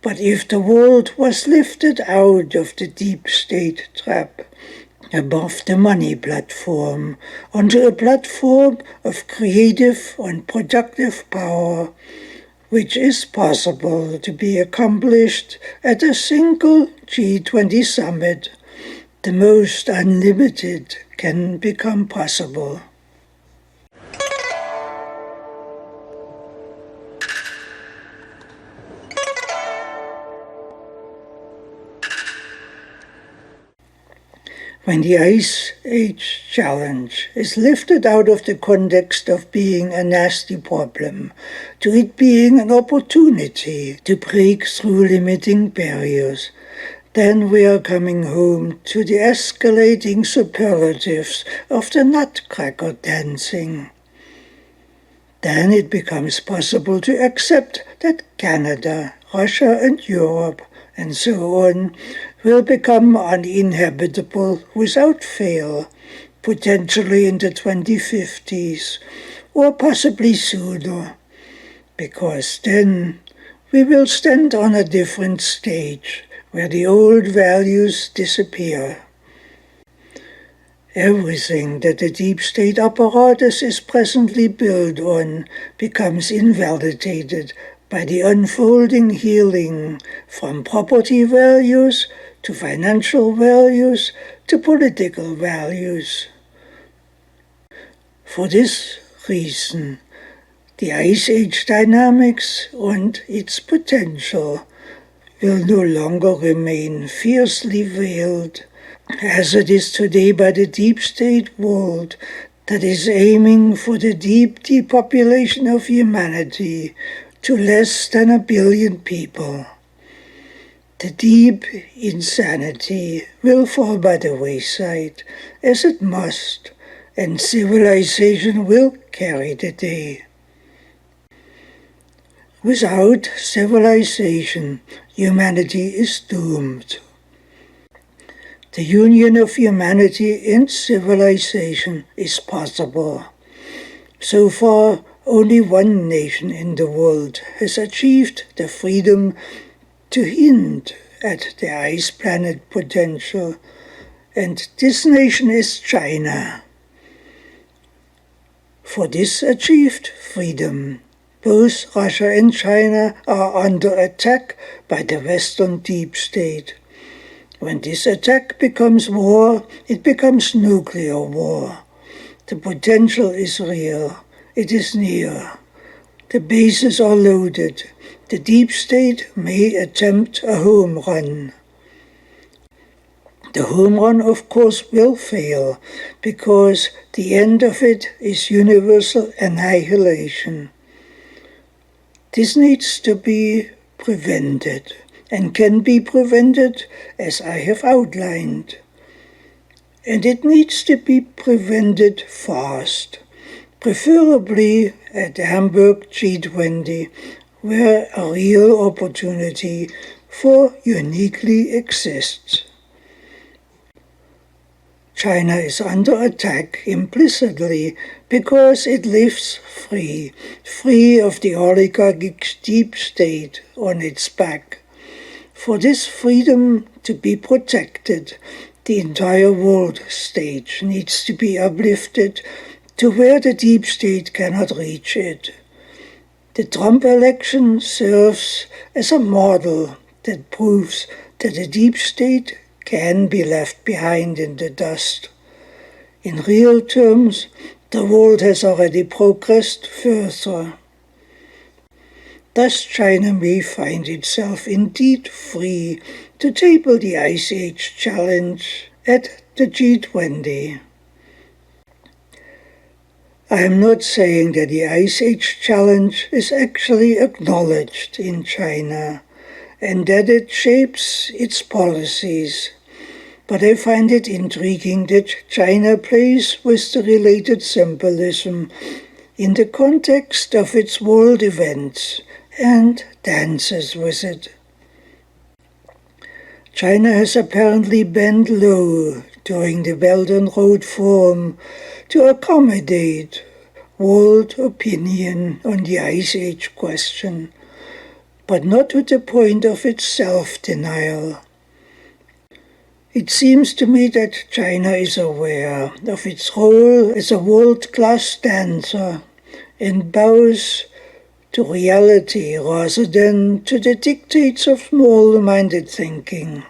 But if the world was lifted out of the deep state trap, above the money platform, onto a platform of creative and productive power, which is possible to be accomplished at a single G20 summit, the most unlimited can become possible. When the Ice Age challenge is lifted out of the context of being a nasty problem to it being an opportunity to break through limiting barriers, then we are coming home to the escalating superlatives of the Nutcracker dancing. Then it becomes possible to accept that Canada, Russia and Europe, and so on, will become uninhabitable without fail, potentially in the 2050s, or possibly sooner, because then we will stand on a different stage where the old values disappear. Everything that the deep state apparatus is presently built on becomes invalidated by the unfolding healing from property values to financial values to political values. For this reason, the Ice Age dynamics and its potential will no longer remain fiercely veiled, as it is today by the deep state world that is aiming for the deep depopulation of humanity to less than 1 billion people. The deep insanity will fall by the wayside, as it must, and civilization will carry the day. Without civilization, humanity is doomed. The union of humanity and civilization is possible. So far, only one nation in the world has achieved the freedom to hint at the ice planet potential, and this nation is China. For this achieved freedom, both Russia and China are under attack by the Western deep state. When this attack becomes war, it becomes nuclear war. The potential is real. It is near. The bases are loaded. The deep state may attempt a home run. The home run, of course, will fail, because the end of it is universal annihilation. This needs to be prevented, and can be prevented as I have outlined. And it needs to be prevented fast, preferably at the Hamburg G20, where a real opportunity for uniquely exists. China is under attack implicitly because it lives free of the oligarchic deep state on its back. For this freedom to be protected, the entire world stage needs to be uplifted to where the deep state cannot reach it. The Trump election serves as a model that proves that the deep state can be left behind in the dust. In real terms, the world has already progressed further. Thus China may find itself indeed free to table the Ice Age challenge at the G20. I am not saying that the Ice Age challenge is actually acknowledged in China and that it shapes its policies, but I find it intriguing that China plays with the related symbolism in the context of its world events and dances with it. China has apparently bent low during the Belt and Road Forum to accommodate world opinion on the Ice Age question, but not to the point of its self-denial. It seems to me that China is aware of its role as a world-class dancer and bows to reality rather than to the dictates of small-minded thinking.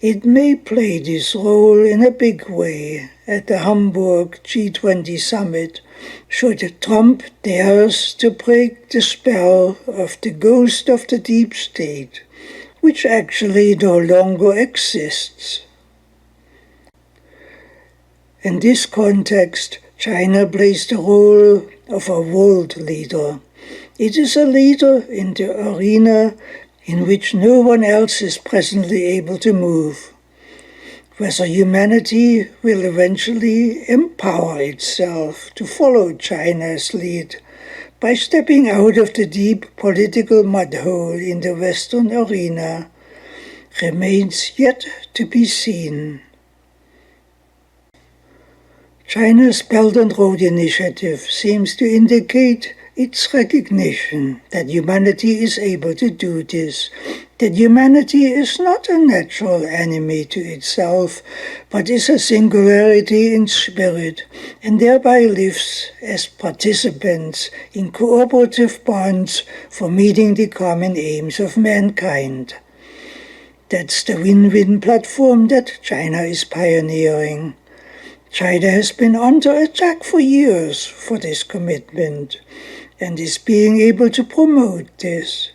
It may play this role in a big way at the Hamburg G20 summit should Trump dares to break the spell of the ghost of the deep state, which actually no longer exists. In this context, China plays the role of a world leader. It is a leader in the arena in which no one else is presently able to move. Whether humanity will eventually empower itself to follow China's lead by stepping out of the deep political mudhole in the Western arena remains yet to be seen. China's Belt and Road Initiative seems to indicate its recognition that humanity is able to do this, that humanity is not a natural enemy to itself, but is a singularity in spirit, and thereby lives as participants in cooperative bonds for meeting the common aims of mankind. That's the win-win platform that China is pioneering. China has been under attack for years for this commitment, and is being able to promote this,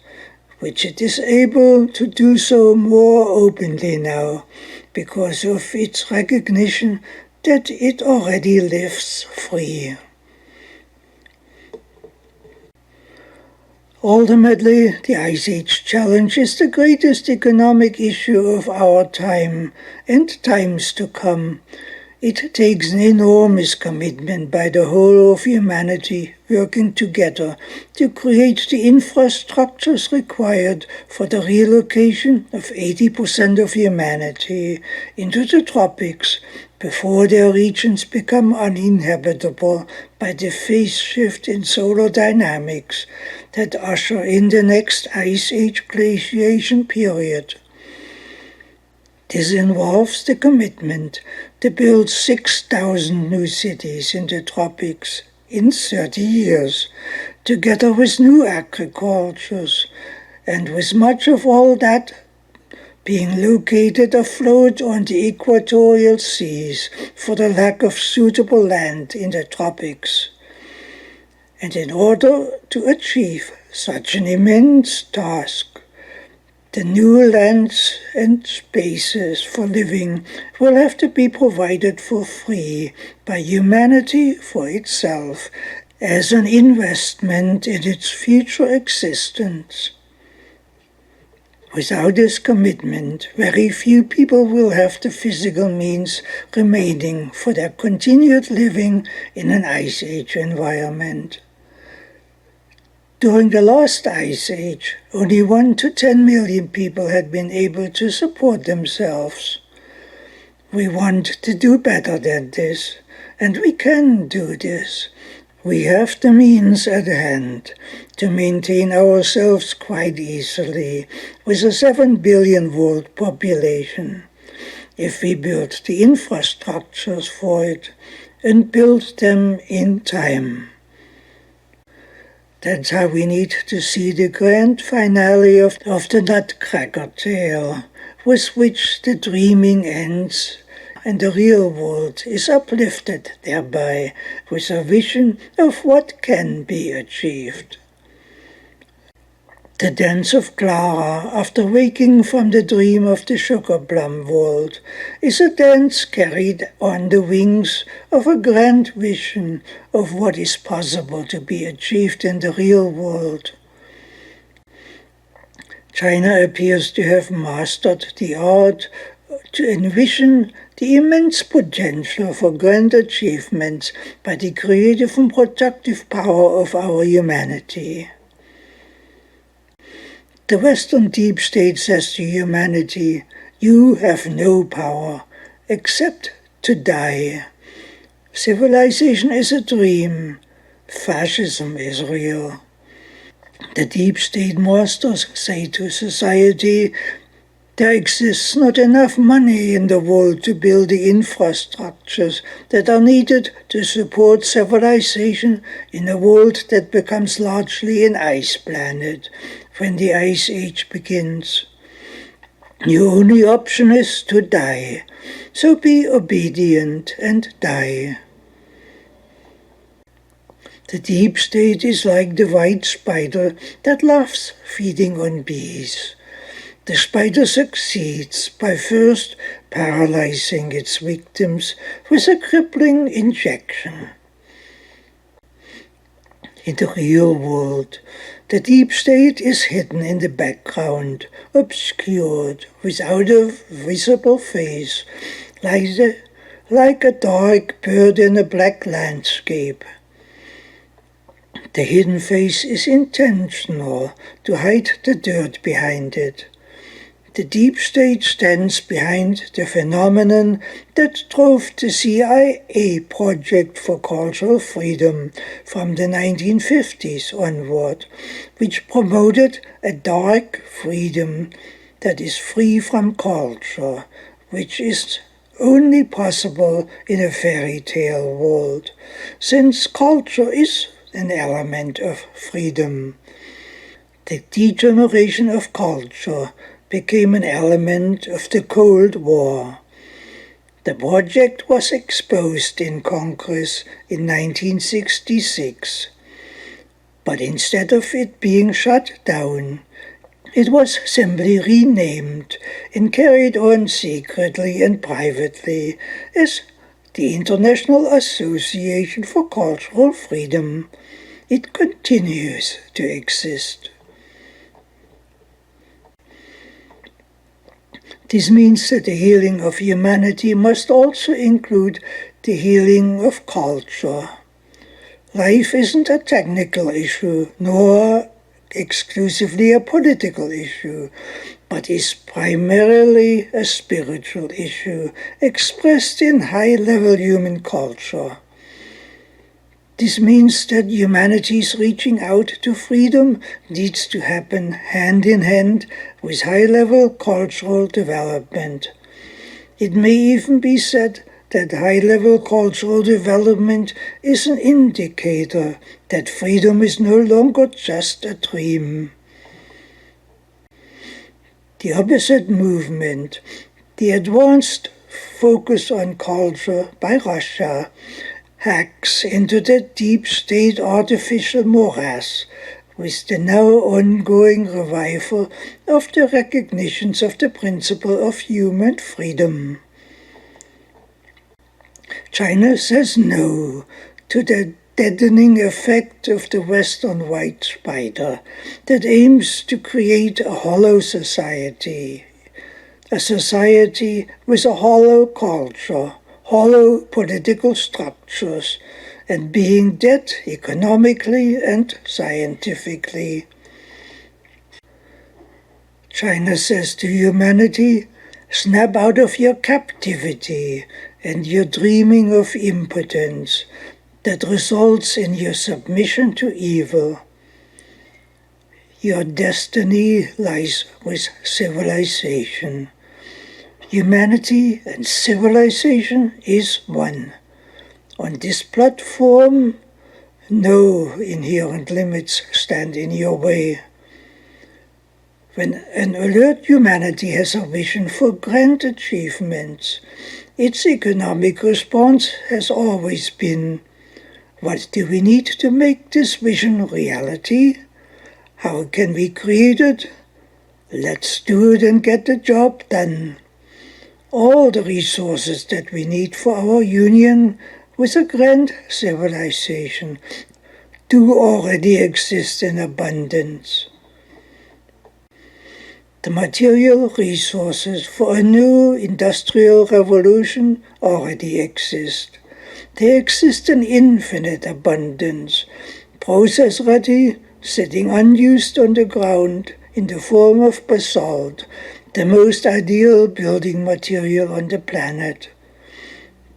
which it is able to do so more openly now, because of its recognition that it already lives free. Ultimately, the Ice Age challenge is the greatest economic issue of our time and times to come. It takes an enormous commitment by the whole of humanity working together to create the infrastructures required for the relocation of 80% of humanity into the tropics before their regions become uninhabitable by the phase shift in solar dynamics that usher in the next Ice Age glaciation period. This involves the commitment to build 6,000 new cities in the tropics in 30 years, together with new agricultures, and with much of all that being located afloat on the equatorial seas for the lack of suitable land in the tropics. And in order to achieve such an immense task, the new lands and spaces for living will have to be provided for free by humanity for itself as an investment in its future existence. Without this commitment, very few people will have the physical means remaining for their continued living in an Ice Age environment. During the last Ice Age, only 1 to 10 million people had been able to support themselves. We want to do better than this, and we can do this. We have the means at hand to maintain ourselves quite easily with a 7 billion world population, if we build the infrastructures for it and build them in time. That's how we need to see the grand finale of the Nutcracker tale, with which the dreaming ends and the real world is uplifted thereby with a vision of what can be achieved. The dance of Clara, after waking from the dream of the sugar plum world, is a dance carried on the wings of a grand vision of what is possible to be achieved in the real world. China appears to have mastered the art to envision the immense potential for grand achievements by the creative and productive power of our humanity. The Western deep state says to humanity, You have no power except to die. Civilization is a dream. Fascism is real. The deep state masters say to society, there exists not enough money in the world to build the infrastructures that are needed to support civilization in a world that becomes largely an ice planet when the ice age begins. Your only option is to die, so be obedient and die. The deep state is like the white spider that loves feeding on bees. The spider succeeds by first paralyzing its victims with a crippling injection. In the real world, the deep state is hidden in the background, obscured, without a visible face, like a dark bird in a black landscape. The hidden face is intentional to hide the dirt behind it. The deep state stands behind the phenomenon that drove the CIA project for cultural freedom from the 1950s onward, which promoted a dark freedom that is free from culture, which is only possible in a fairy tale world, since culture is an element of freedom. The degeneration of culture became an element of the Cold War. The project was exposed in Congress in 1966, but instead of it being shut down, it was simply renamed and carried on secretly and privately as the International Association for Cultural Freedom. It continues to exist. This means that the healing of humanity must also include the healing of culture. Life isn't a technical issue, nor exclusively a political issue, but is primarily a spiritual issue expressed in high-level human culture. This means that humanity's reaching out to freedom needs to happen hand in hand with high-level cultural development. It may even be said that high-level cultural development is an indicator that freedom is no longer just a dream. The opposite movement, the advanced focus on culture by Russia, hacks into the deep state artificial morass with the now ongoing revival of the recognitions of the principle of human freedom. China says no to the deadening effect of the Western white spider that aims to create a hollow society, a society with a hollow culture, hollow political structures, and being dead economically and scientifically. China says to humanity, snap out of your captivity and your dreaming of impotence that results in your submission to evil. Your destiny lies with civilization. Humanity and civilization is one. On this platform, no inherent limits stand in your way. When an alert humanity has a vision for grand achievements, its economic response has always been, what do we need to make this vision reality? How can we create it? Let's do it and get the job done. All the resources that we need for our union with a grand civilization do already exist in abundance. The material resources for a new industrial revolution already exist. They exist in infinite abundance, process-ready, sitting unused on the ground in the form of basalt the most ideal building material on the planet.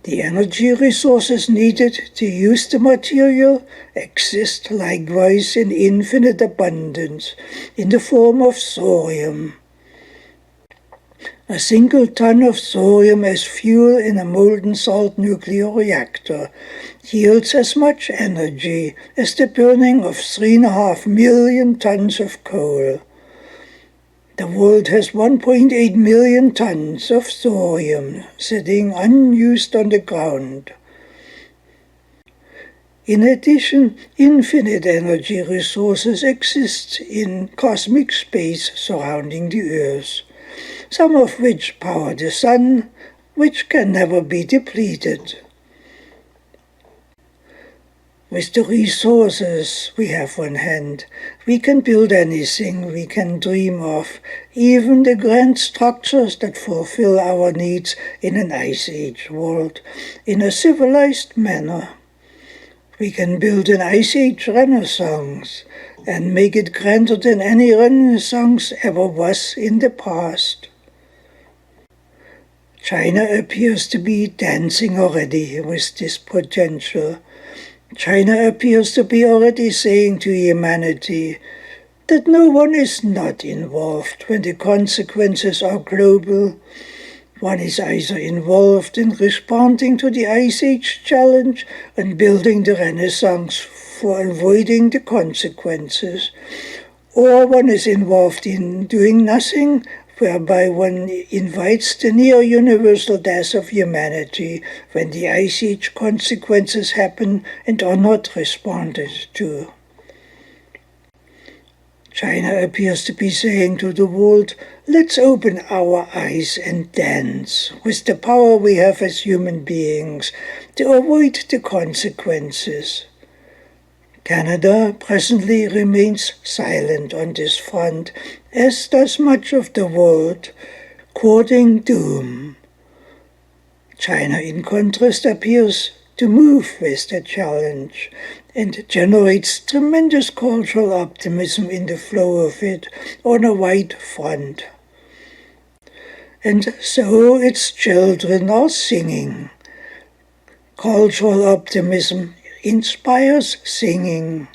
The energy resources needed to use the material exist likewise in infinite abundance in the form of thorium. A single ton of thorium as fuel in a molten salt nuclear reactor yields as much energy as the burning of 3.5 million tons of coal. The world has 1.8 million tons of thorium sitting unused on the ground. In addition, infinite energy resources exist in cosmic space surrounding the Earth, some of which power the sun, which can never be depleted. With the resources we have on hand, we can build anything we can dream of, even the grand structures that fulfill our needs in an Ice Age world, in a civilized manner. We can build an Ice Age Renaissance and make it grander than any Renaissance ever was in the past. China appears to be dancing already with this potential. China appears to be already saying to humanity that no one is not involved when the consequences are global. One is either involved in responding to the Ice Age challenge and building the Renaissance for avoiding the consequences, or one is involved in doing nothing, whereby one invites the near-universal death of humanity when the Ice Age consequences happen and are not responded to. China appears to be saying to the world, let's open our eyes and dance with the power we have as human beings to avoid the consequences. Canada presently remains silent on this front, as does much of the world, courting doom. China, in contrast, appears to move with the challenge and generates tremendous cultural optimism in the flow of it on a wide front. And so its children are singing. Cultural optimism inspires singing.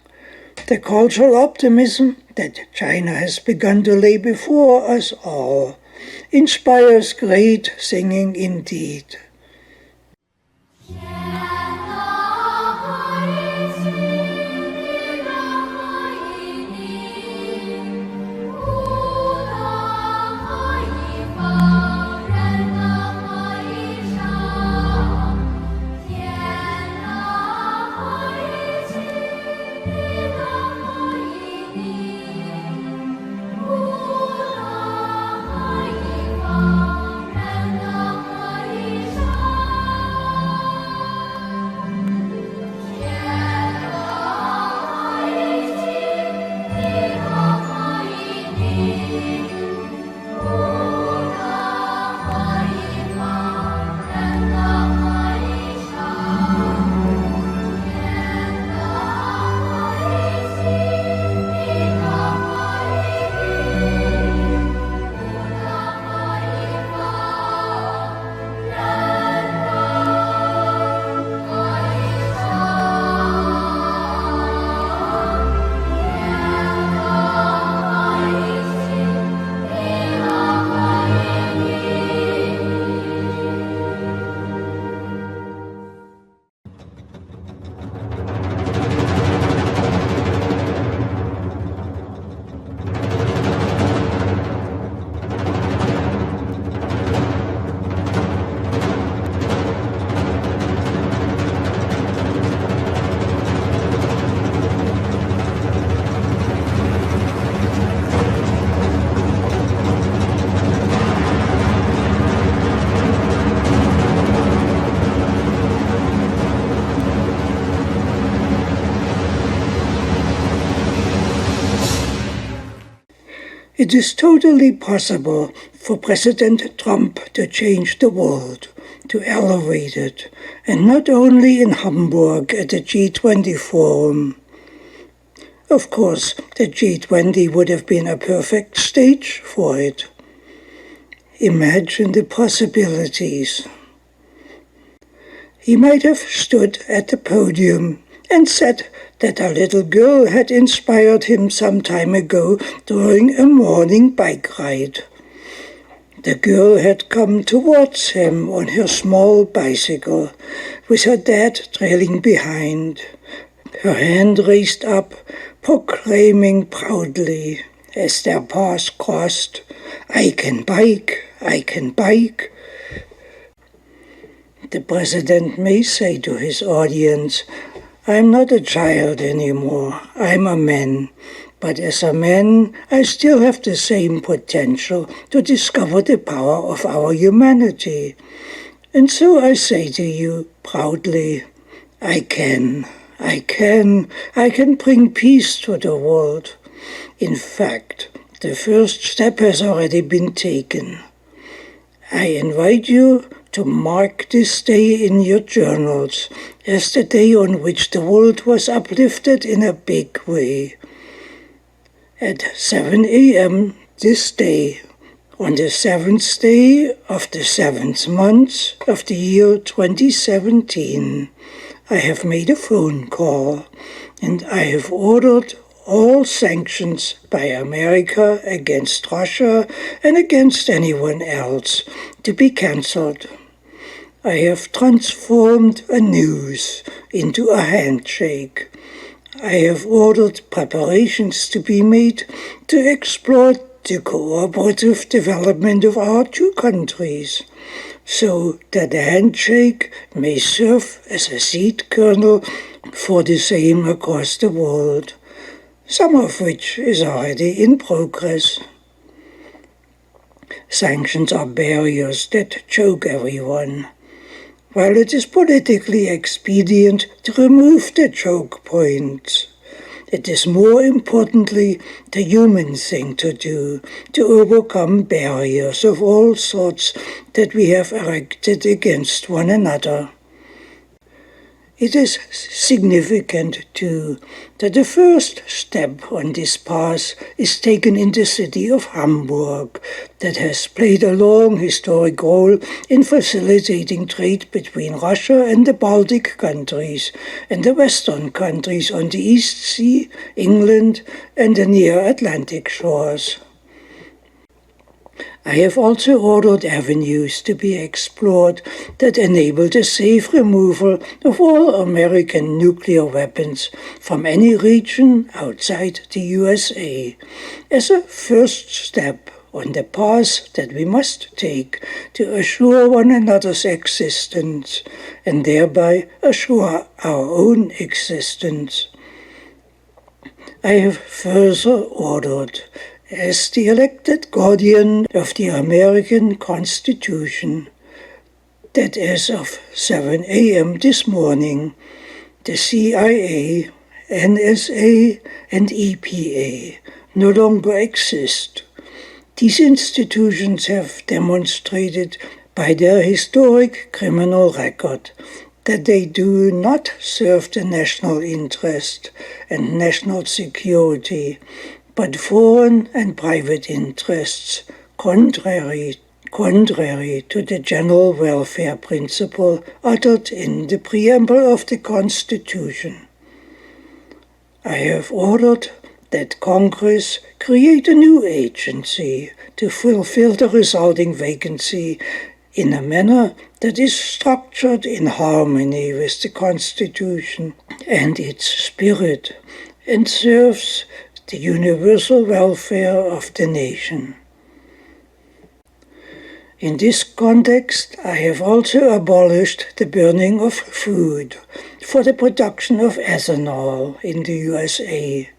The cultural optimism that China has begun to lay before us all inspires great singing indeed. It is totally possible for President Trump to change the world, to elevate it, and not only in Hamburg at the G20 forum. Of course, the G20 would have been a perfect stage for it. imagine the possibilities. He might have stood at the podium and said that a little girl had inspired him some time ago during a morning bike ride. The girl had come towards him on her small bicycle, with her dad trailing behind, her hand raised up, proclaiming proudly, as their paths crossed, "I can bike, I can bike." The president may say to his audience, "I'm not a child anymore, I'm a man. But as a man, I still have the same potential to discover the power of our humanity. And so I say to you proudly, I can bring peace to the world. In fact, the first step has already been taken. I invite you to mark this day in your journals as the day on which the world was uplifted in a big way. At 7 a.m. this day, on the 7th day of the 7th month of the year 2017, I have made a phone call and I have ordered all sanctions by America against Russia and against anyone else to be cancelled. I have transformed a news into a handshake. I have ordered preparations to be made to explore the cooperative development of our two countries, so that the handshake may serve as a seed kernel for the same across the world, some of which is already in progress. Sanctions are barriers that choke everyone, while it is politically expedient to remove the choke points. It is more importantly the human thing to do to overcome barriers of all sorts that we have erected against one another. It is significant, too, that the first step on this path is taken in the city of Hamburg, that has played a long historic role in facilitating trade between Russia and the Baltic countries and the Western countries on the East Sea, England, and the near Atlantic shores. I have also ordered avenues to be explored that enable the safe removal of all American nuclear weapons from any region outside the USA, as a first step on the path that we must take to assure one another's existence and thereby assure our own existence. I have further ordered, as the elected guardian of the American Constitution, that as of 7 a.m. this morning, the CIA, NSA, and EPA no longer exist. These institutions have demonstrated by their historic criminal record that they do not serve the national interest and national security, but foreign and private interests, contrary to the general welfare principle uttered in the preamble of the Constitution. I have ordered that Congress create a new agency to fulfill the resulting vacancy in a manner that is structured in harmony with the Constitution and its spirit, and serves the universal welfare of the nation. In this context, I have also abolished the burning of food for the production of ethanol in the USA.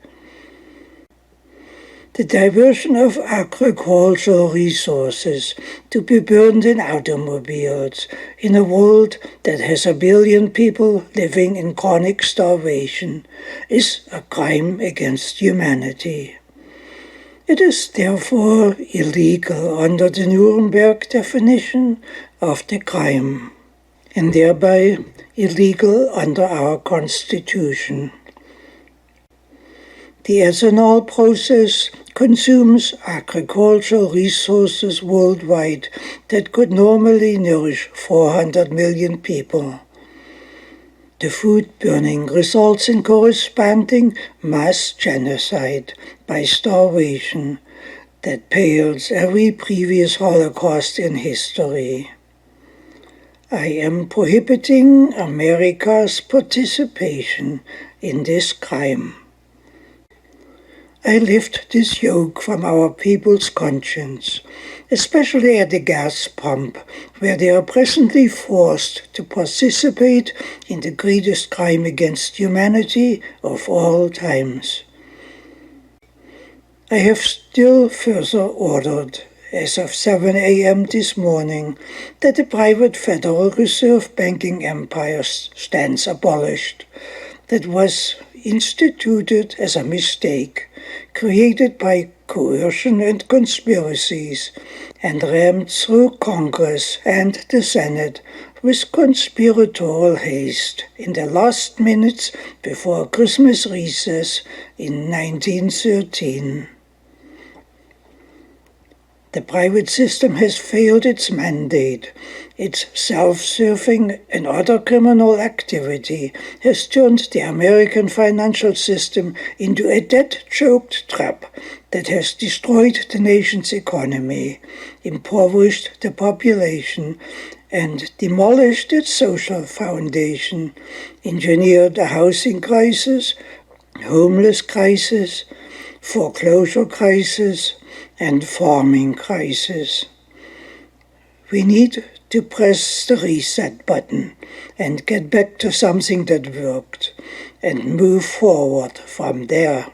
The diversion of agricultural resources to be burned in automobiles in a world that has 1 billion people living in chronic starvation is a crime against humanity. It is therefore illegal under the Nuremberg definition of the crime, and thereby illegal under our Constitution. The ethanol process consumes agricultural resources worldwide that could normally nourish 400 million people. The food burning results in corresponding mass genocide by starvation that pales every previous Holocaust in history. I am prohibiting America's participation in this crime. I lift this yoke from our people's conscience, especially at the gas pump, where they are presently forced to participate in the greatest crime against humanity of all times. I have still further ordered, as of 7 a.m. this morning, that the private Federal Reserve banking empire stands abolished. That was instituted as a mistake, created by coercion and conspiracies, and rammed through Congress and the Senate with conspiratorial haste in the last minutes before Christmas recess in 1913. The private system has failed its mandate. Its self-serving and other criminal activity has turned the American financial system into a debt-choked trap that has destroyed the nation's economy, impoverished the population, and demolished its social foundation, engineered a housing crisis, homeless crisis, foreclosure crisis, and farming crisis. We need to press the reset button and get back to something that worked and move forward from there.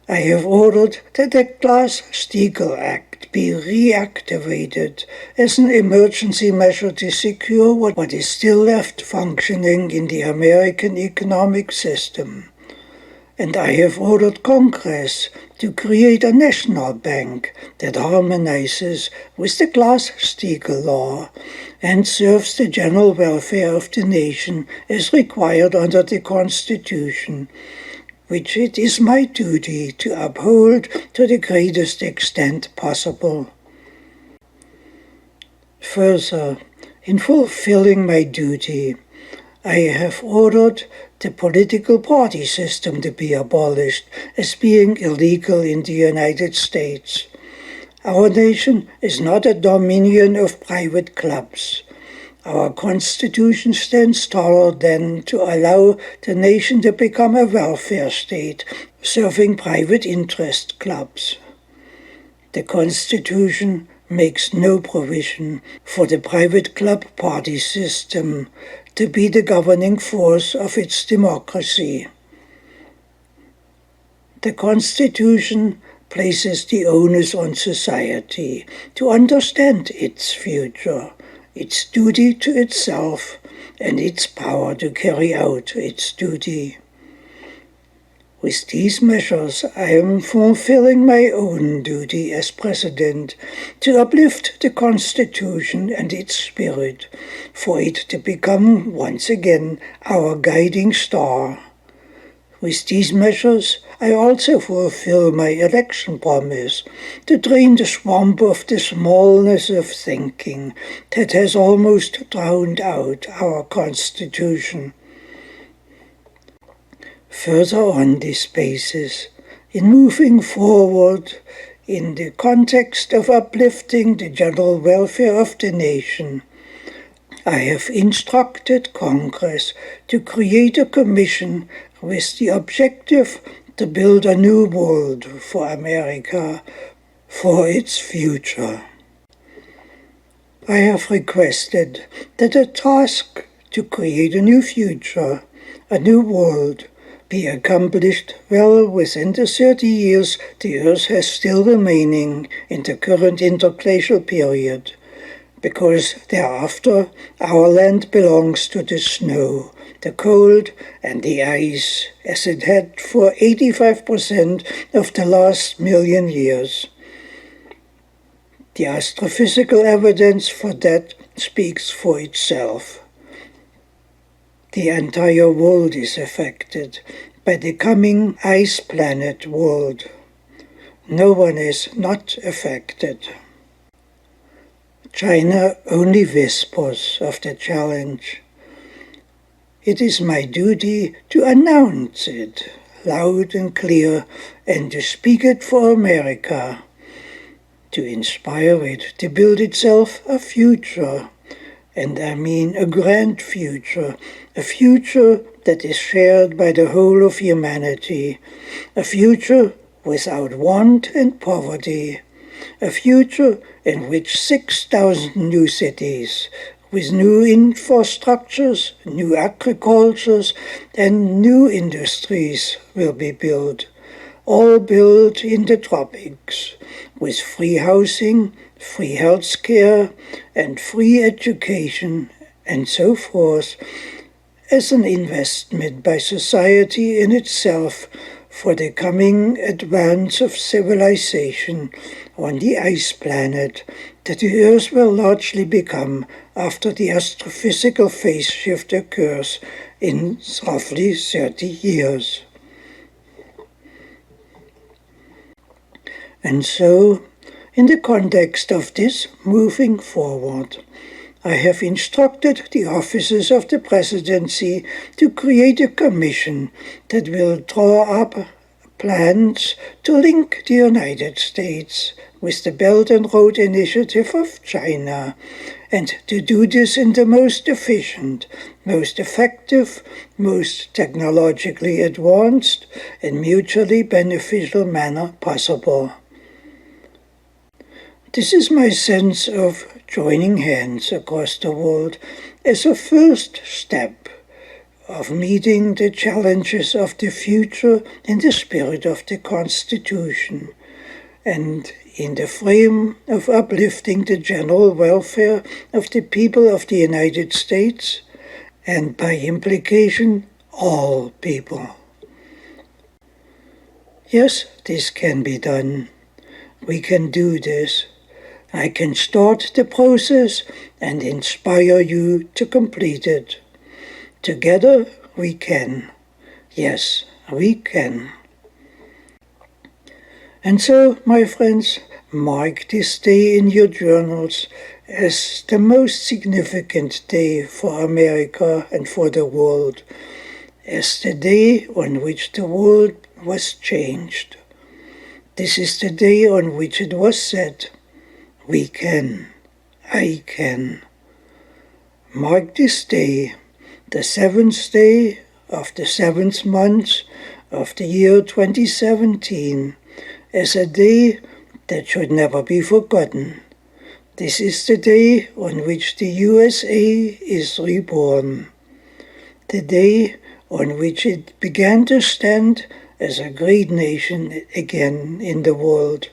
I have ordered that the Glass-Steagall Act be reactivated as an emergency measure to secure what is still left functioning in the American economic system. And I have ordered Congress to create a national bank that harmonizes with the Glass-Steagall law and serves the general welfare of the nation as required under the Constitution, which it is my duty to uphold to the greatest extent possible. Further, in fulfilling my duty, I have ordered the political party system to be abolished as being illegal in the United States. Our nation is not a dominion of private clubs. Our Constitution stands taller than to allow the nation to become a welfare state serving private interest clubs. The Constitution makes no provision for the private club party system to be the governing force of its democracy. The Constitution places the onus on society to understand its future, its duty to itself, and its power to carry out its duty. With these measures, I am fulfilling my own duty as President to uplift the Constitution and its spirit, for it to become once again our guiding star. With these measures, I also fulfill my election promise to drain the swamp of the smallness of thinking that has almost drowned out our Constitution. Further on this basis, in moving forward in the context of uplifting the general welfare of the nation, I have instructed Congress to create a commission with the objective to build a new world for America, for its future. I have requested that the task to create a new future, a new world, be accomplished well within the 30 years the Earth has still remaining in the current interglacial period, because thereafter our land belongs to the snow, the cold, and the ice, as it had for 85% of the last million years. The astrophysical evidence for that speaks for itself. The entire world is affected. by the coming ice planet world. No one is not affected. China only whispers of the challenge. It is my duty to announce it loud and clear and to speak it for America, to inspire it to build itself a future, and I mean a grand future, a future that is shared by the whole of humanity, a future without want and poverty, a future in which 6,000 new cities, with new infrastructures, new agricultures, and new industries will be built, all built in the tropics, with free housing, free health care, and free education, and so forth, as an investment by society in itself for the coming advance of civilization on the ice planet that the Earth will largely become after the astrophysical phase shift occurs in roughly 30 years. And so, in the context of this moving forward, I have instructed the offices of the presidency to create a commission that will draw up plans to link the United States with the Belt and Road Initiative of China, and to do this in the most efficient, most effective, most technologically advanced, and mutually beneficial manner possible. This is my sense of joining hands across the world as a first step of meeting the challenges of the future in the spirit of the Constitution, and in the frame of uplifting the general welfare of the people of the United States, and by implication, all people. Yes, this can be done. We can do this. I can start the process and inspire you to complete it. Together we can. Yes, we can. And so, my friends, mark this day in your journals as the most significant day for America and for the world, as the day on which the world was changed. This is the day on which it was said, we can, I can. Mark this day, the 7th day of the 7th month of the year 2017, as a day that should never be forgotten. This is the day on which the USA is reborn, the day on which it began to stand as a great nation again in the world,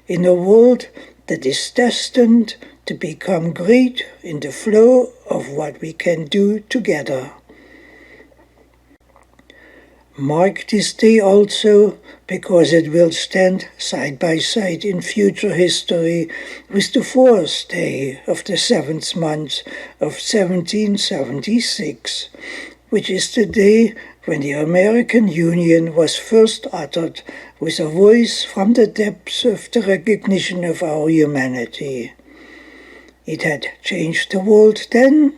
in a world that is destined to become great in the flow of what we can do together. Mark this day also because it will stand side by side in future history with the 4th day of the 7th month of 1776, which is the day when the American Union was first uttered with a voice from the depths of the recognition of our humanity. It had changed the world then,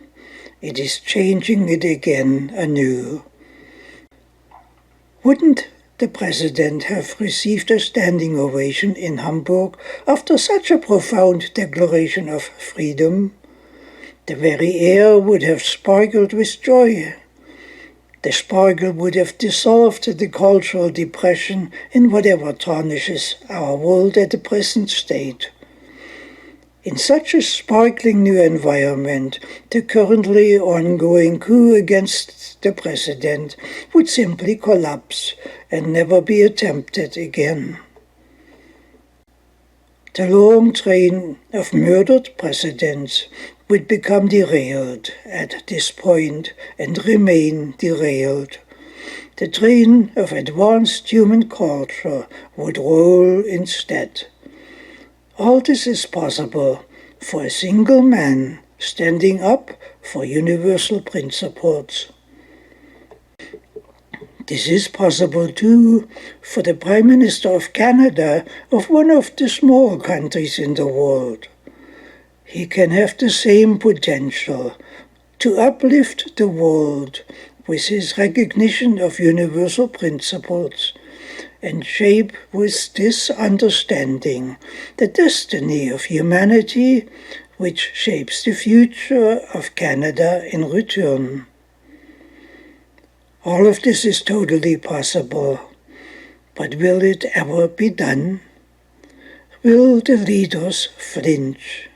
it is changing it again anew. Wouldn't the President have received a standing ovation in Hamburg after such a profound declaration of freedom? The very air would have sparkled with joy. The sparkle would have dissolved the cultural depression in whatever tarnishes our world at the present state. In such a sparkling new environment, the currently ongoing coup against the President would simply collapse and never be attempted again. The long train of murdered presidents would become derailed at this point and remain derailed. The train of advanced human culture would roll instead. All this is possible for a single man standing up for universal principles. This is possible too for the Prime Minister of Canada, of one of the small countries in the world. He can have the same potential to uplift the world with his recognition of universal principles and shape with this understanding the destiny of humanity, which shapes the future of Canada in return. All of this is totally possible, but will it ever be done? Will the leaders flinch?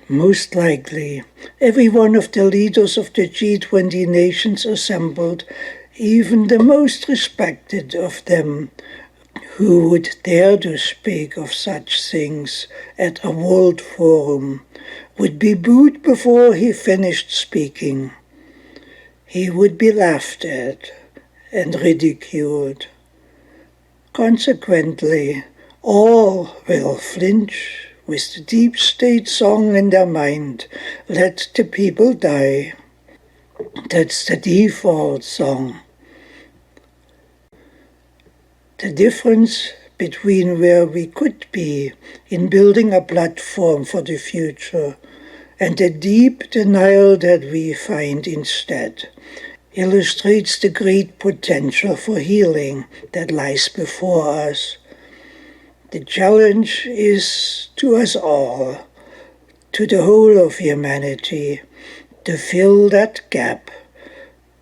Most likely, every one of the leaders of the G20 nations assembled, even the most respected of them, who would dare to speak of such things at a world forum, would be booed before he finished speaking. He would be laughed at and ridiculed. Consequently, all will flinch with the deep state song in their mind, "Let the people die." That's the default song. The difference between where we could be in building a platform for the future and the deep denial that we find instead illustrates the great potential for healing that lies before us. The challenge is to us all, to the whole of humanity, to fill that gap,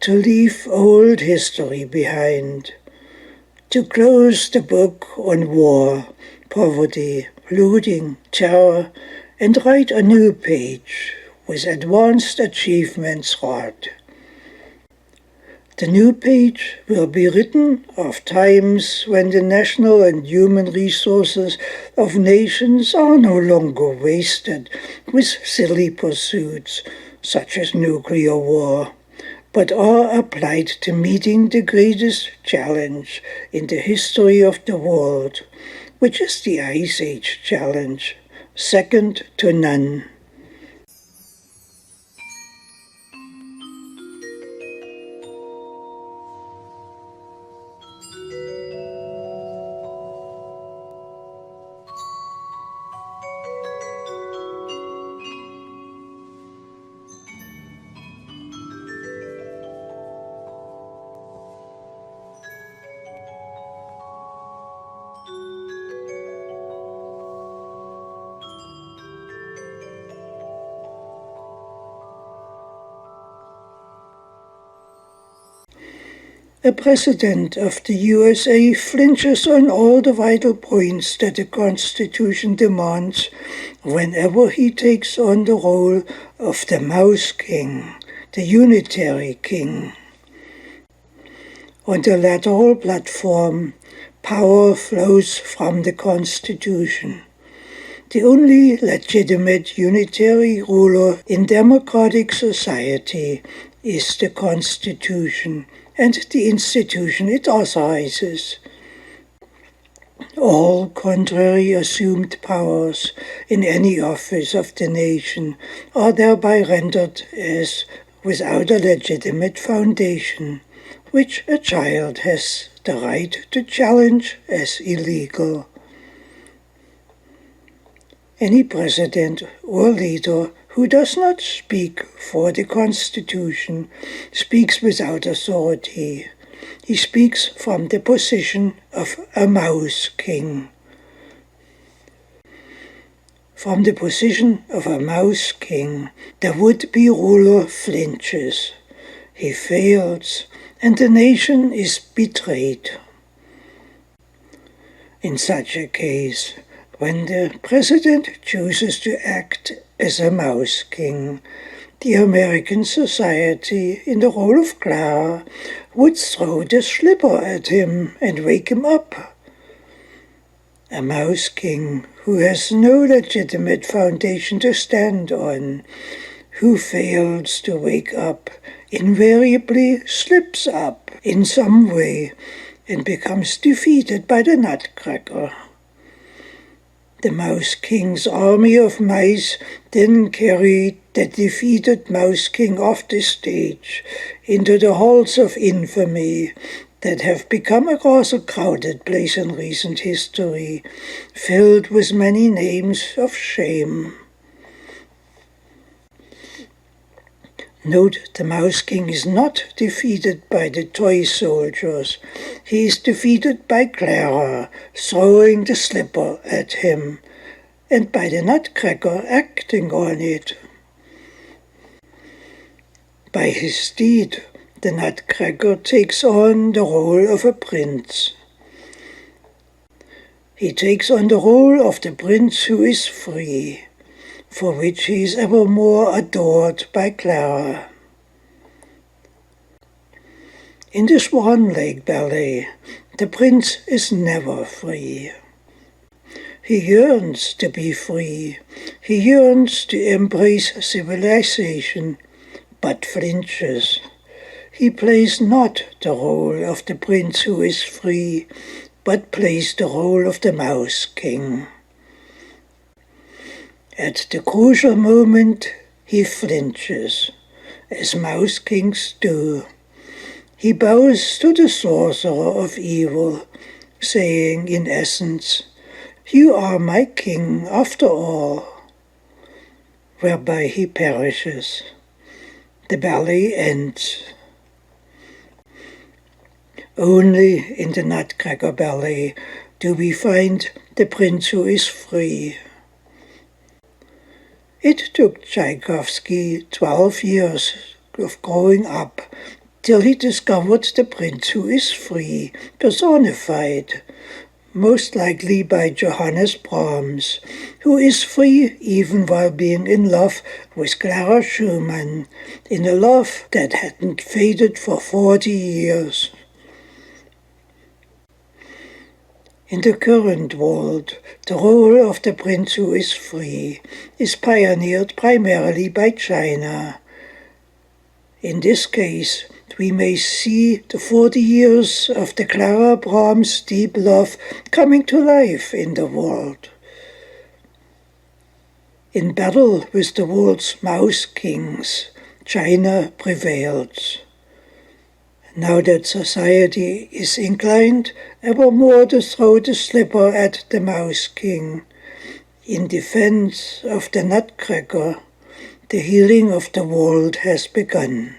to leave old history behind, to close the book on war, poverty, looting, terror, and write a new page with advanced achievements wrought. The new page will be written of times when the national and human resources of nations are no longer wasted with silly pursuits such as nuclear war, but are applied to meeting the greatest challenge in the history of the world, which is the Ice Age challenge, second to none. A president of the USA flinches on all the vital points that the Constitution demands whenever he takes on the role of the Mouse King, the unitary king. On the lateral platform, power flows from the Constitution. The only legitimate unitary ruler in democratic society is the Constitution and the institution it authorizes. All contrary assumed powers in any office of the nation are thereby rendered as without a legitimate foundation, which a child has the right to challenge as illegal. Any president or leader who does not speak for the Constitution speaks without authority. He speaks from the position of a mouse king. From the position of a mouse king, the would-be ruler flinches. He fails, and the nation is betrayed. In such a case, when the president chooses to act as a mouse king, the American society, in the role of Clara, would throw the slipper at him and wake him up. A mouse king who has no legitimate foundation to stand on, who fails to wake up, invariably slips up in some way and becomes defeated by the Nutcracker. The Mouse King's army of mice then carry the defeated Mouse King off the stage into the halls of infamy that have become a rather crowded place in recent history, filled with many names of shame. Note, the Mouse King is not defeated by the toy soldiers. He is defeated by Clara, throwing the slipper at him, and by the Nutcracker acting on it. By his deed, the Nutcracker takes on the role of a prince. He takes on the role of the prince who is free, for which he is evermore adored by Clara. In the Swan Lake ballet, the prince is never free. He yearns to be free. He yearns to embrace civilization, but flinches. He plays not the role of the prince who is free, but plays the role of the Mouse King. At the crucial moment, he flinches, as Mouse Kings do. He bows to the sorcerer of evil, saying in essence, "You are my king after all," whereby he perishes. The ballet ends. Only in the Nutcracker ballet do we find the prince who is free. It took Tchaikovsky 12 years of growing up till he discovered the prince who is free, personified, most likely by Johannes Brahms, who is free even while being in love with Clara Schumann, in a love that hadn't faded for 40 years. In the current world, the role of the prince who is free is pioneered primarily by China. In this case, we may see the 40 years of the Clara Brahms deep love coming to life in the world. In battle with the world's Mouse Kings, China prevails. Now that society is inclined evermore to throw the slipper at the Mouse King, in defense of the Nutcracker, the healing of the world has begun.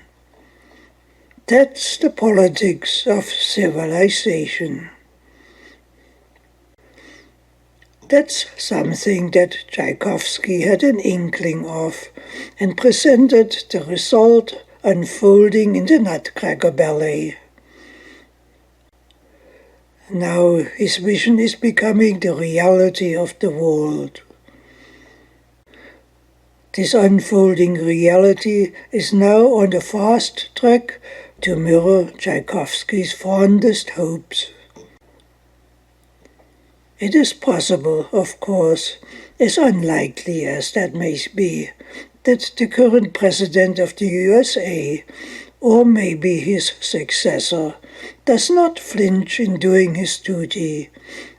That's the politics of civilization. That's something that Tchaikovsky had an inkling of, and presented the result unfolding in the Nutcracker ballet. Now his vision is becoming the reality of the world. This unfolding reality is now on the fast track to mirror Tchaikovsky's fondest hopes. It is possible, of course, as unlikely as that may be, that the current president of the USA, or maybe his successor, does not flinch in doing his duty,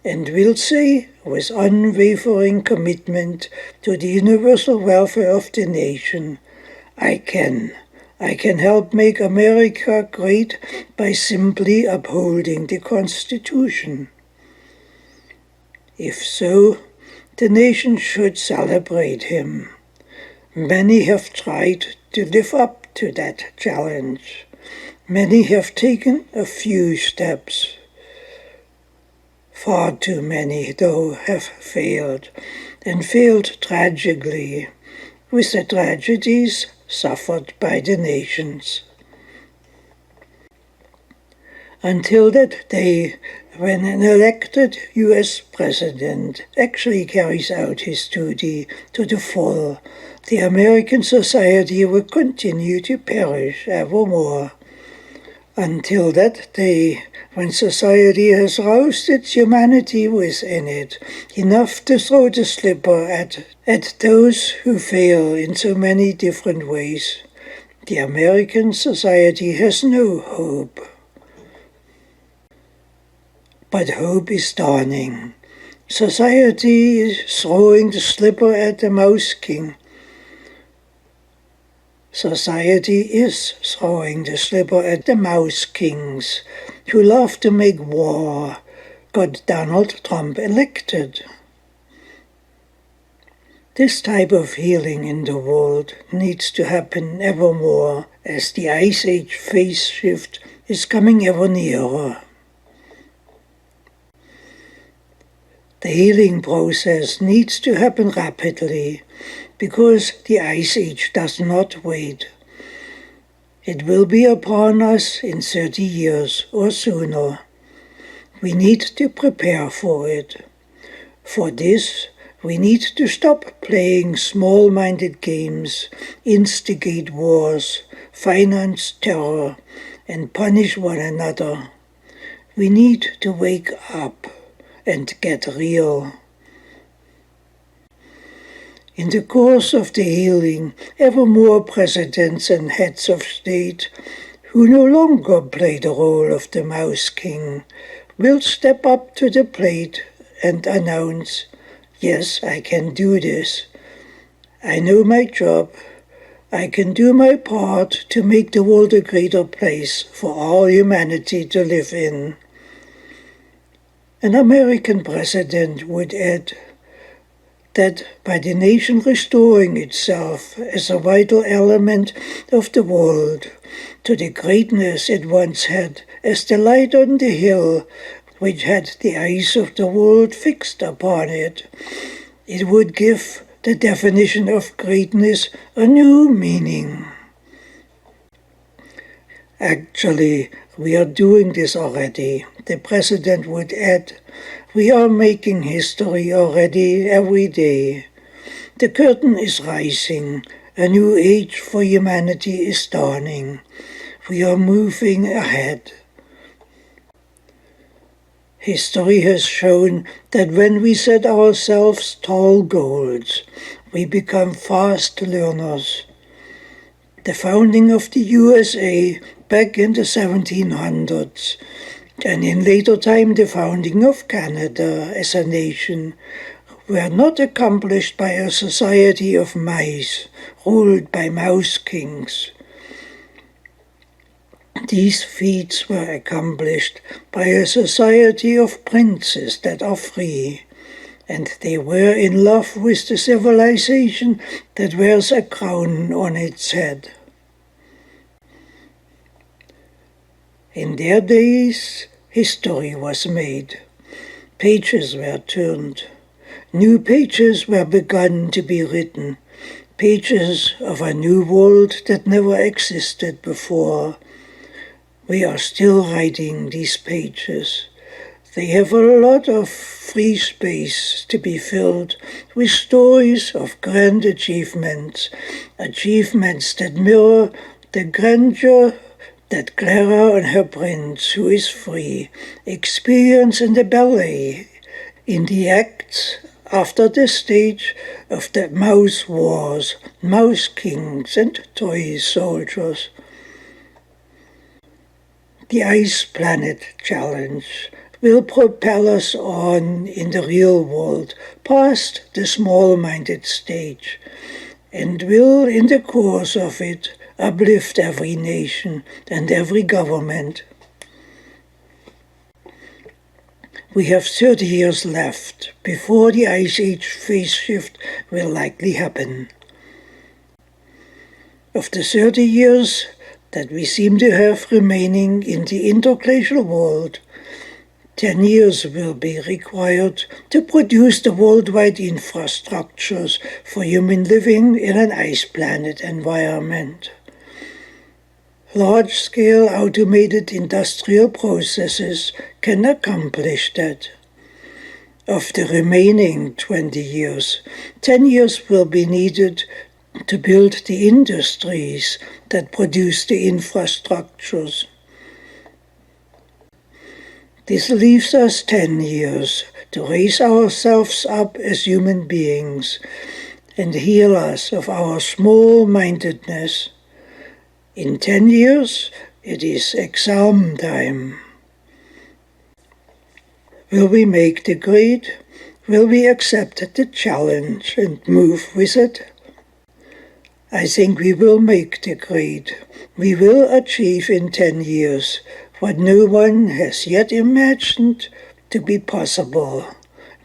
and will say, with unwavering commitment to the universal welfare of the nation, I can help make America great by simply upholding the Constitution. If so, the nation should celebrate him. Many have tried to live up to that challenge. Many have taken a few steps. Far too many, though, have failed, and failed tragically, with the tragedies suffered by the nations. Until that day when an elected US president actually carries out his duty to the full, the American society will continue to perish evermore. Until that day when society has roused its humanity within it, enough to throw the slipper at those who fail in so many different ways, the American society has no hope. But hope is dawning. Society is throwing the slipper at the Mouse King. Society is throwing the slipper at the mouse kings who love to make war, got Donald Trump elected. This type of healing in the world needs to happen ever more as the Ice Age phase shift is coming ever nearer. The healing process needs to happen rapidly because the Ice Age does not wait. It will be upon us in 30 years or sooner. We need to prepare for it. For this, we need to stop playing small-minded games, instigate wars, finance terror, and punish one another. We need to wake up and get real. In the course of the healing, ever more presidents and heads of state, who no longer play the role of the Mouse King, will step up to the plate and announce, "Yes, I can do this. I know my job. I can do my part to make the world a greater place for all humanity to live in." An American president would add that by the nation restoring itself as a vital element of the world to the greatness it once had as the light on the hill which had the eyes of the world fixed upon it, it would give the definition of greatness a new meaning. Actually, we are doing this already. The president would add, we are making history already every day. The curtain is rising. A new age for humanity is dawning. We are moving ahead. History has shown that when we set ourselves tall goals, we become fast learners. The founding of the USA back in the 1700s, and in later time the founding of Canada as a nation, were not accomplished by a society of mice ruled by mouse kings. These feats were accomplished by a society of princes that are free, and they were in love with the civilization that wears a crown on its head. In their days, history was made. Pages were turned. New pages were begun to be written. Pages of a new world that never existed before. We are still writing these pages. They have a lot of free space to be filled with stories of grand achievements, achievements that mirror the grandeur that Clara and her prince, who is free, experience in the ballet, in the acts after the stage of the mouse wars, mouse kings and toy soldiers. The Ice Planet Challenge will propel us on in the real world, past the small-minded stage, and will, in the course of it, uplift every nation and every government. We have 30 years left before the Ice Age phase shift will likely happen. Of the 30 years that we seem to have remaining in the interglacial world, 10 years will be required to produce the worldwide infrastructures for human living in an ice planet environment. Large-scale automated industrial processes can accomplish that. Of the remaining 20 years, 10 years will be needed to build the industries that produce the infrastructures. This leaves us 10 years to raise ourselves up as human beings and heal us of our small-mindedness. In 10 years, it is exam time. Will we make the grade? Will we accept the challenge and move with it? I think we will make the grade. We will achieve in 10 years what no one has yet imagined to be possible,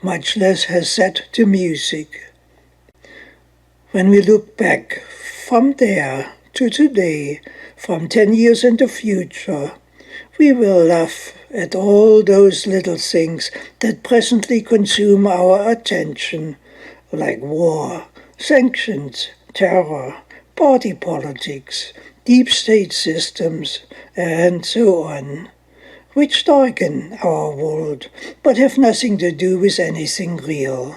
much less has set to music. When we look back from there to today, from 10 years in the future, we will laugh at all those little things that presently consume our attention, like war, sanctions, terror, party politics, deep state systems, and so on, which darken our world, but have nothing to do with anything real.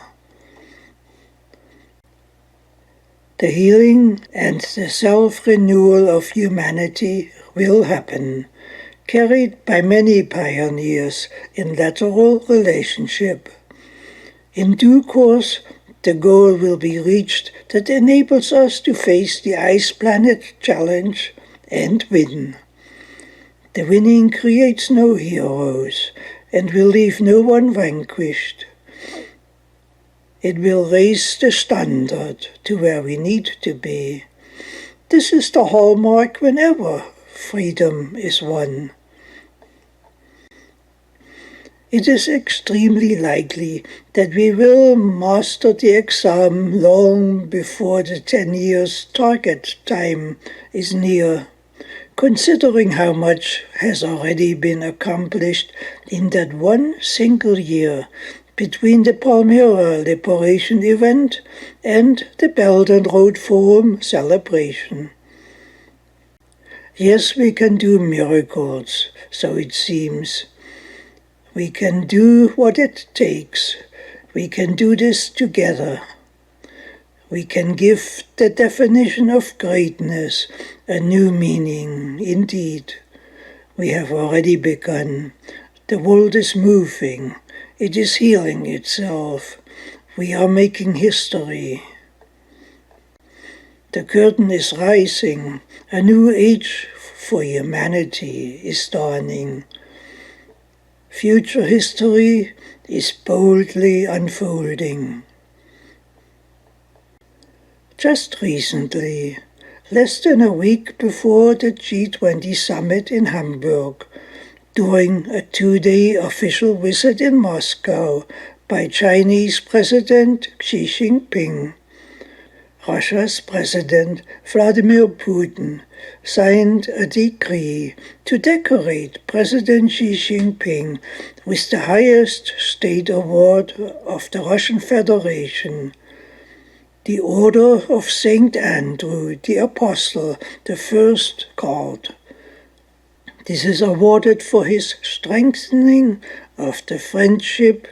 The healing and the self-renewal of humanity will happen, carried by many pioneers in lateral relationship. In due course, the goal will be reached that enables us to face the ice planet challenge and win. The winning creates no heroes and will leave no one vanquished. It will raise the standard to where we need to be. This is the hallmark whenever freedom is won. It is extremely likely that we will master the exam long before the 10 years target time is near, considering how much has already been accomplished in that one single year between the Palmyra Liberation event and the Belt and Road Forum celebration. Yes, we can do miracles, so it seems. We can do what it takes. We can do this together. We can give the definition of greatness a new meaning, indeed. We have already begun. The world is moving. It is healing itself. We are making history. The curtain is rising. A new age for humanity is dawning. Future history is boldly unfolding. Just recently, less than a week before the G20 summit in Hamburg, during a 2-day official visit in Moscow by Chinese President Xi Jinping, Russia's President Vladimir Putin signed a decree to decorate President Xi Jinping with the highest state award of the Russian Federation, the Order of St. Andrew the Apostle, the first called. This is awarded for his strengthening of the friendship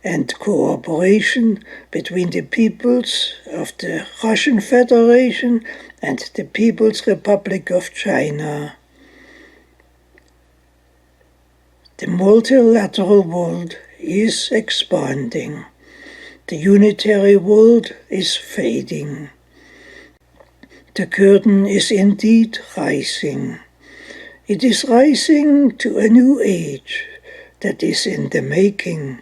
and cooperation between the peoples of the Russian Federation and the People's Republic of China. The multilateral world is expanding. The unitary world is fading. The curtain is indeed rising. It is rising to a new age that is in the making.